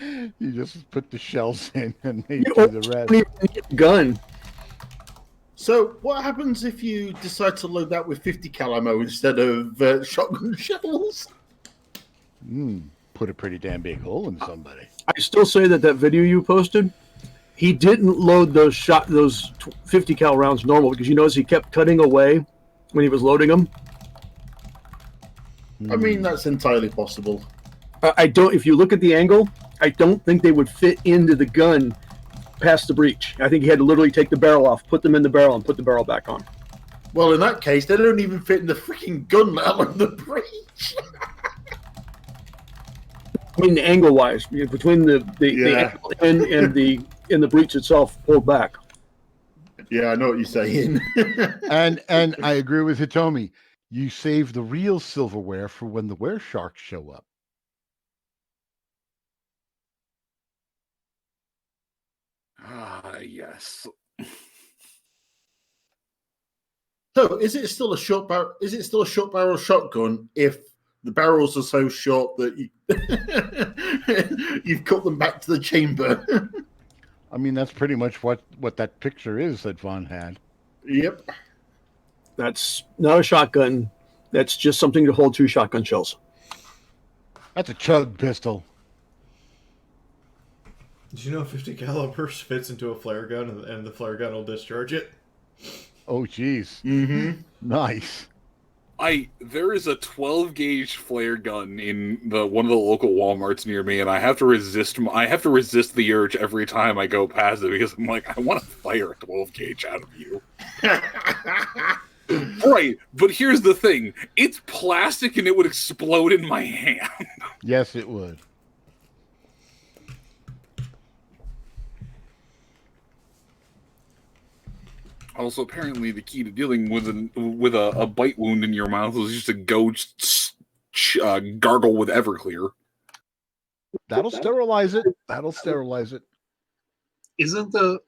You just put the shells in and they do the rest. Gun. So, what happens if you decide to load that with 50 cal ammo instead of shotgun shells? Put a pretty damn big hole in somebody. I still say that video you posted, he didn't load those 50 cal rounds normal because you notice he kept cutting away when he was loading them. I mean, that's entirely possible. I don't. If you look at the angle, I don't think they would fit into the gun past the breech. I think he had to literally take the barrel off, put them in the barrel, and put the barrel back on. Well, in that case, they don't even fit in the freaking gun, let alone the breech. I mean, angle-wise, between the angle and the breech itself pulled back. Yeah, I know what you're saying. and I agree with Hitomi. You save the real silverware for when the were sharks show up. Ah, yes. So, is it still a short barrel? Is it still a short barrel shotgun if the barrels are so short that you've cut them back to the chamber? I mean, that's pretty much what that picture is that Vaughn had. Yep. That's not a shotgun. That's just something to hold 2 shotgun shells. That's a chug pistol. Did you know 50 caliber fits into a flare gun and the flare gun will discharge it? Oh, jeez. Mm-hmm. Nice. There is a 12 gauge flare gun in one of the local Walmarts near me, and I have to resist the urge every time I go past it because I'm like, I want to fire a 12 gauge out of you. Right, but here's the thing: it's plastic, and it would explode in my hand. Yes, it would. Also, apparently, the key to dealing with a bite wound in your mouth is just to go gargle with Everclear. That'll sterilize it. That'll sterilize it. Isn't a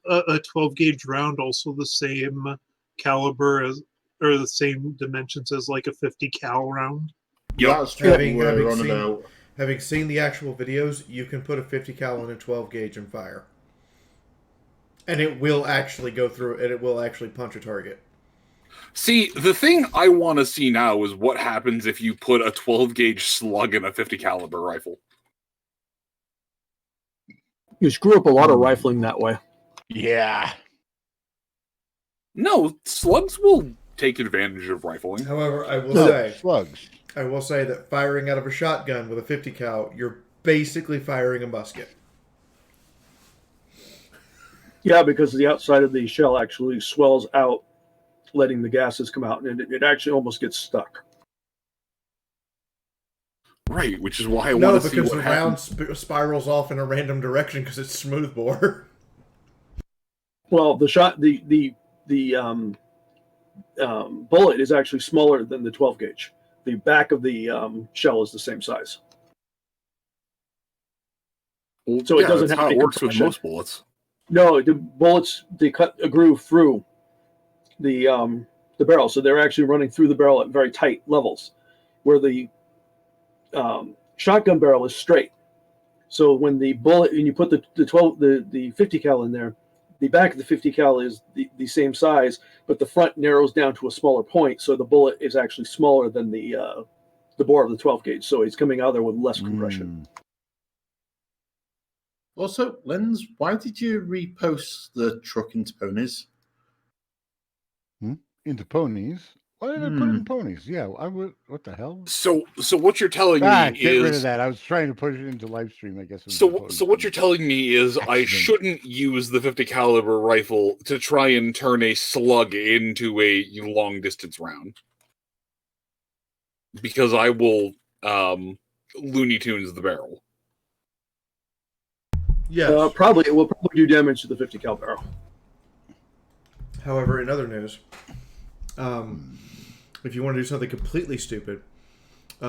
12 gauge round also the same caliber as, or the same dimensions as like a 50 cal round? Yeah, that's true. Having seen the actual videos, you can put a 50 cal in a 12 gauge and fire. And it will actually go through, and it will actually punch a target. See, the thing I want to see now is what happens if you put a 12 gauge slug in a 50 caliber rifle. You screw up a lot of rifling that way. Yeah. No, slugs will take advantage of rifling. However, I will slugs. I will say that firing out of a shotgun with a 50 cal, you're basically firing a musket. Yeah, because the outside of the shell actually swells out, letting the gases come out, and it actually almost gets stuck. Right, which is why I want to see what the round spirals off in a random direction because it's smoothbore. Well, the bullet is actually smaller than the 12 gauge. The back of the shell is the same size, so it doesn't have how any it works with compression. most bullets. No, the bullets, they cut a groove through the barrel, so they're actually running through the barrel at very tight levels, where the shotgun barrel is straight. So when the bullet, and you put the 50 cal in there, the back of the 50 cal is the same size, but the front narrows down to a smaller point, so the bullet is actually smaller than the bore of the 12 gauge, so it's coming out there with less compression. Also, Lens, why did you repost the truck into ponies? Into ponies? Why did I put it in ponies? Yeah, I would. What the hell? So what you're telling me get is rid of that. I was trying to push it into live stream. I guess. So what you're telling me is I shouldn't use the 50 caliber rifle to try and turn a slug into a long distance round, because I will Looney Tunes the barrel. Yes. It will probably do damage to the 50 cal barrel. However, in other news, if you want to do something completely stupid,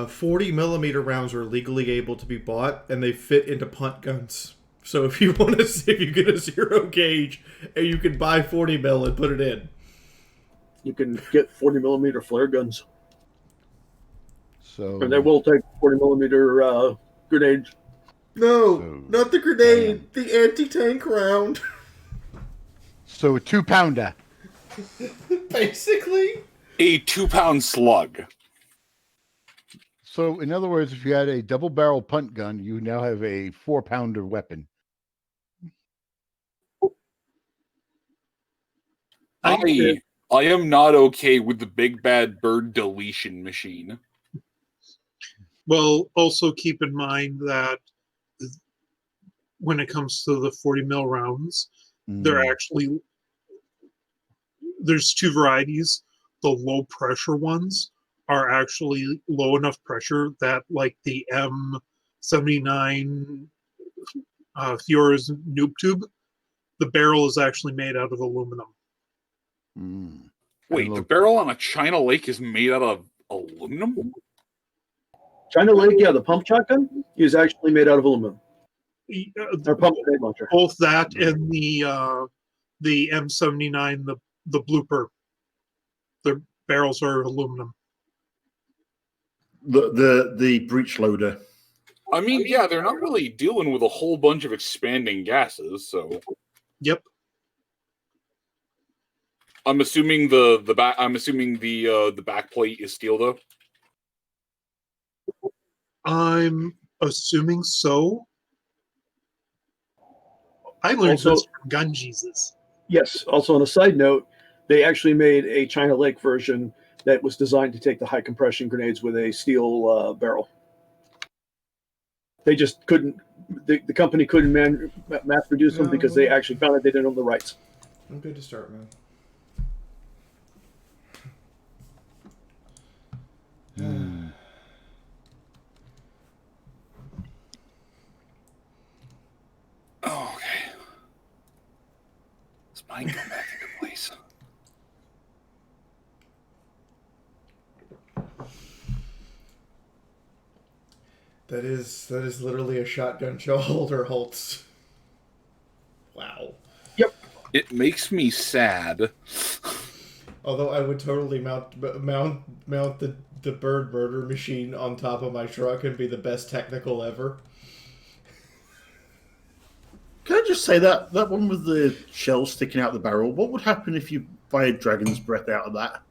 40 millimeter rounds are legally able to be bought, and they fit into punt guns. So if you want to see if you get a 0 gauge, and you can buy 40 mil and put it in, you can get 40 millimeter flare guns. So and they will take 40 millimeter grenades. No, not the grenade, the anti-tank round. So a 2-pounder. Basically. A 2-pound slug. So, in other words, if you had a double barrel punt gun, you now have a 4-pounder weapon. I am not okay with the big bad bird deletion machine. Well, also keep in mind that when it comes to the 40 mil rounds, there's 2 varieties. The low pressure ones are actually low enough pressure that, like the M79 Fiora's noob tube, the barrel is actually made out of aluminum. Wait, the barrel on a China Lake is made out of aluminum? China Lake, yeah, the pump shotgun is actually made out of aluminum. Or pump grenade launcher. Both that and the M79, the blooper. The barrels are aluminum. The breech loader. I mean, yeah, they're not really dealing with a whole bunch of expanding gases, so. Yep. I'm assuming the back. I'm assuming the back plate is steel, though. I'm assuming so. I learned Also- this from Gun Jesus. Yes. Also, on a side note, they actually made a China Lake version that was designed to take the high compression grenades with a steel barrel. They just couldn't. The company couldn't mass produce them because they actually found that they didn't own the rights. I'm good to start, man. Oh, okay. Let's mine go back into place. That is literally a shotgun holder, Holtz. Wow. Yep. It makes me sad. Although I would totally mount the bird murder machine on top of my truck and be the best technical ever. Can I just say that one with the shell sticking out the barrel? What would happen if you fired dragon's breath out of that?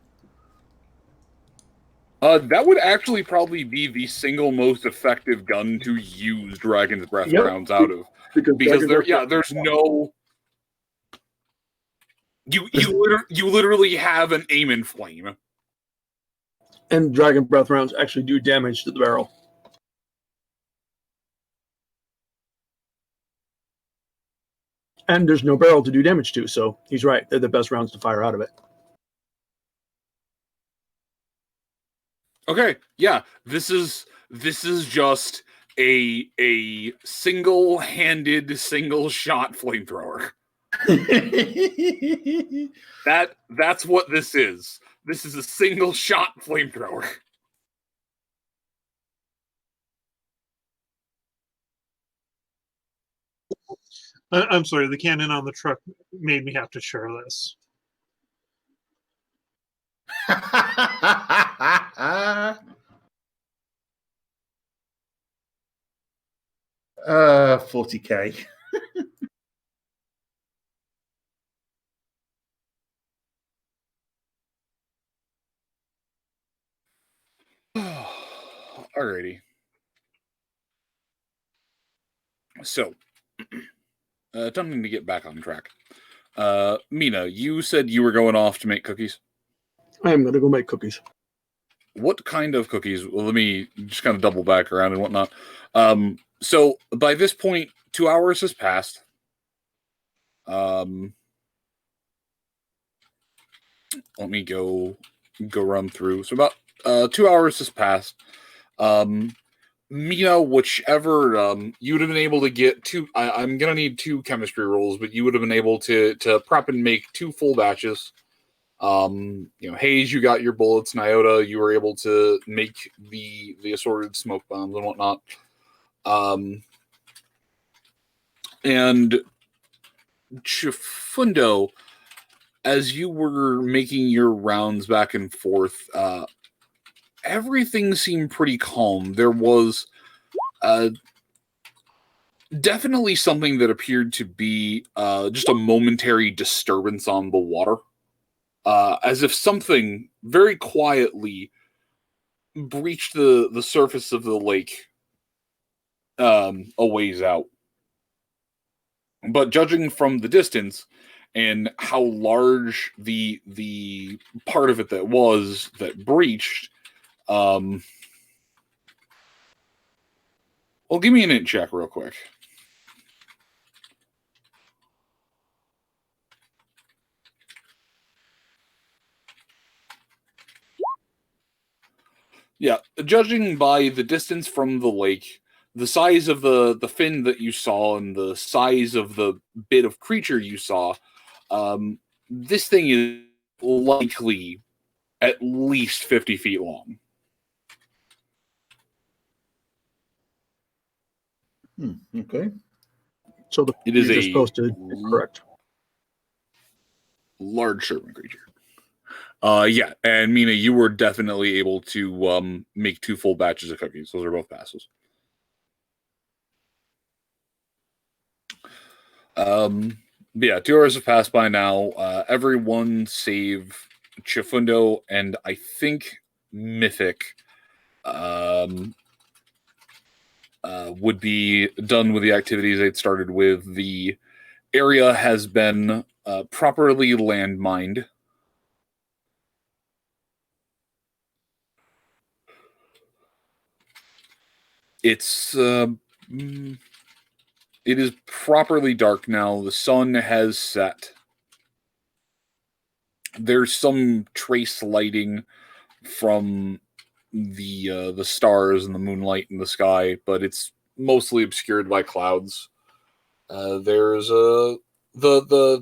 That would actually probably be the single most effective gun to use Dragon's Breath rounds out of, because there's no. You literally have an aim and flame, And Dragon Breath rounds actually do damage to the barrel. And there's no barrel to do damage to, so he's right. They're the best rounds to fire out of it. Okay, yeah, this is just a single-handed, single-shot flamethrower. That's what this is. This is a single-shot flamethrower. I'm sorry, the cannon on the truck made me have to share this. 40K. Alrighty. So, attempting to get back on track. Mina, you said you were going off to make cookies? I am going to go make cookies. What kind of cookies? Well, let me just kind of double back around and whatnot. So, by this point, 2 hours has passed. Let me go run through. So, about 2 hours has passed. Mina, whichever you would have been able to get two. I'm gonna need 2 chemistry rolls, but you would have been able to prep and make 2 full batches. Hayes, you got your bullets. Nyota, you were able to make the assorted smoke bombs and whatnot. And Chifundo, as you were making your rounds back and forth, everything seemed pretty calm. There was definitely something that appeared to be just a momentary disturbance on the water. As if something very quietly breached the surface of the lake a ways out. But judging from the distance and how large the part of it that breached, well, give me an int check real quick. Yeah, judging by the distance from the lake, the size of the fin that you saw, and the size of the bit of creature you saw, this thing is likely at least 50 feet long. Okay. So it is you're a just supposed to correct. large serving creature. Yeah, and Mina, you were definitely able to make 2 full batches of cookies. Those are both passes. Yeah, 2 hours have passed by now. Everyone save Chifundo and I think Mythic would be done with the activities they'd started with. The area has been properly landmined. It's it is properly dark now. The sun has set. There's some trace lighting from the stars and the moonlight in the sky, but it's mostly obscured by clouds. There's the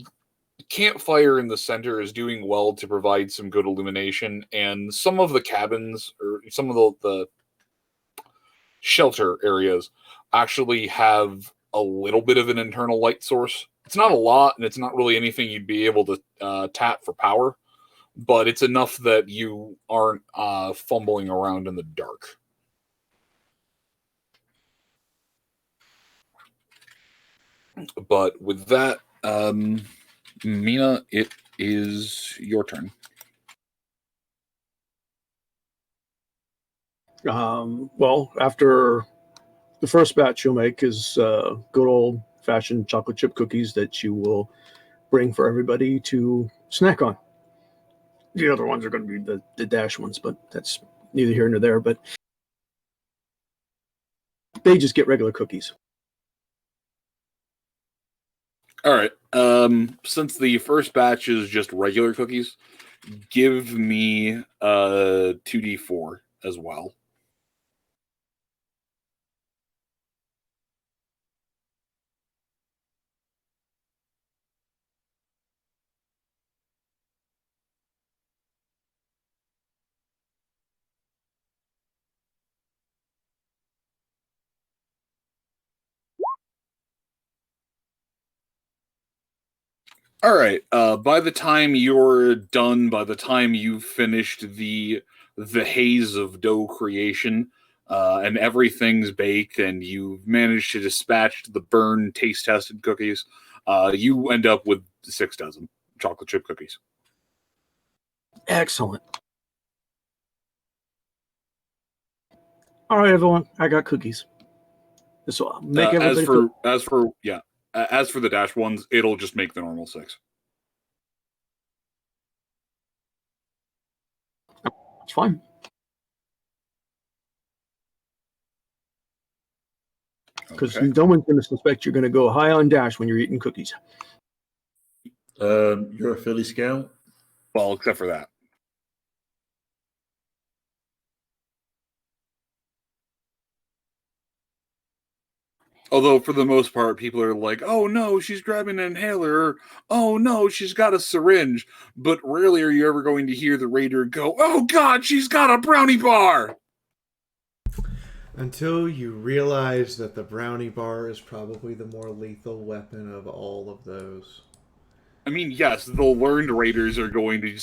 campfire in the center is doing well to provide some good illumination, and some of the cabins or some of the shelter areas actually have a little bit of an internal light source. It's not a lot, and it's not really anything you'd be able to tap for power, but it's enough that you aren't fumbling around in the dark. But with that, Mina, it is your turn. Well, after the first batch you'll make is good old-fashioned chocolate chip cookies that you will bring for everybody to snack on. The other ones are going to be the dash ones, but that's neither here nor there. But they just get regular cookies. All right. Since the first batch is just regular cookies, give me 2d4 as well. All right. By the time you're done, by the time you've finished the haze of dough creation, and everything's baked, and you've managed to dispatch the burned, taste-tested cookies, you end up with 6 dozen chocolate chip cookies. Excellent. All right, everyone. I got cookies. So I'll make everybody as for the dash ones, it'll just make the normal 6. It's fine. Because no one's going to suspect you're going to go high on dash when you're eating cookies. You're a Philly Scout? Well, except for that. Although, for the most part, people are like, oh no, she's grabbing an inhaler, or oh no, she's got a syringe. But rarely are you ever going to hear the raider go, oh god, she's got a brownie bar! Until you realize that the brownie bar is probably the more lethal weapon of all of those. I mean, yes, the learned raiders are going to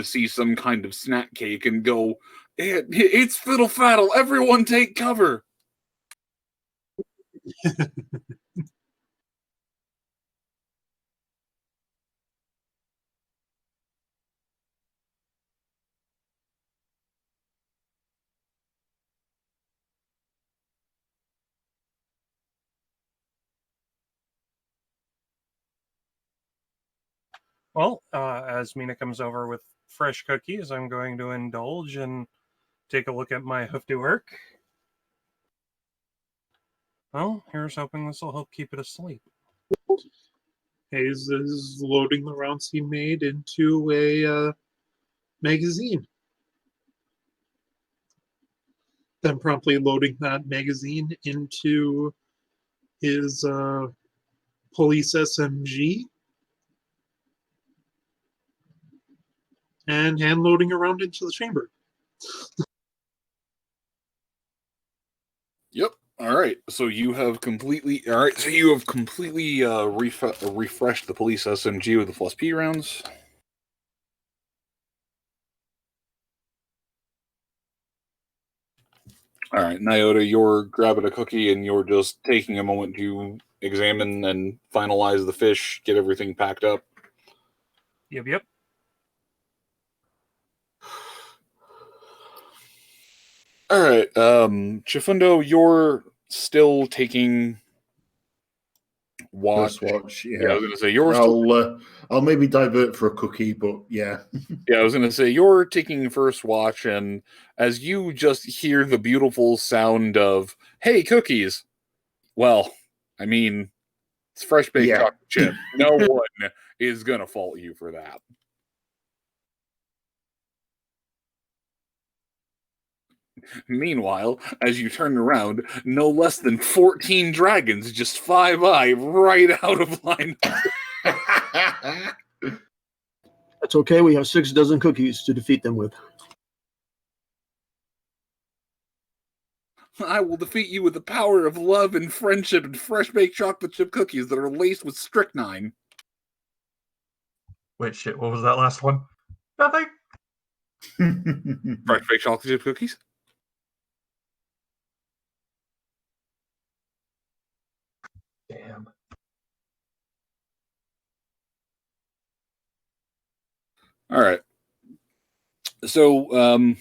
see some kind of snack cake and go, it's fiddle faddle, everyone take cover! Well, as Mina comes over with fresh cookies, I'm going to indulge and take a look at my hoof to work. Well, here's hoping this will help keep it asleep. Hayes is loading the rounds he made into a magazine. Then promptly loading that magazine into his police SMG and hand loading around into the chamber. Yep. All right, so you have completely. All right, so you have completely refreshed the police SMG with the plus P rounds. All right, Nyota, you're grabbing a cookie and you're just taking a moment to examine and finalize the fish, get everything packed up. Yep. All right, Chifundo, you're still taking watch. First watch, Yeah, I was gonna say you're still. I'll maybe divert for a cookie, but yeah. Yeah, I was gonna say you're taking first watch, and as you just hear the beautiful sound of "Hey, cookies," well, I mean, it's fresh baked chocolate chip. No one is gonna fault you for that. Meanwhile, as you turn around, no less than 14 dragons just 5-eye right out of line. That's okay. We have 6 dozen cookies to defeat them with. I will defeat you with the power of love and friendship and fresh baked chocolate chip cookies that are laced with strychnine. Wait, shit, what was that last one? Nothing. Fresh baked chocolate chip cookies? Damn. All right. So,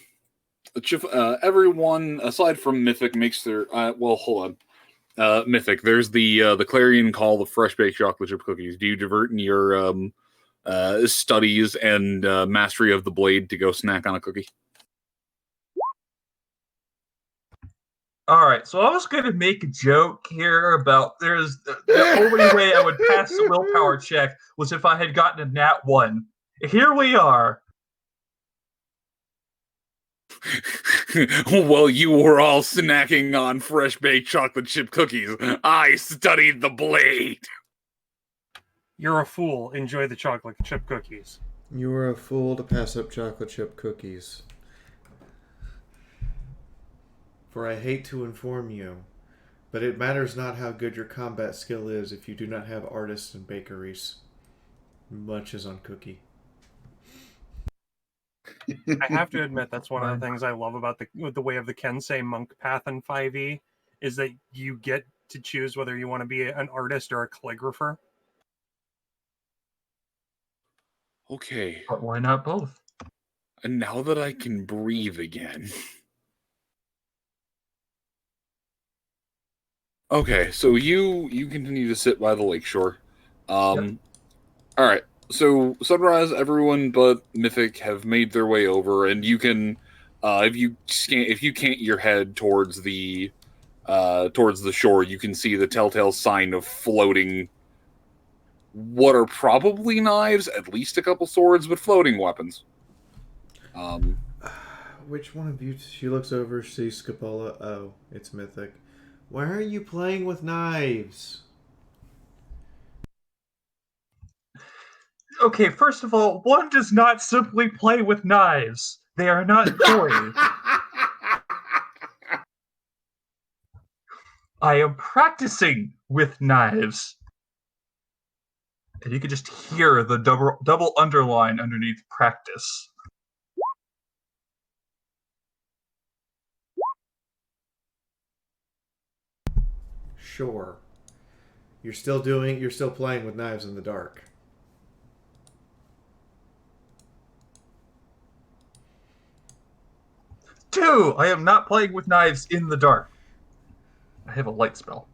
everyone aside from Mythic makes their. Well, hold on. Mythic, there's the clarion call of fresh baked chocolate chip cookies. Do you divert in your studies and mastery of the blade to go snack on a cookie? All right, so I was going to make a joke here about there's the only way I would pass the willpower check was if I had gotten a nat 1. Here we are. While you were all snacking on fresh baked chocolate chip cookies, I studied the blade. You're a fool. Enjoy the chocolate chip cookies. You were a fool to pass up chocolate chip cookies. For I hate to inform you, but it matters not how good your combat skill is if you do not have artists and bakeries. Much is on cookie. I have to admit that's one of the things I love about the way of the Kensei monk path in 5e is that you get to choose whether you want to be an artist or a calligrapher. Okay. But why not both? And now that I can breathe again. Okay, so you continue to sit by the lakeshore. All right. So Sunrise, everyone but Mythic have made their way over, and you can, if you cant your head towards the shore, you can see the telltale sign of floating. What are probably knives, at least a couple swords, but floating weapons. Which one of you? She looks over, sees Scapola. Oh, it's Mythic. Why are you playing with knives? Okay, first of all, one does not simply play with knives. They are not toys. I am practicing with knives. And you can just hear the double underline underneath practice. Sure. You're still playing with knives in the dark. Two, I am not playing with knives in the dark. I have a light spell.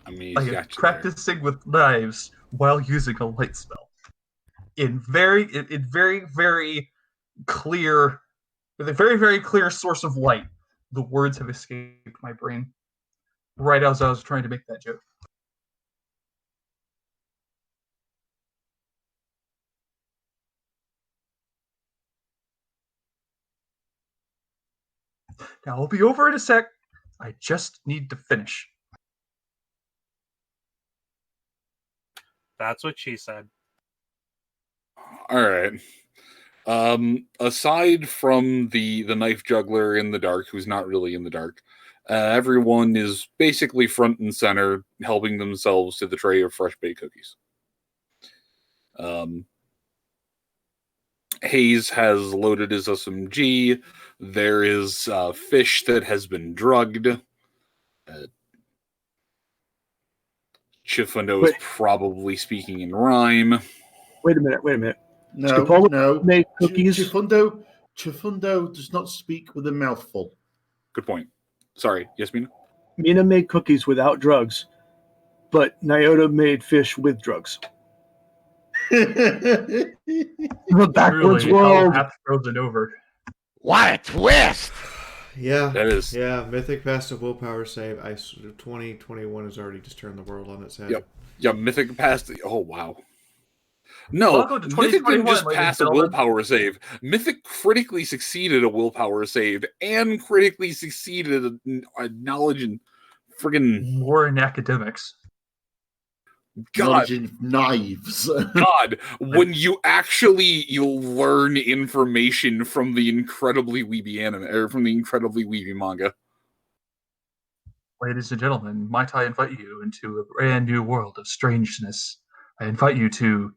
I mean, I am practicing with knives while using a light spell. In very clear, with a very, very clear source of light. The words have escaped my brain right as I was trying to make that joke. Now I'll be over in a sec. I just need to finish. That's what she said. All right. Aside from the knife juggler in the dark, who's not really in the dark, everyone is basically front and center, helping themselves to the tray of fresh baked cookies. Hayes has loaded his SMG. There is fish that has been drugged. Chifundo is probably speaking in rhyme. Wait a minute. No, Scapola no. made cookies. Chifundo does not speak with a mouthful. Good point. Sorry. Yes, Mina? Mina made cookies without drugs, but Nyota made fish with drugs. The backwards Truly, world. How throws it over. What a twist! Yeah, that is. Yeah, Mythic passed a willpower save. 2021 has already just turned the world on its head. Yep. Yeah, Mythic passed. Oh wow. No, Welcome to Mythic didn't 2021, just ladies pass and a gentlemen. willpower save. Mythic critically succeeded a willpower save and critically succeeded a knowledge and friggin' More in academics. God. In knives. God, when you'll learn information from the incredibly weeby anime or from the incredibly weeby manga. Ladies and gentlemen, might I invite you into a brand new world of strangeness? I invite you to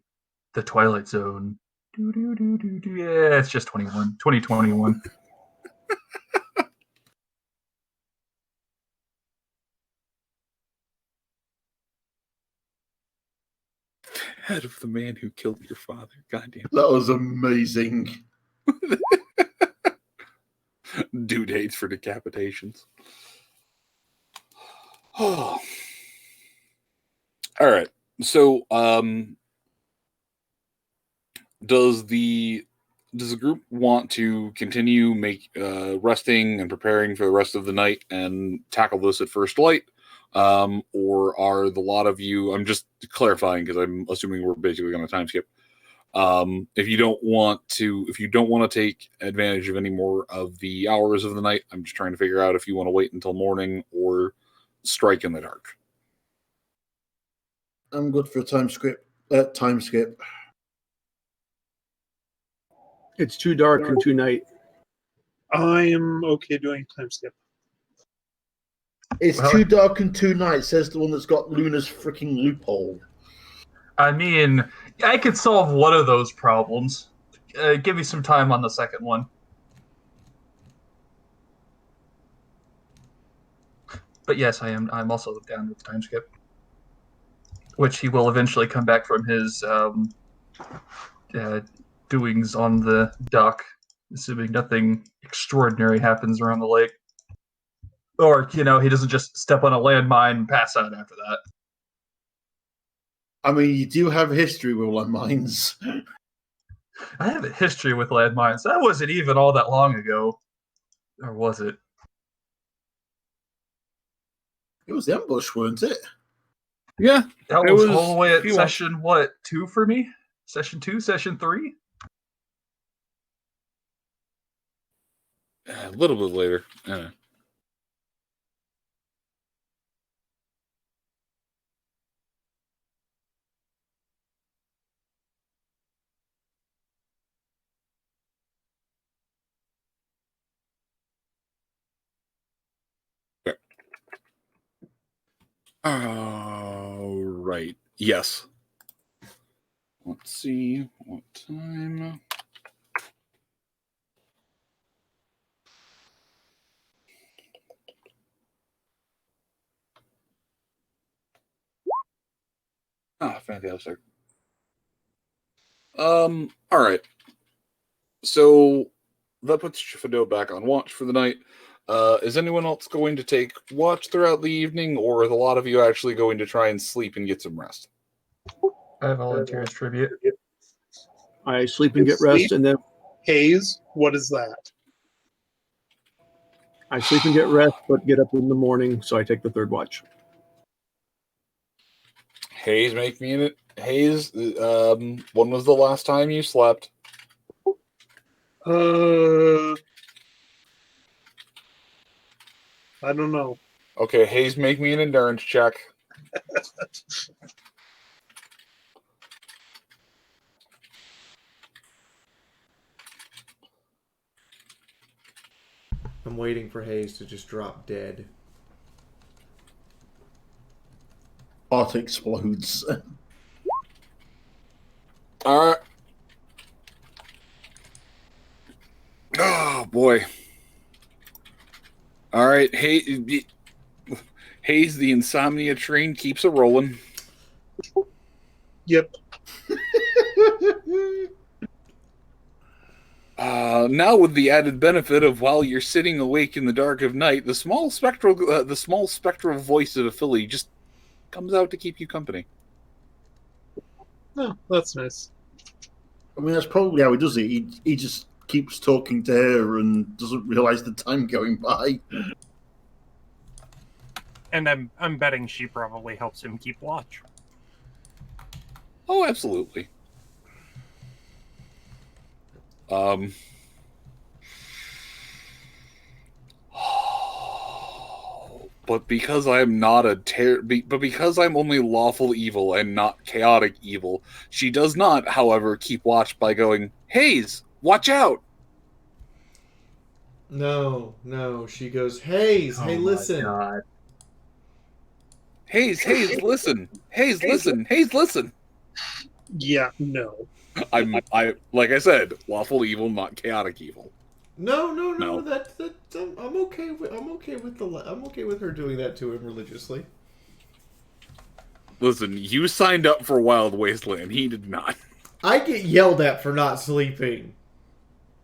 the Twilight Zone. Yeah, it's just 2021. Head of the man who killed your father. Goddamn. That was amazing. Due dates for decapitations. Oh. All right. So, does the group want to continue resting and preparing for the rest of the night and tackle this at first light? Or are the lot of you, I'm just clarifying because I'm assuming we're basically going to time skip. If you don't want to take advantage of any more of the hours of the night, I'm just trying to figure out if you want to wait until morning or strike in the dark. I'm good for a time skip. It's too dark and too night. I am okay doing time skip. It's too dark and too night, says the one that's got Luna's freaking loophole. I mean, I could solve one of those problems. Give me some time on the second one. But yes, I'm also down with time skip. Which he will eventually come back from his doings on the dock, assuming nothing extraordinary happens around the lake. Or, he doesn't just step on a landmine and pass out after that. I mean, you do have a history with landmines. I have a history with landmines. That wasn't even all that long ago. Or was it? It was the ambush, weren't it? Yeah. That was all the way at session, 2 for me? Session 2, session 3? A little bit later. Right. Yes. Let's see what time. Fantastic. All right. So that puts Chifundo back on watch for the night. Is anyone else going to take watch throughout the evening, or are a lot of you actually going to try and sleep and get some rest? I volunteer as tribute. I sleep and get rest, and then Hayes, what is that? I sleep and get rest, but get up in the morning, so I take the third watch. Hayes, make me in it. Hayes, when was the last time you slept? I don't know. Okay, Hayes, make me an endurance check. I'm waiting for Hayes to just drop dead. Heart explodes. All right. Oh boy. All right, Hayes, the insomnia train keeps a rolling. Yep. Now, with the added benefit of while you're sitting awake in the dark of night, the small spectral voice of a filly just comes out to keep you company. Oh, that's nice. I mean, that's probably how he does it. He just keeps talking to her and doesn't realize the time going by. And I'm betting she probably helps him keep watch. Oh, absolutely. But because I'm not but because I'm only lawful evil and not chaotic evil, she does not, however, keep watch by going, "Hayes, watch out!" No, she goes, Hayes, hey, listen. God. Hayes, listen. Hayes, listen. Hayes, listen. Yeah, no. I like I said, lawful evil, not chaotic evil. No. That I'm okay with her doing that to him religiously. Listen, you signed up for Wild Wasteland. He did not. I get yelled at for not sleeping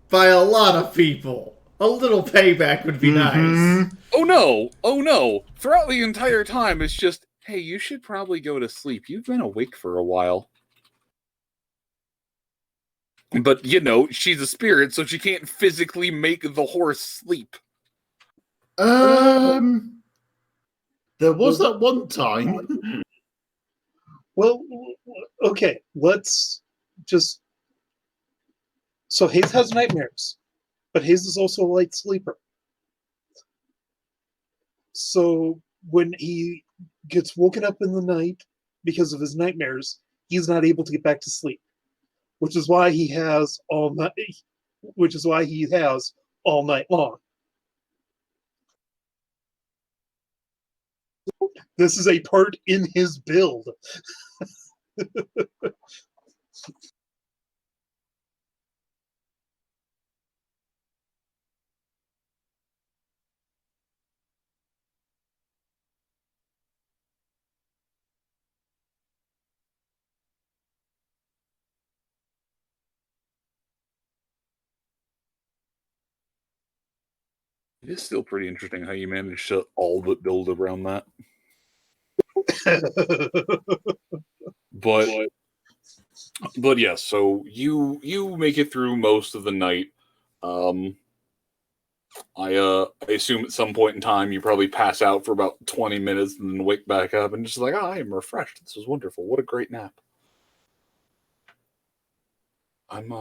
by a lot of people. A little payback would be nice. Oh no. Throughout the entire time, it's just, hey, you should probably go to sleep. You've been awake for a while. But, she's a spirit, so she can't physically make the horse sleep. There was that one time. Well, okay, let's just... So Hayes has nightmares, but Hayes is also a light sleeper. So when he gets woken up in the night because of his nightmares, he's not able to get back to sleep, which is why he has all night. Which is why he has all night long. This is a part in his build. It is still pretty interesting how you managed to all but build around that. But yes, so you make it through most of the night. I assume at some point in time you probably pass out for about 20 minutes and then wake back up and just like, oh, I am refreshed. This was wonderful. What a great nap. I'm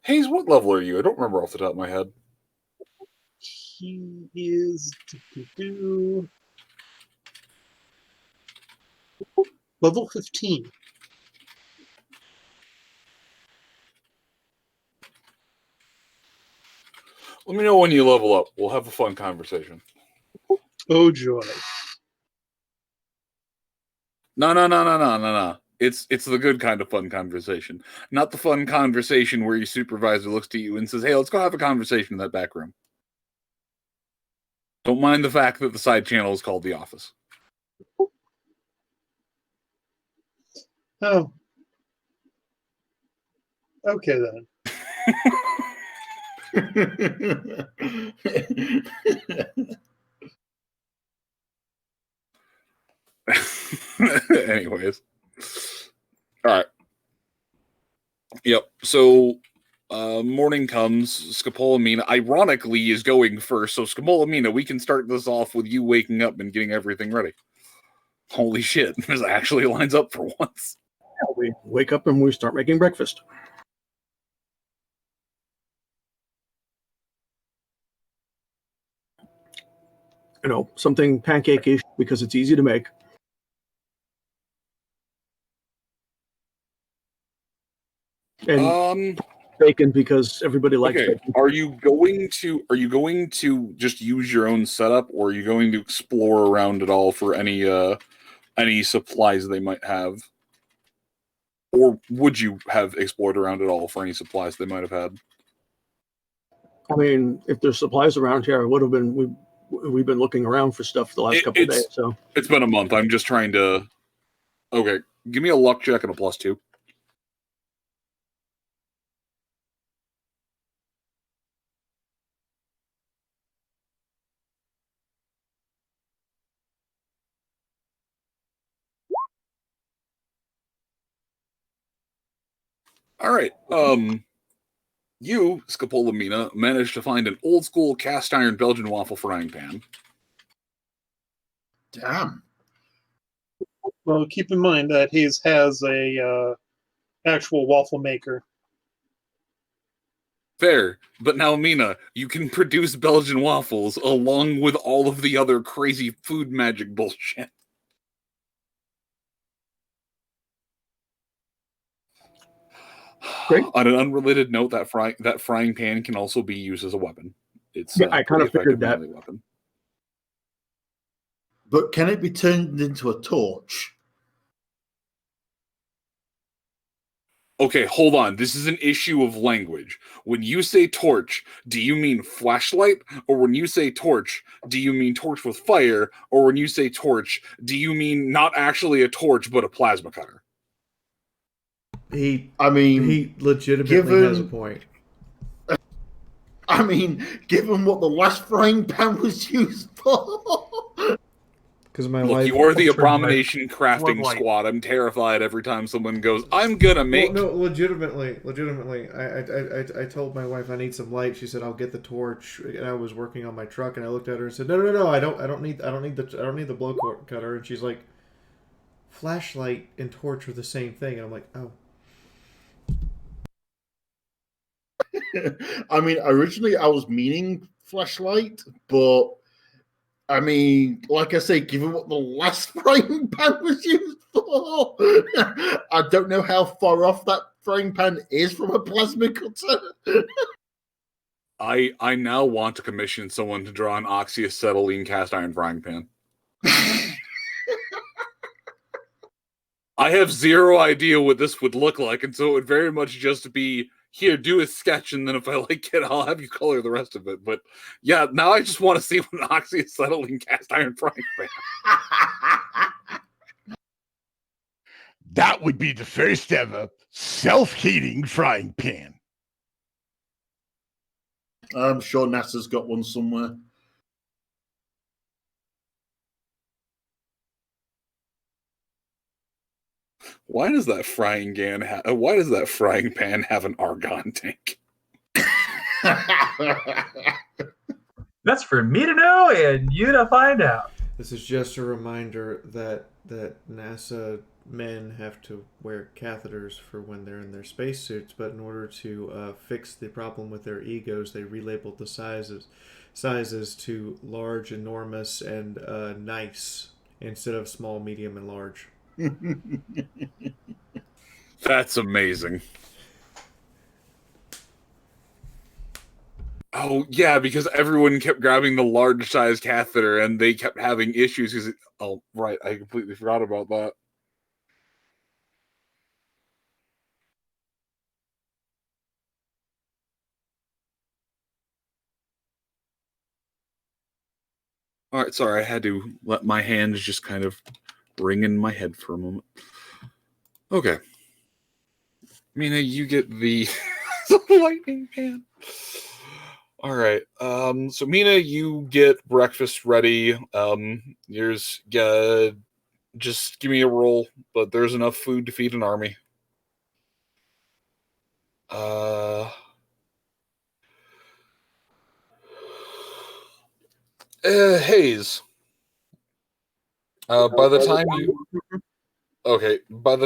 Hayes, what level are you? I don't remember off the top of my head. He is level 15. Let me know when you level up. We'll have a fun conversation. Oh joy. No. It's the good kind of fun conversation. Not the fun conversation where your supervisor looks to you and says, hey, let's go have a conversation in that back room. Don't mind the fact that the side channel is called The Office. Oh. Okay then. Anyways. All right. Yep. So morning comes. Scopolamina, ironically, is going first. So Scopolamina, we can start this off with you waking up and getting everything ready. Holy shit. This actually lines up for once. Yeah, we wake up and we start making breakfast. something pancake-ish because it's easy to make. And bacon because everybody likes Okay, bacon. are you going to just use your own setup, or are you going to explore around at all for any supplies they might have? Or would you have explored around at all for any supplies they might have had? I mean, if there's supplies around here, I would have been. We've been looking around for stuff the last couple of days. So it's been a month. I'm just trying to. Okay, give me a luck check and a +2. All right. You, Scopolamina, managed to find an old school cast iron Belgian waffle frying pan. Damn. Well, keep in mind that Hayes has a actual waffle maker. Fair, but now Mina, you can produce Belgian waffles along with all of the other crazy food magic bullshit. Great. On an unrelated note, that frying pan can also be used as a weapon. It's I kind of figured that. Weapon. But can it be turned into a torch? Okay, hold on. This is an issue of language. When you say torch, do you mean flashlight? Or when you say torch, do you mean torch with fire? Or when you say torch, do you mean not actually a torch, but a plasma cutter? He legitimately has a point. I mean, given what the last frying pan was used for. Because my Look, wife, you are the Abomination Crafting Squad. I'm terrified every time someone goes, I'm gonna make... Well, no, legitimately. I told my wife I need some light. She said I'll get the torch, and I was working on my truck, and I looked at her and said, No, I don't need the blow cutter. And she's like, flashlight and torch are the same thing. And I'm like, oh. I mean, originally I was meaning flashlight, but I mean, like I say, given what the last frying pan was used for, I don't know how far off that frying pan is from a plasma cutter. I now want to commission someone to draw an oxyacetylene cast iron frying pan. I have zero idea what this would look like, and so it would very much just be, here, do a sketch, and then if I like it, I'll have you color the rest of it. But yeah, now I just want to see what an oxyacetylene cast iron frying pan. That would be the first ever self-heating frying pan. I'm sure NASA's got one somewhere. Why does that frying pan have an argon tank? That's for me to know and you to find out. This is just a reminder that NASA men have to wear catheters for when they're in their spacesuits, but in order to fix the problem with their egos, they relabeled the sizes to large, enormous, and nice instead of small, medium, and large. That's amazing. Oh, yeah, because everyone kept grabbing the large size catheter and they kept having issues. Because oh, right, I completely forgot about that. All right, sorry, I had to let my hands just kind of ring in my head for a moment. Okay. Mina, you get the lightning pan. All right. So Mina, you get breakfast ready. Just give me a roll, but there's enough food to feed an army. Hayes. By the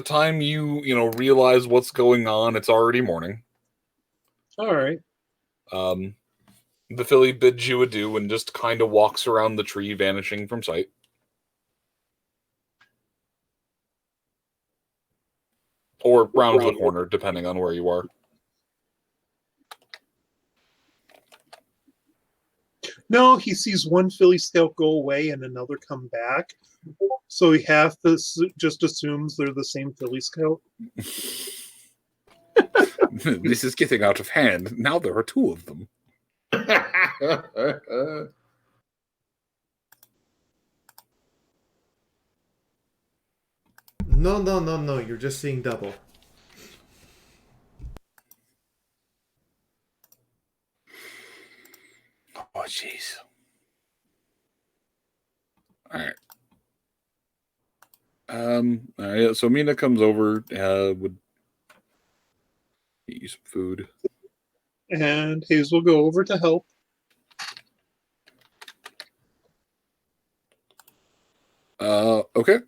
time you realize what's going on, it's already morning. All right. The filly bids you adieu and just kind of walks around the tree, vanishing from sight. Or round the corner, depending on where you are. No, he sees one Philly scout go away and another come back. So he just assumes they're the same Philly scout. This is getting out of hand. Now there are two of them. No. You're just seeing double. Oh, jeez. Alright. Alright, so Mina comes over, would get you some food. And Hazel will go over to help. Okay.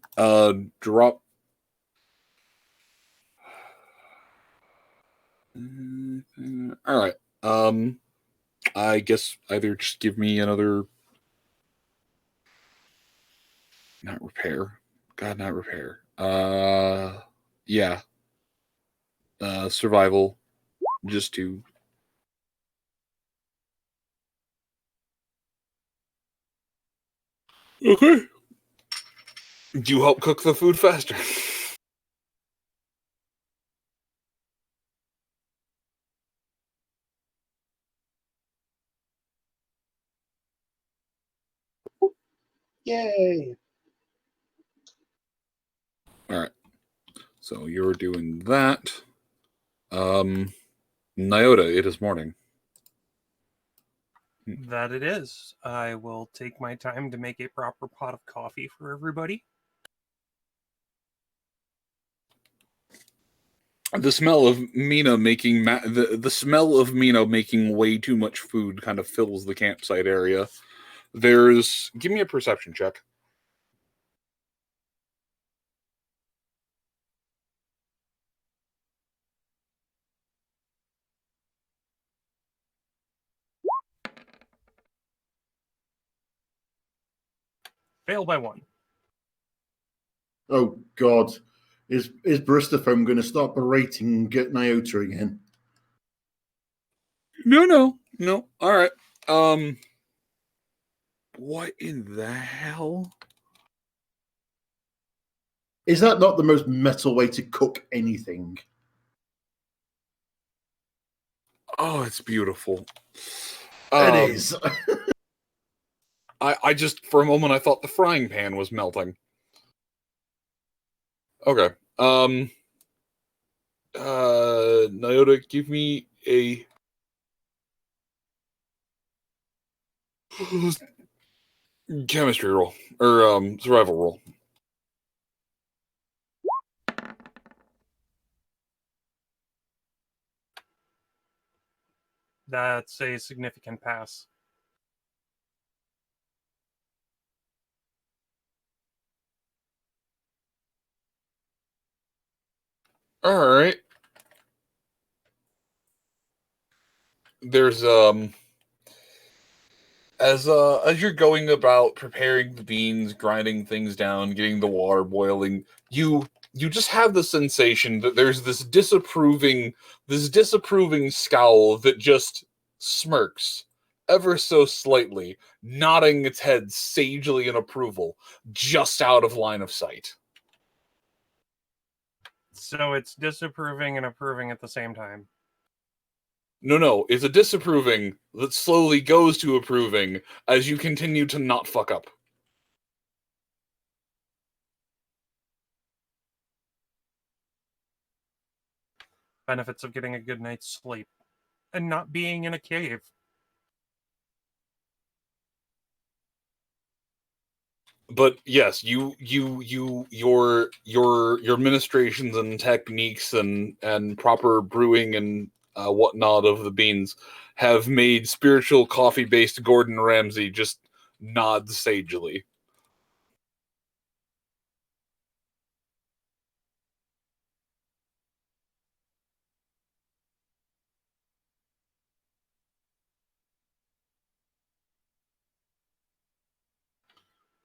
Drop. Alright. I guess either just give me another. Not repair. God, not repair. Yeah. Survival. Just to. Okay. Do you help cook the food faster? Yay! Alright. So you're doing that. Nyota, it is morning. That it is. I will take my time to make a proper pot of coffee for everybody. The smell of Mina making the smell of Mina making way too much food kind of fills the campsite area. Give me a perception check. Fail by 1. Oh God, is Barista Foam going to start berating Nyota again? No. All right. What in the hell? Is that not the most metal way to cook anything? Oh, it's beautiful. It is. I just, for a moment, I thought the frying pan was melting. Okay. Nyota, give me a chemistry roll or survival roll. That's a significant pass. All right. There's as you're going about preparing the beans, grinding things down, getting the water boiling, you just have the sensation that there's this disapproving scowl that just smirks ever so slightly, nodding its head sagely in approval, just out of line of sight. So it's disapproving and approving at the same time. No, it's a disapproving that slowly goes to approving as you continue to not fuck up. Benefits of getting a good night's sleep and not being in a cave. But yes, your ministrations and techniques and proper brewing and whatnot of the beans have made spiritual coffee-based Gordon Ramsay just nod sagely.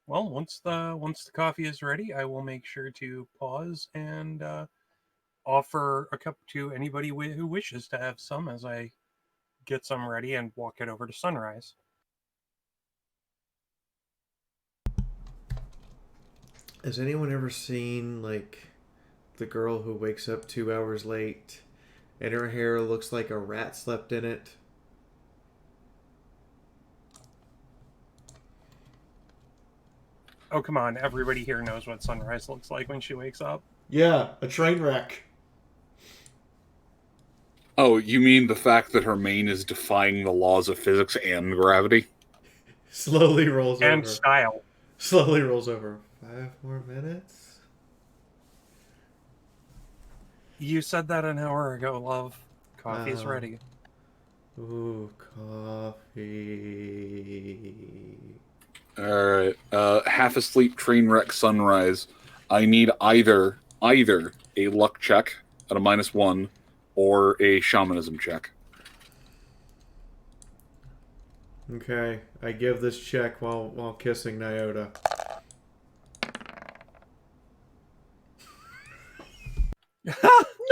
Well, once the coffee is ready, I will make sure to pause and offer a cup to anybody who wishes to have some as I get some ready and walk it over to Sunrise. Has anyone ever seen, like, the girl who wakes up 2 hours late and her hair looks like a rat slept in it? Oh, come on. Everybody here knows what Sunrise looks like when she wakes up. Yeah, a train wreck. Oh, you mean the fact that her mane is defying the laws of physics and gravity? Slowly rolls over. And style. Slowly rolls over. 5 more minutes? You said that an hour ago, love. Coffee's ready. Ooh, coffee. Alright. Half asleep train wreck Sunrise. I need either a luck check at a -1 or a shamanism check. Okay, I give this check while kissing Nyota.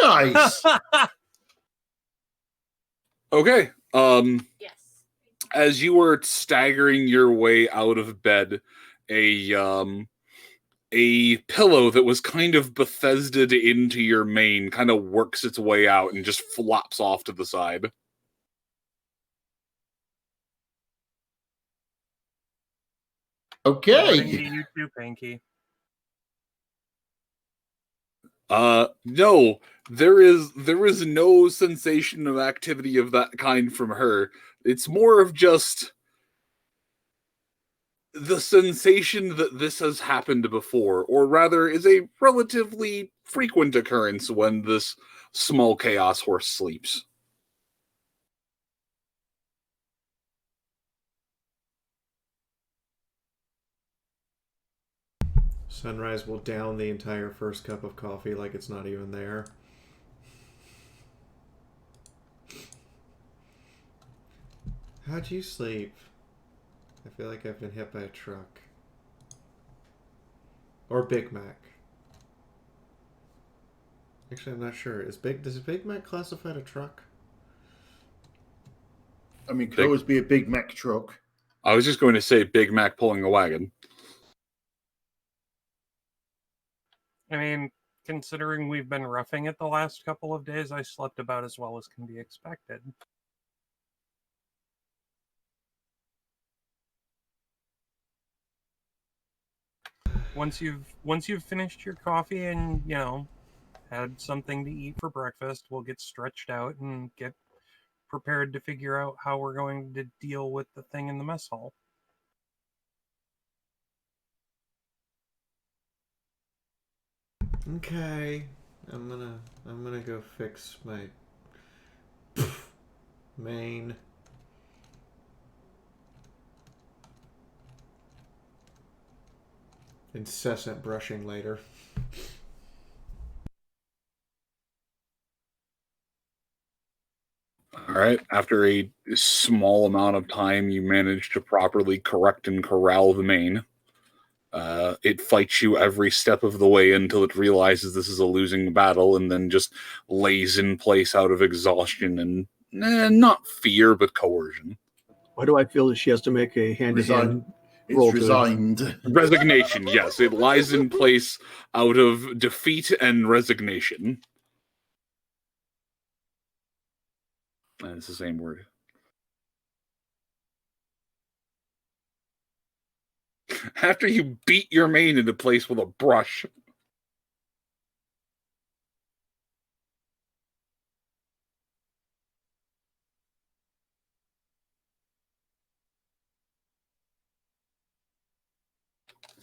Nice. Okay. As you were staggering your way out of bed, a pillow that was kind of Bethesda'd into your mane kind of works its way out and just flops off to the side. Okay. Morning to you too, Pinky. No, there is no sensation of activity of that kind from her. It's more of just the sensation that this has happened before, or rather is a relatively frequent occurrence when this small chaos horse sleeps. Sunrise will down the entire first cup of coffee like it's not even there. How'd you sleep? I feel like I've been hit by a truck. Or Big Mac. Actually, I'm not sure. Does Big Mac classified a truck? I mean, could always be a Big Mac truck. I was just going to say Big Mac pulling a wagon. I mean, considering we've been roughing it the last couple of days, I slept about as well as can be expected. Once you've finished your coffee and, you know, had something to eat for breakfast, we'll get stretched out and get prepared to figure out how we're going to deal with the thing in the mess hall. Okay. I'm gonna go fix my mane. Incessant brushing later. All right. After a small amount of time, you manage to properly correct and corral the mane. It fights you every step of the way until it realizes this is a losing battle and then just lays in place out of exhaustion and not fear, but coercion. Why do I feel that she has to make a hand-to-hand roll? It's resigned. Resignation, yes. It lies in place out of defeat and resignation. And it's the same word. After you beat your mane into place with a brush.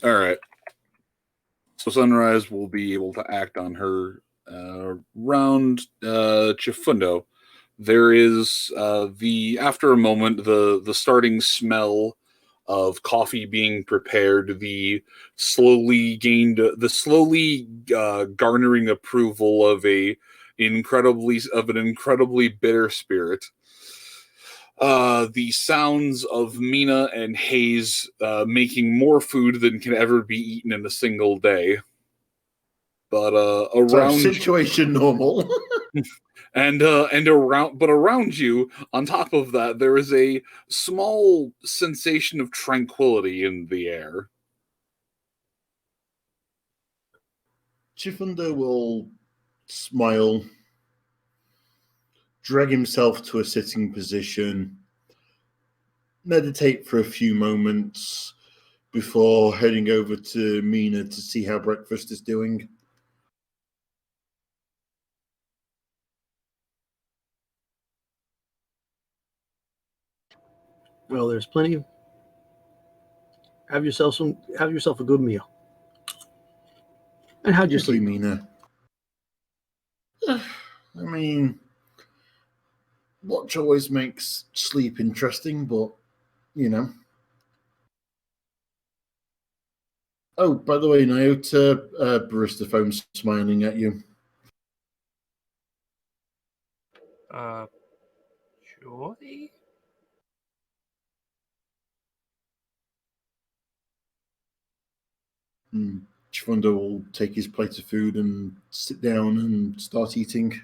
All right. So Sunrise will be able to act on her round Chifundo. There is after a moment the starting smell of coffee being prepared, the slowly garnering approval of an incredibly bitter spirit. the sounds of Mina and Hayes making more food than can ever be eaten in a single day. But around situation normal. and around you, on top of that, there is a small sensation of tranquility in the air. Chifunder will smile, drag himself to a sitting position, meditate for a few moments before heading over to Mina to see how breakfast is doing. Well, there's plenty of. Have yourself a good meal. And how'd you sleep, Mina? I mean, watch always makes sleep interesting, but you know. Oh, by the way, Nyota, barista phone's smiling at you. Joy? Chifunder will take his plate of food and sit down and start eating.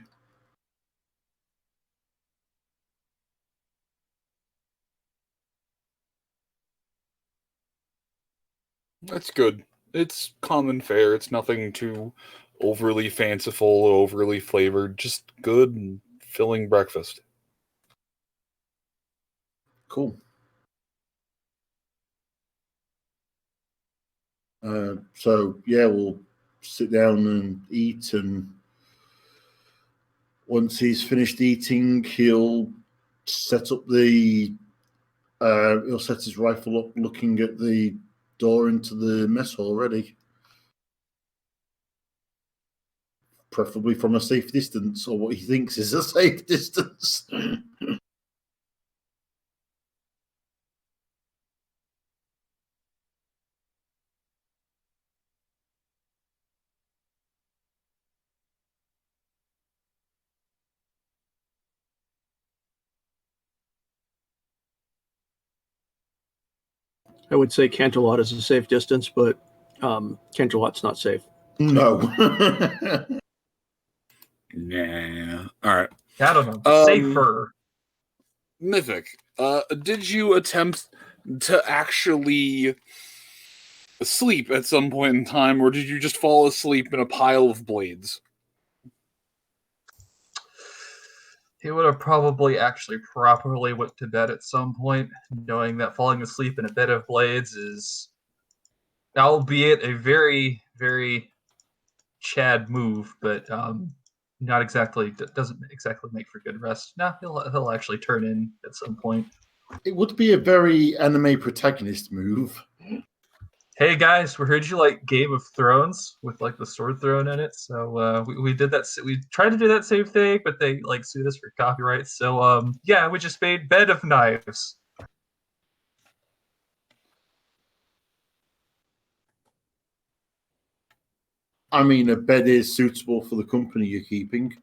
That's good. It's common fare. It's nothing too overly fanciful or overly flavored. Just good and filling breakfast. Cool. So yeah, we'll sit down and eat, and once he's finished eating, he'll set up he'll set his rifle up, looking at the door into the mess hall ready, preferably from a safe distance, or what he thinks is a safe distance. I would say Canterlot is a safe distance, but Canterlot's not safe. No. Nah. All right. I don't know. Safer. Mythic, did you attempt to actually sleep at some point in time, or did you just fall asleep in a pile of blades? He would have probably actually properly went to bed at some point, knowing that falling asleep in a bed of blades is, albeit a very, very Chad move, but not exactly, doesn't exactly make for good rest. No, he'll actually turn in at some point. It would be a very anime protagonist move. Hey guys, we heard you like Game of Thrones with like the sword thrown in it, so we did that. We tried to do that same thing, but they like sued us for copyright. So yeah, we just made Bed of Knives. I mean, a bed is suitable for the company you're keeping.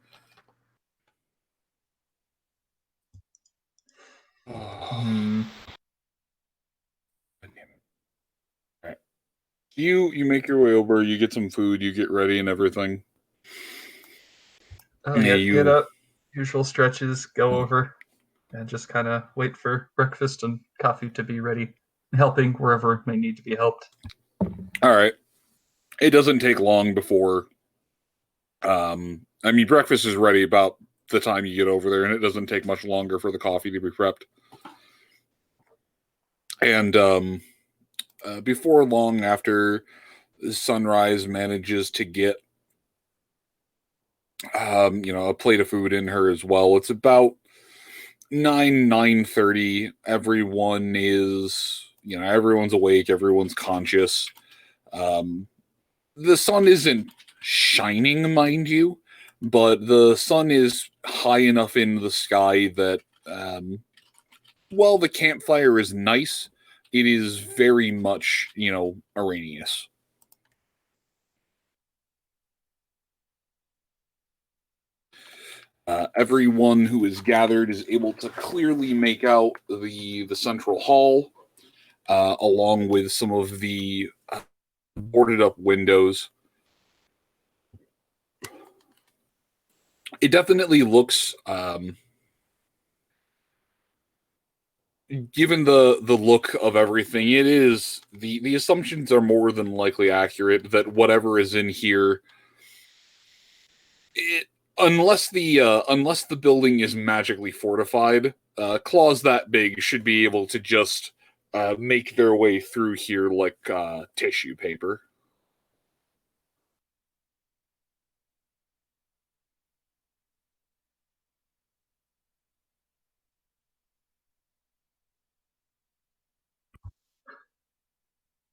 You make your way over, you get some food, you get ready and everything. Oh yeah, get up, usual stretches, go over, and just kind of wait for breakfast and coffee to be ready, helping wherever it may need to be helped. All right. It doesn't take long before. I mean, breakfast is ready about the time you get over there, and it doesn't take much longer for the coffee to be prepped. And before long, after sunrise manages to get, a plate of food in her as well. It's about 9:30. Everyone is, everyone's awake. Everyone's conscious. The sun isn't shining, mind you, but the sun is high enough in the sky that, while the campfire is nice, it is very much, Arrhenius. Everyone who is gathered is able to clearly make out the central hall, along with some of the boarded up windows. It definitely looks, given the look of everything, it is the assumptions are more than likely accurate that whatever is in here, unless the building is magically fortified, claws that big should be able to just make their way through here like tissue paper.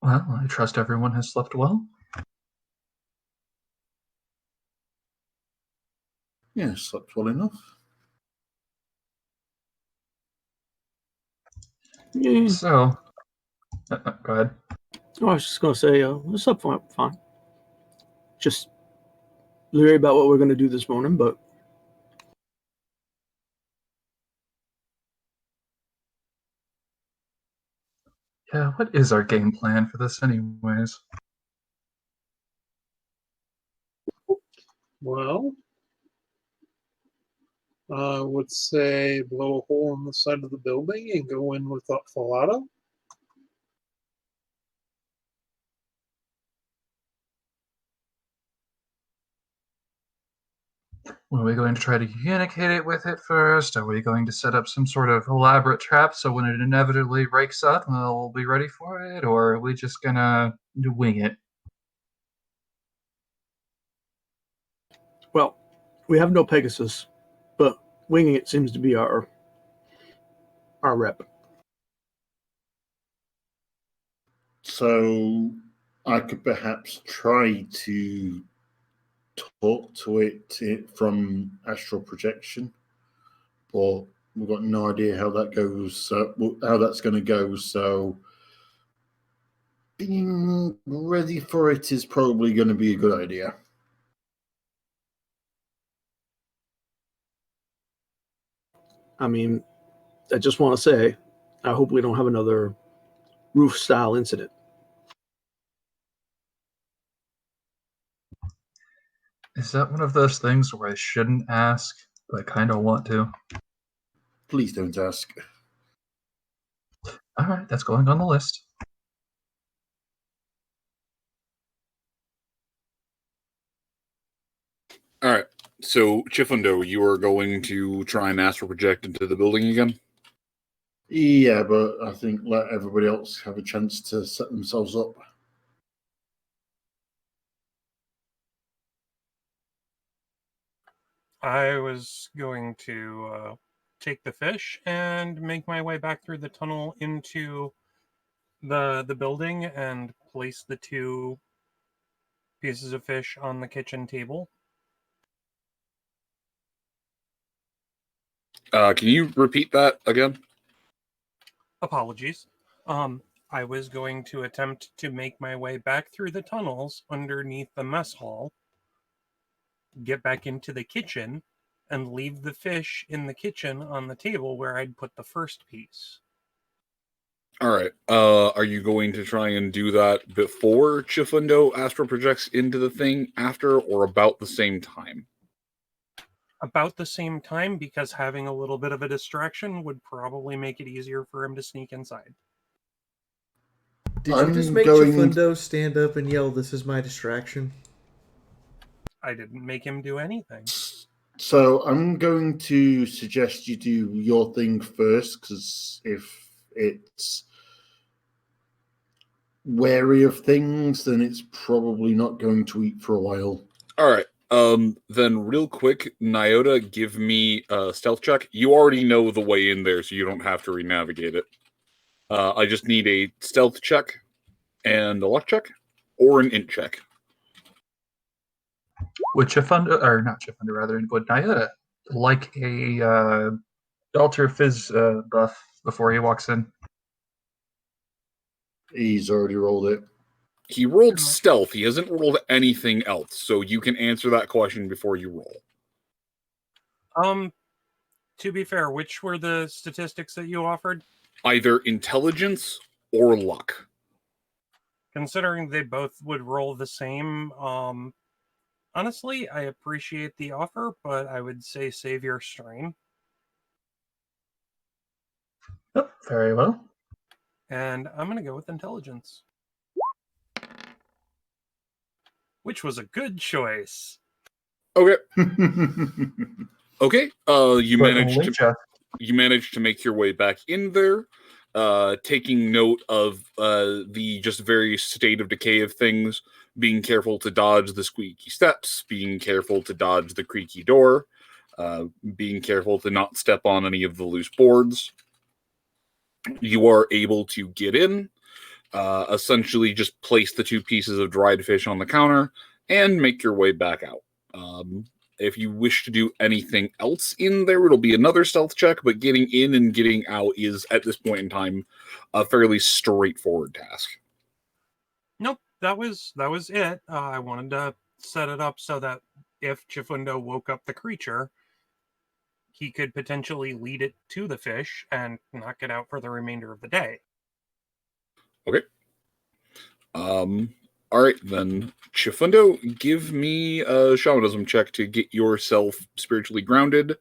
Well, I trust everyone has slept well. Yeah, slept well enough. Yeah. So, go ahead. Oh, I was just going to say, I slept fine. Just leery about what we're going to do this morning, but Yeah, what is our game plan for this, anyways? Well, I would say blow a hole in the side of the building and go in with fallout. Are we going to try to communicate it with it first? Are we going to set up some sort of elaborate trap so when it inevitably breaks up, we'll be ready for it? Or are we just gonna wing it? well, we have no Pegasus, but winging it seems to be our rep. So I could perhaps try to talk to it from astral projection, but we've got no idea how that goes. How that's going to go. So being ready for it is probably going to be a good idea. I mean, I just want to say, I hope we don't have another roof-style incident. Is that one of those things where I shouldn't ask, but I kind of want to? Please don't ask. All right, that's going on the list. All right. So, Chifundo, you are going to try and astral project into the building again? Yeah, but I think let everybody else have a chance to set themselves up. I was going to take the fish and make my way back through the tunnel into the building and place the 2 pieces of fish on the kitchen table. Can you repeat that again? Apologies. I was going to attempt to make my way back through the tunnels underneath the mess hall, get back into the kitchen, and leave the fish in the kitchen on the table where I'd put the first piece. All right. Are you going to try and do that before Chifundo astral projects into the thing, after, or about the same time? About the same time, because having a little bit of a distraction would probably make it easier for him to sneak inside. Did you just make Chifundo stand up and yell, "This is my distraction"? I didn't make him do anything. So I'm going to suggest you do your thing first, because if it's wary of things, then it's probably not going to eat for a while. All right. Then real quick, Nyota, give me a stealth check. You already know the way in there, so you don't have to re-navigate it. I just need a stealth check and a luck check, or an int check. Would Chifundo, or not Chifundo, rather, would Nyota like a Alter Fizz buff before he walks in? He's already rolled it. He rolled stealth. He hasn't rolled anything else, so you can answer that question before you roll. To be fair, which were the statistics that you offered? Either intelligence or luck. Considering they both would roll the same, honestly, I appreciate the offer, but I would say save your strain. Yep, very well. And I'm going to go with intelligence. Which was a good choice. Okay. Okay. You managed to make your way back in there, taking note of the just very state of decay of things, being careful to dodge the squeaky steps, being careful to dodge the creaky door, being careful to not step on any of the loose boards. You are able to get in, essentially just place the 2 pieces of dried fish on the counter, and make your way back out. If you wish to do anything else in there, it'll be another stealth check, but getting in and getting out is, at this point in time, a fairly straightforward task. Nope, that was it. I wanted to set it up so that if Chifundo woke up the creature, he could potentially lead it to the fish and knock it out for the remainder of the day. Okay. All right, then. Chifundo, give me a shamanism check to get yourself spiritually grounded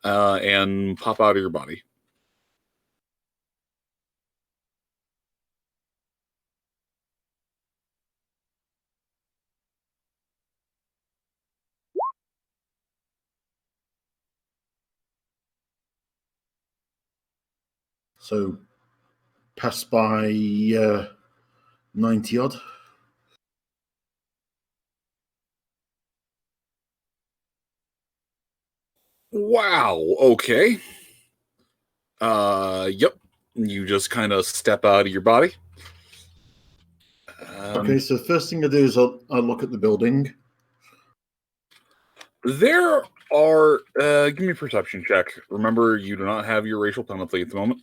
and pop out of your body. So, pass by 90 odd. Wow, okay. Yep. You just kind of step out of your body. Okay, so the first thing I do is I'll look at the building. There are... give me a perception check. Remember, you do not have your racial penalty at the moment.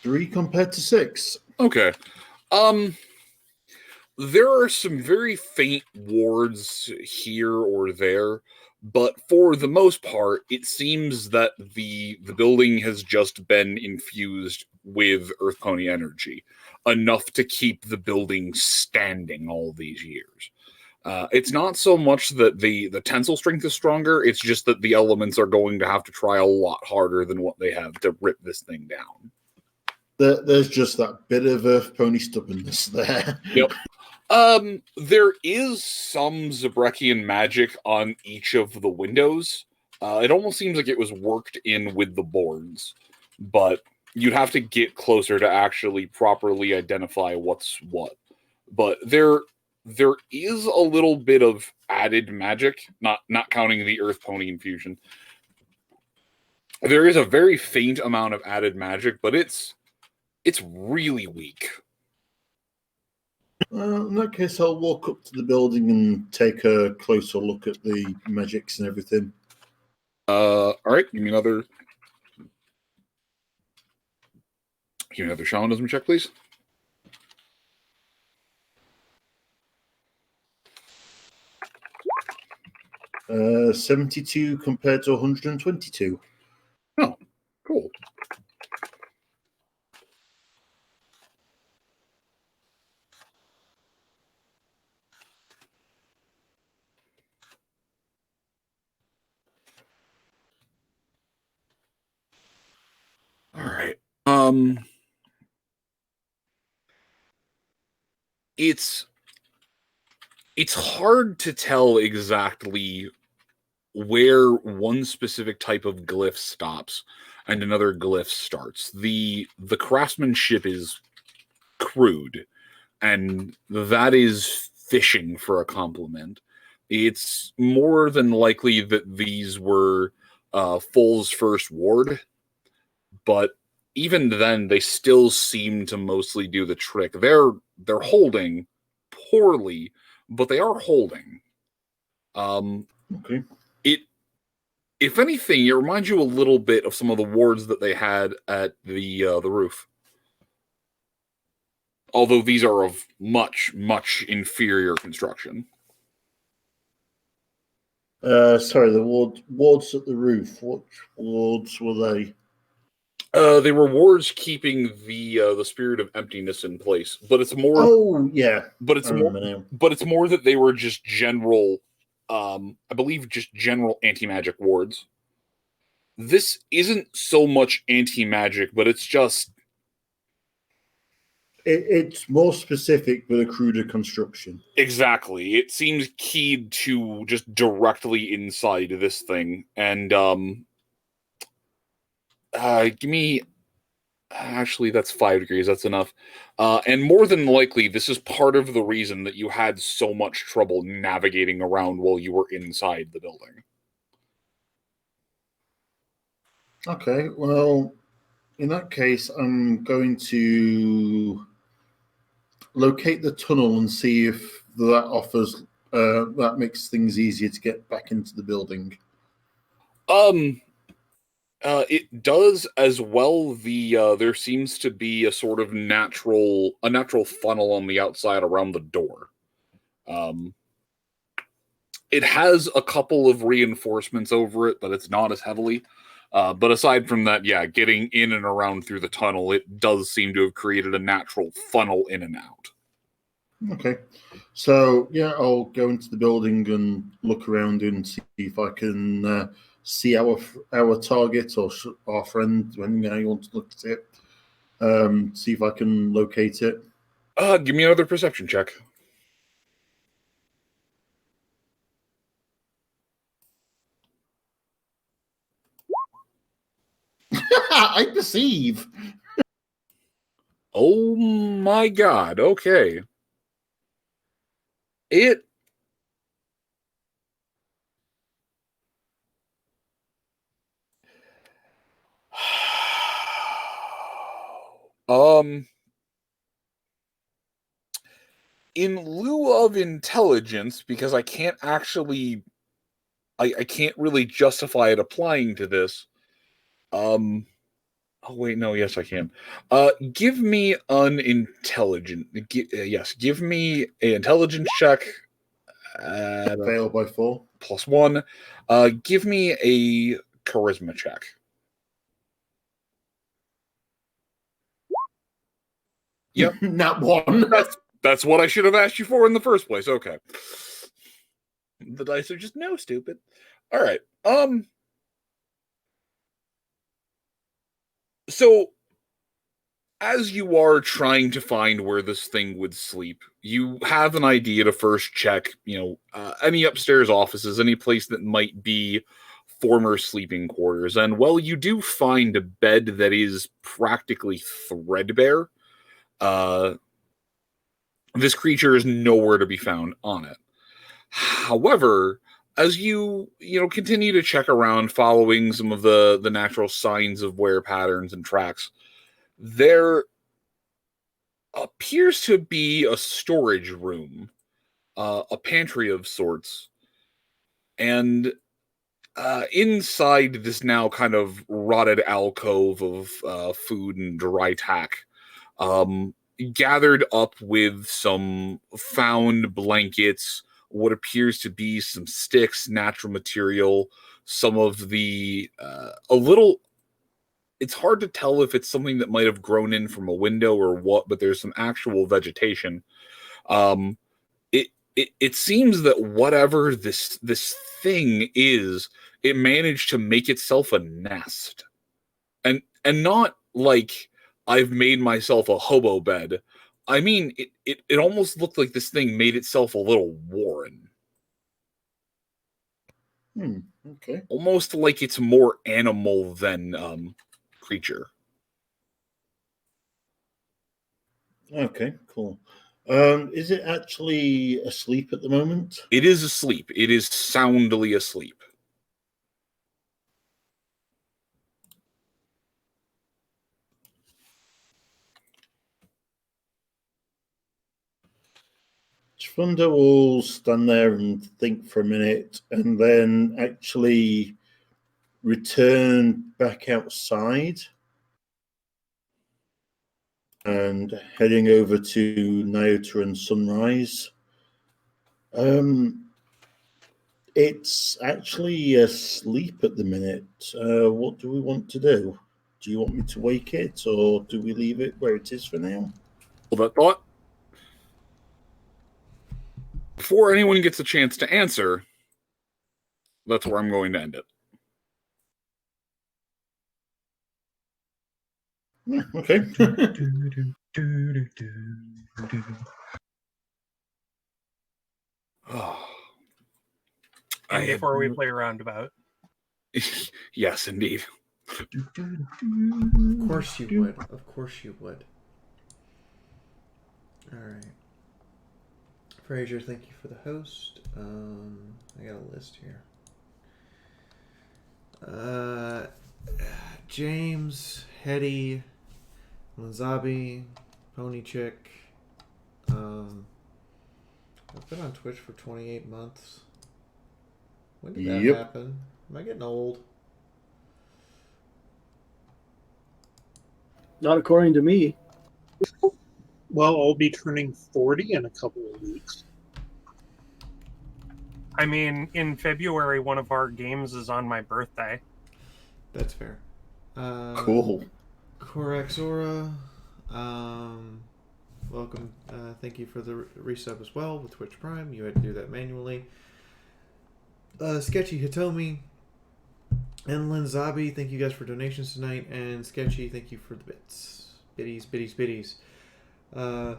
Three compared to 6. Okay. There are some very faint wards here or there, but for the most part, it seems that the building has just been infused with Earth Pony energy, enough to keep the building standing all these years. It's not so much that the tensile strength is stronger, it's just that the elements are going to have to try a lot harder than what they have to rip this thing down. There's just that bit of Earth Pony stubbornness there. Yep. There is some Zabrekian magic on each of the windows. It almost seems like it was worked in with the boards, but you'd have to get closer to actually properly identify what's what. But there is a little bit of added magic, not counting the Earth Pony infusion. There is a very faint amount of added magic, but it's really weak. In that case, I'll walk up to the building and take a closer look at the magics and everything. All right, give me another shamanism check, please. Uh, 72 compared to 122. Oh, cool. All right. It's hard to tell exactly where one specific type of glyph stops and another glyph starts. The craftsmanship is crude, and that is fishing for a compliment. It's more than likely that these were Full's first ward, but even then, they still seem to mostly do the trick. They're holding poorly, but they are holding. Okay. If anything, it reminds you a little bit of some of the wards that they had at the roof. although these are of much, much inferior construction. Sorry, the wards at the roof. What wards were they? They were wards keeping the spirit of emptiness in place, but it's more. Oh yeah, but it's I more. remember now. But it's more that they were just general. I believe just general anti-magic wards. This isn't so much anti-magic, but it's just. It's more specific with a cruder construction. Exactly. It seems keyed to just directly inside this thing. And give me actually that's 5 degrees, that's enough. And more than likely, this is part of the reason that you had so much trouble navigating around while you were inside the building. Okay, well, in that case, I'm going to locate the tunnel and see if that offers that makes things easier to get back into the building. It does as well. There seems to be a sort of natural funnel on the outside around the door. It has a couple of reinforcements over it, but it's not as heavily. But aside from that, yeah, getting in and around through the tunnel, it does seem to have created a natural funnel in and out. Okay, so yeah, I'll go into the building and look around and see if I can see our target or our friend, depending on how you want to look at it. See if I can locate it. Give me another perception check. I perceive. Oh my god, okay. It in lieu of intelligence, because I can't actually I can't really justify it applying to this. Oh wait, no, yes I can. Give me unintelligent. Yes, give me an intelligence check. Fail by 4. +1. Give me a charisma check. Yep. Not 1. That's what I should have asked you for in the first place. Okay. The dice are just no stupid. All right. So as you are trying to find where this thing would sleep, you have an idea to first check, any upstairs offices, any place that might be former sleeping quarters. And well, you do find a bed that is practically threadbare. This creature is nowhere to be found on it. However, as you continue to check around, following some of the natural signs of wear patterns and tracks, there appears to be a storage room, a pantry of sorts, and inside this now kind of rotted alcove of food and dry tack, gathered up with some found blankets, what appears to be some sticks, natural material, some of the a little. It's hard to tell if it's something that might have grown in from a window or what, but there's some actual vegetation. It seems that whatever this thing is, it managed to make itself a nest, and not like I've made myself a hobo bed. I mean, it almost looked like this thing made itself a little warren. Okay. Almost like it's more animal than creature. Okay, cool. Is it actually asleep at the moment? It is asleep. It is soundly asleep. Chfunda will stand there and think for a minute and then actually return back outside. and heading over to Nyota and Sunrise. It's actually asleep at the minute. What do we want to do? Do you want me to wake it, or do we leave it where it is for now? Well, that thought. Before anyone gets a chance to answer, that's where I'm going to end it. Yeah, okay. And before we play roundabout. Yes, indeed. Of course you would. Of course you would. Alright. Fraser, thank you for the host. I got a list here. James, Hetty, Lanzabi, Pony Chick. I've been on Twitch for 28 months. When did that happen? Am I getting old? Not according to me. Well, I'll be turning 40 in a couple of weeks. I mean, in February, one of our games is on my birthday. That's fair. Cool. Corexora, welcome. Thank you for the resub as well with Twitch Prime. You had to do that manually. Sketchy Hitomi and Lenzabi, thank you guys for donations tonight. And Sketchy, thank you for the bits. Biddies. I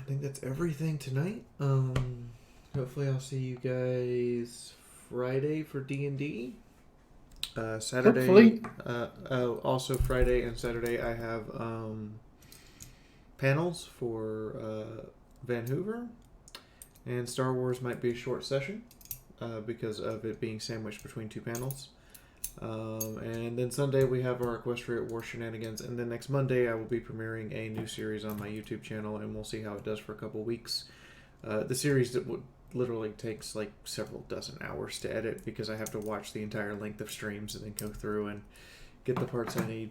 think that's everything tonight. Hopefully I'll see you guys Friday for D&D. Saturday. Hopefully. Also Friday and Saturday I have panels for Van Hoover. And Star Wars might be a short session because of it being sandwiched between two panels. And then Sunday we have our Equestria War Shenanigans. And then next Monday I will be premiering a new series on my YouTube channel, and we'll see how it does for a couple weeks. The series that literally takes like several dozen hours to edit because I have to watch the entire length of streams and then go through and get the parts I need.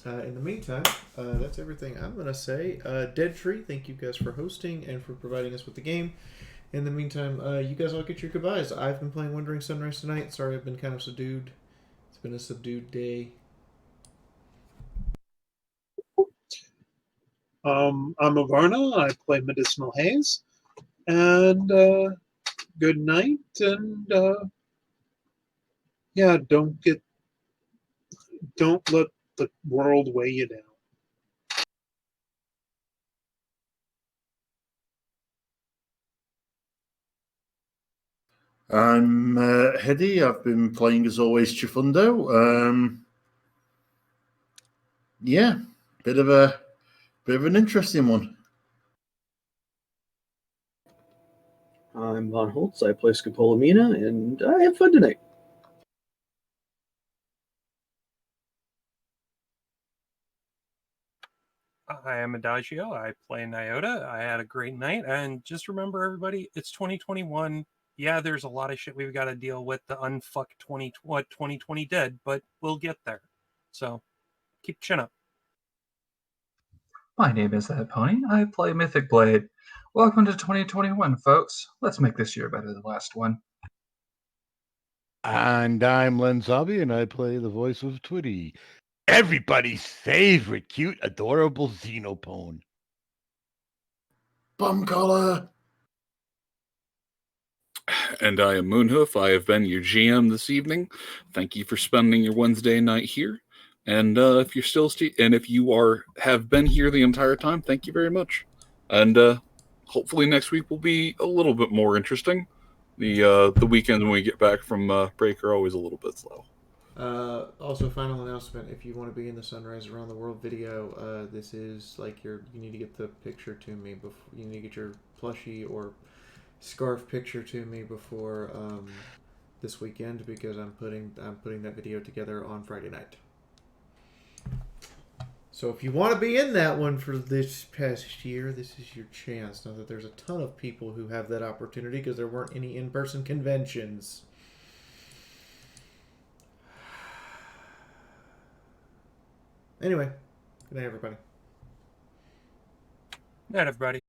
In the meantime, that's everything I'm going to say. Dead Tree, thank you guys for hosting and for providing us with the game. In the meantime, you guys all get your goodbyes. I've been playing Wandering Sunrise tonight. Sorry I've been kind of subdued. It's been a subdued day. I'm Avarna. I play Medicinal Haze. And good night. And yeah, don't let the world weigh you down. I'm Hedy. I've been playing as always Chifundo. Yeah, bit of an interesting one. I'm Von Holtz. I play Scopolamina, and I had fun tonight. I am Adagio. I play Nyota. I had a great night. And just remember, everybody, it's 2021. Yeah, there's a lot of shit we've got to deal with to unfuck 2020 did, but we'll get there. So keep chin up. My name is That Pony. I play Mythic Blade. Welcome to 2021, folks. Let's make this year better than the last one. And I'm Len Zabi, and I play the voice of Twitty. Everybody's favorite cute, adorable Xenopone. Bum collar. And I am Moonhoof. I have been your GM this evening. Thank you for spending your Wednesday night here. And if you're still and if you have been here the entire time, thank you very much. And hopefully next week will be a little bit more interesting. The weekends when we get back from break are always a little bit slow. Also, final announcement: if you want to be in the Sunrise Around the World video, this is like you need to get the picture to me before you need to get your plushie or scarf picture to me before this weekend because I'm putting that video together on Friday night. So if you want to be in that one for this past year, this is your chance. Now that there's a ton of people who have that opportunity because there weren't any in-person conventions. Anyway, Good night, everybody. Night, everybody.